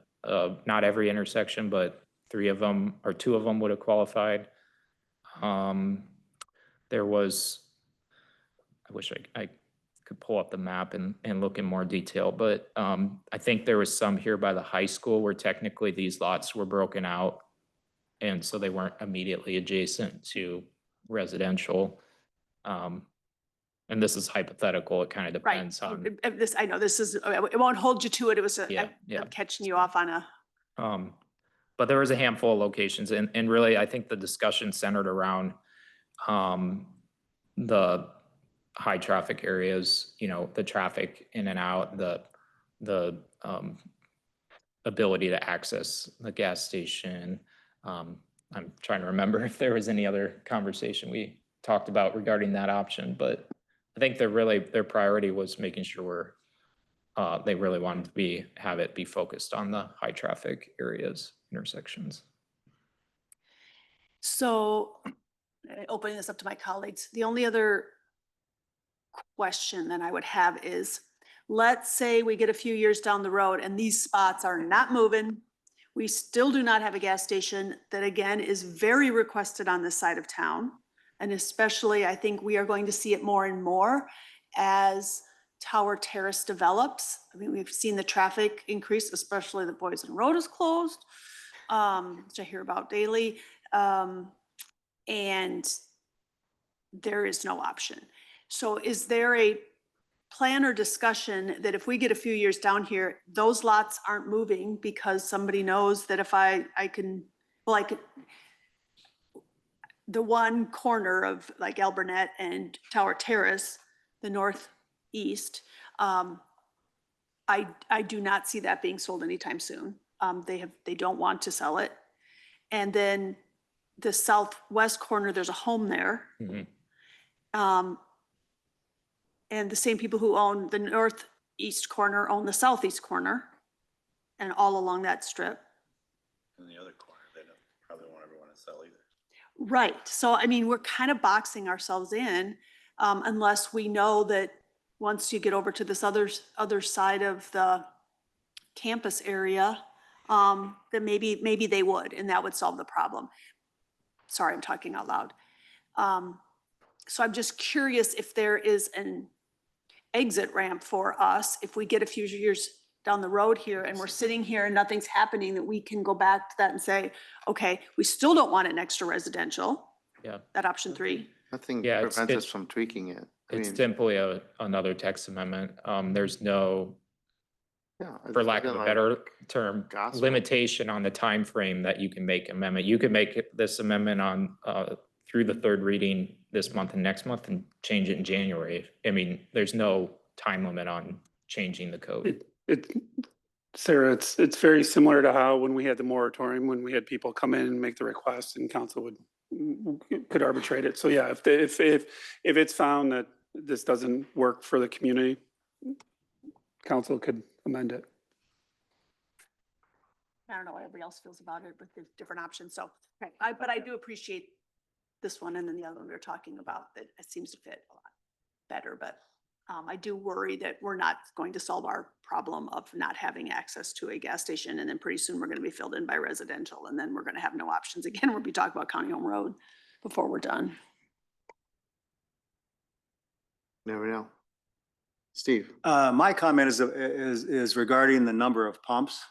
not every intersection, but two of them would have qualified. There was, I wish I could pull up the map and look in more detail, but I think there was some here by the high school where technically these lots were broken out. And so they weren't immediately adjacent to residential. And this is hypothetical. It kind of Right. depends on. This, I know this is, it won't hold you to it. It was, Yeah, I'm catching you off on a. But there was a handful of locations and really, I think the discussion centered around the high traffic areas, the traffic in and out, the ability to access the gas station. I'm trying to remember if there was any other conversation we talked about regarding that option, but I think their priority was making sure they really wanted to have it be focused on the high traffic areas, intersections. So, opening this up to my colleagues, the only other question that I would have is, let's say we get a few years down the road and these spots are not moving. We still do not have a gas station that, again, is very requested on this side of town. And especially, I think we are going to see it more and more as Tower Terrace develops. I mean, we've seen the traffic increase, especially the Boysen Road is closed, which I hear about daily. And there is no option. So is there a plan or discussion that if we get a few years down here, those lots aren't moving because somebody knows that if I can, like, the one corner of like Albernet and Tower Terrace, the northeast, I do not see that being sold anytime soon. They don't want to sell it. And then the southwest corner, there's a home there. And the same people who own the northeast corner own the southeast corner and all along that strip. In the other corner, they don't probably won't ever want to sell either. Right. So, I mean, we're kind of boxing ourselves in unless we know that once you get over to this other side of the campus area, that maybe they would, and that would solve the problem. Sorry, I'm talking out loud. So I'm just curious if there is an exit ramp for us, if we get a few years down the road here and we're sitting here and nothing's happening, that we can go back to that and say, okay, we still don't want it next to residential. Yeah. That option 3. Nothing Yeah, prevents us from tweaking it. I It's mean, simply another text amendment. There's no, yeah, for it's lack of nothing a like better term, gospel. limitation on the time frame that you can make amendment. You could make this amendment on, through the third reading this month and next month and change it in January. I mean, there's no time limit on changing the code. Sarah, it's very similar to how when we had the moratorium, when we had people come in and make the request and council could arbitrate it. So yeah, if it's found that this doesn't work for the community, council could amend it. I don't know what everybody else feels about it, but there's different options. So, okay, but I do appreciate this one and then the other one we were talking about, that it seems to fit a lot better. But I do worry that we're not going to solve our problem of not having access to a gas station. And then pretty soon we're going to be filled in by residential. And then we're going to have no options again. We'll be talking about County Home Road before we're done. Never know. Steve? My comment is regarding the number of pumps.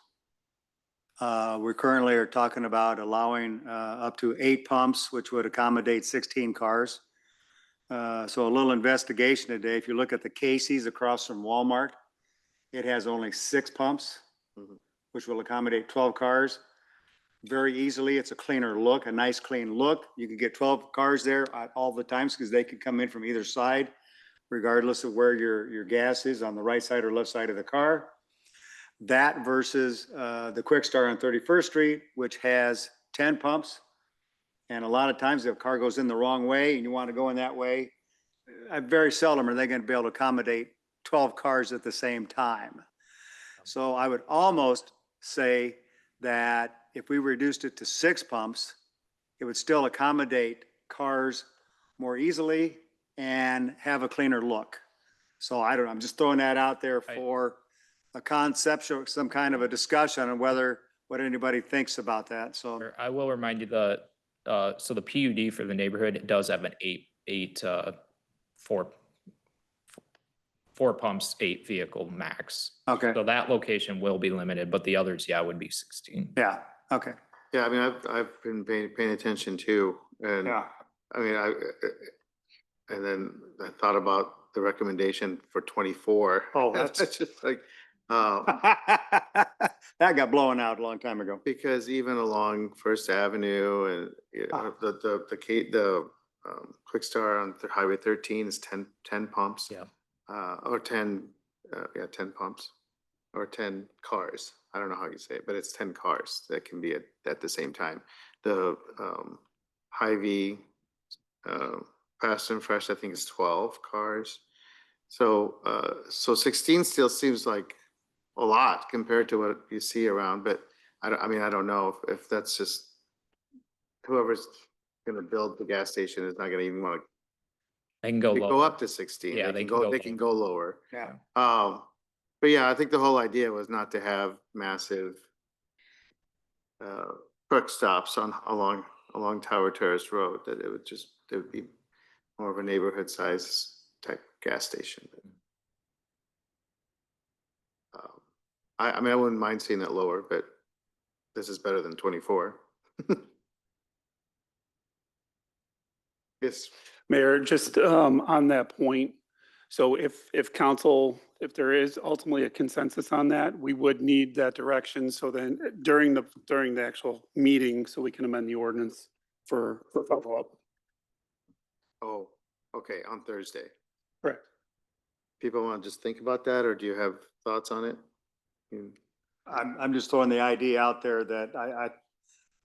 We currently are talking about allowing up to 8 pumps, which would accommodate 16 cars. So a little investigation today. If you look at the Casey's across from Walmart, it has only 6 pumps, which will accommodate 12 cars. Very easily, it's a cleaner look, a nice clean look. You can get 12 cars there at all the times because they can come in from either side, regardless of where your gas is, on the right side or left side of the car. That versus the Quick Star on 31st Street, which has 10 pumps. And a lot of times if a car goes in the wrong way and you want to go in that way, very seldom are they going to be able to accommodate 12 cars at the same time. So I would almost say that if we reduced it to 6 pumps, it would still accommodate cars more easily and have a cleaner look. So I don't know, I'm just throwing that out there for a concept or some kind of a discussion on what anybody thinks about that. So I will remind you so the PUD for the neighborhood, it does have an 4 pumps, 8 vehicle max. Okay. So that location will be limited, but the others, yeah, would be 16. Yeah. Okay. Yeah, I mean, I've been paying attention too. And Yeah. I mean, and then I thought about the recommendation for 24. Oh, that's just like, that got blown out a long time ago. because even along First Avenue and the Quick Star on Highway 13 is 10 pumps. Yeah. Or 10 pumps or 10 cars. I don't know how you say it, but it's 10 cars that can be at the same time. The Hy-Vee Fast and Fresh, I think, is 12 cars. So 16 still seems like a lot compared to what you see around, but I don't know if that's just whoever's going to build the gas station is not going to even want to They can go They lower. go up to 16. Yeah, They can lower. go lower. Yeah. But yeah, I think the whole idea was not to have massive truck stops along Tower Terrace Road, that it would be more of a neighborhood size type gas station. I mean, I wouldn't mind seeing it lower, but this is better than 24. Yes. Mayor, just on that point, so if council, if there is ultimately a consensus on that, we would need that direction. So then during the actual meeting, so we can amend the ordinance for follow-up. Oh, okay, on Thursday. Correct. People want to just think about that, or do you have thoughts on it? I'm just throwing the idea out there that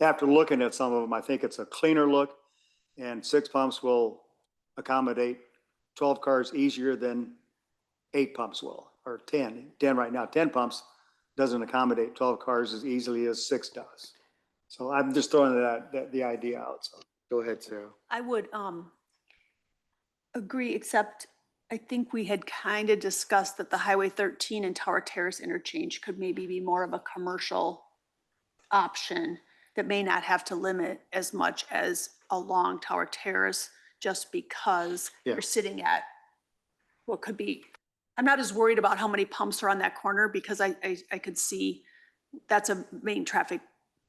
after looking at some of them, I think it's a cleaner look, and 6 pumps will accommodate 12 cars easier than 8 pumps will, or 10. 10 right now, 10 pumps doesn't accommodate 12 cars as easily as 6 does. So I'm just throwing the idea out, so. Go ahead, Sarah. I would agree, except I think we had kind of discussed that the Highway 13 and Tower Terrace interchange could maybe be more of a commercial option that may not have to limit as much as along Tower Terrace, just because Yeah. you're sitting at what could be, I'm not as worried about how many pumps are on that corner, because I could see that's a main traffic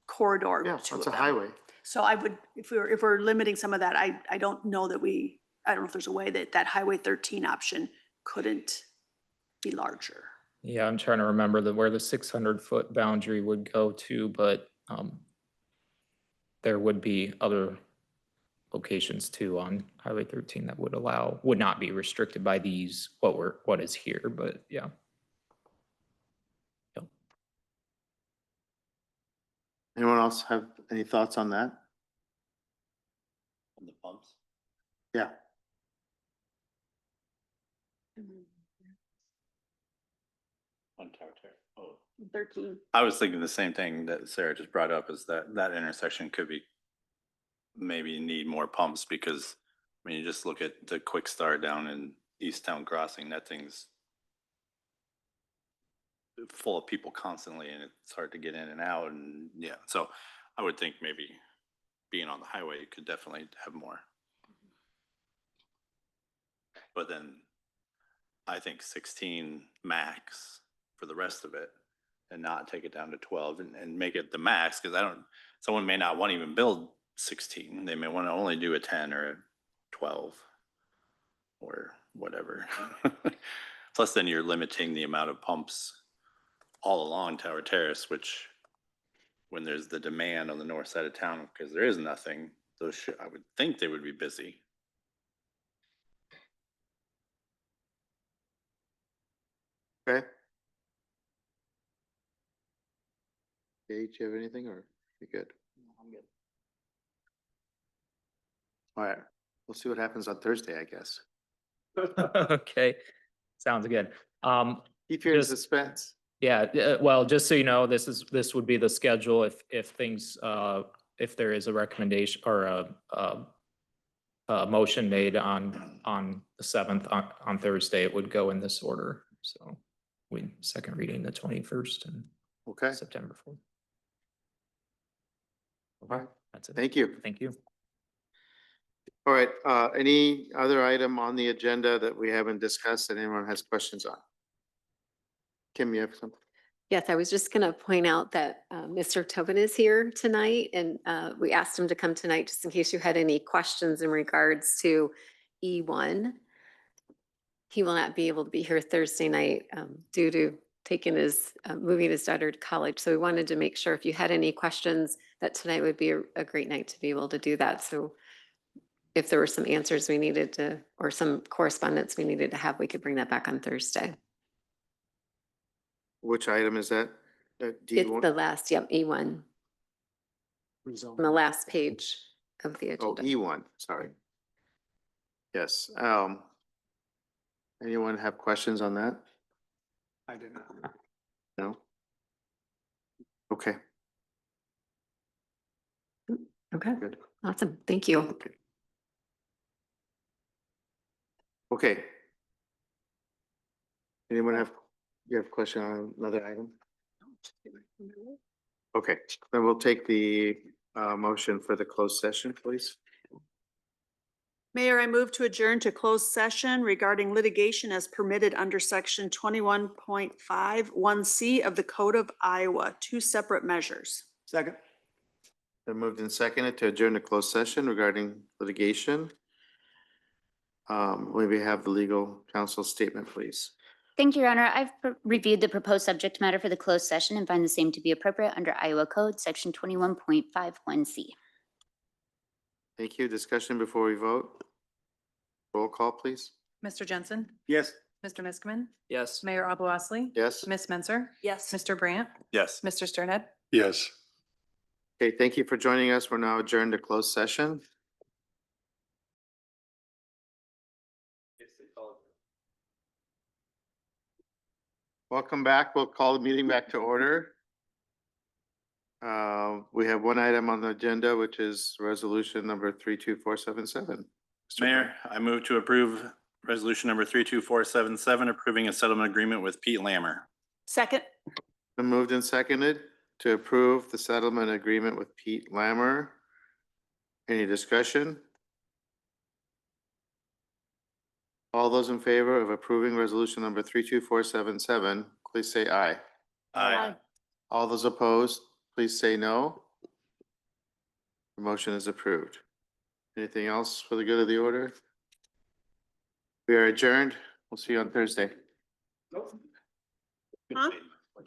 corridor. Yeah, two it's of a them. highway. So I would, if we're limiting some of that, I don't know that I don't know if there's a way that Highway 13 option couldn't be larger. Yeah, I'm trying to remember where the 600-foot boundary would go to, but there would be other locations too on Highway 13 that would not be restricted by what is here, but yeah. Yep. Anyone else have any thoughts on that? On the pumps? Yeah. On Tower Terrace. Oh. 13. I was thinking the same thing that Sarah just brought up, is that intersection could be, maybe need more pumps, because when you just look at the quick start down in East Town Crossing, that thing's full of people constantly, and it's hard to get in and out, and yeah, so I would think maybe being on the highway, you could definitely have more. But then I think 16 max for the rest of it, and not take it down to 12 and make it the max, because someone may not want to even build 16. They may want to only do a 10 or a 12 or whatever. Plus then you're limiting the amount of pumps all along Tower Terrace, which when there's the demand on the north side of town, because there is nothing, I would think they would be busy. Okay. Gage, you have anything, or you good? I'm good. All right, we'll see what happens on Thursday, I guess. Okay, sounds good. Keep you in Just- suspense. Yeah, well, just so you know, this would be the schedule if things, if there is a recommendation or a motion made on the 7th on Thursday, it would go in this order. So second reading the 21st and Okay, September 4th. all right, That's it. thank you. Thank you. All right, any other item on the agenda that we haven't discussed that anyone has questions on? Kim, you have something? Yes, I was just going to point out that Mr. Tobin is here tonight, and we asked him to come tonight just in case you had any questions in regards to E1. He will not be able to be here Thursday night due to moving his daughter to college. So we wanted to make sure if you had any questions, that tonight would be a great night to be able to do that. So if there were some answers we needed to, or some correspondence we needed to have, we could bring that back on Thursday. Which item is that? It's the last, yep, E1, on the last page of the Oh, agenda. E1, sorry. Yes, anyone have questions on that? I did not. No? Okay, Okay, good. awesome. Thank you. Okay. Okay. Anyone you have a question on another item? Okay, then we'll take the motion for the closed session, please. Mayor, I move to adjourn to closed session regarding litigation as permitted under section 21.51C of the Code of Iowa, two separate measures. Second. Then moved and seconded to adjourn to closed session regarding litigation. May we have the legal counsel statement, please? Thank you, Your Honor. I've reviewed the proposed subject matter for the closed session and find the same to be appropriate under Iowa Code, section 21.51C. Thank you. Discussion before we vote. Roll call, please. Mr. Jensen? Yes. Mr. Miskman? Yes. Mayor Abu Osley? Yes. Ms. Menzer? Yes. Mr. Brandt? Yes. Mr. Sterned? Yes. Okay, thank you for joining us. We're now adjourned to closed session. Welcome back. We'll call the meeting back to order. We have one item on the agenda, which is resolution number 32477. Mayor, I move to approve resolution number 32477, approving a settlement agreement with Pete Lammer. Second. Been moved and seconded to approve the settlement agreement with Pete Lammer. Any discussion? All those in favor of approving resolution number 32477, please say aye. Aye. All those opposed, please say no. The motion is approved. Anything else for the good of the order? We are adjourned. We'll see you on Thursday. Huh?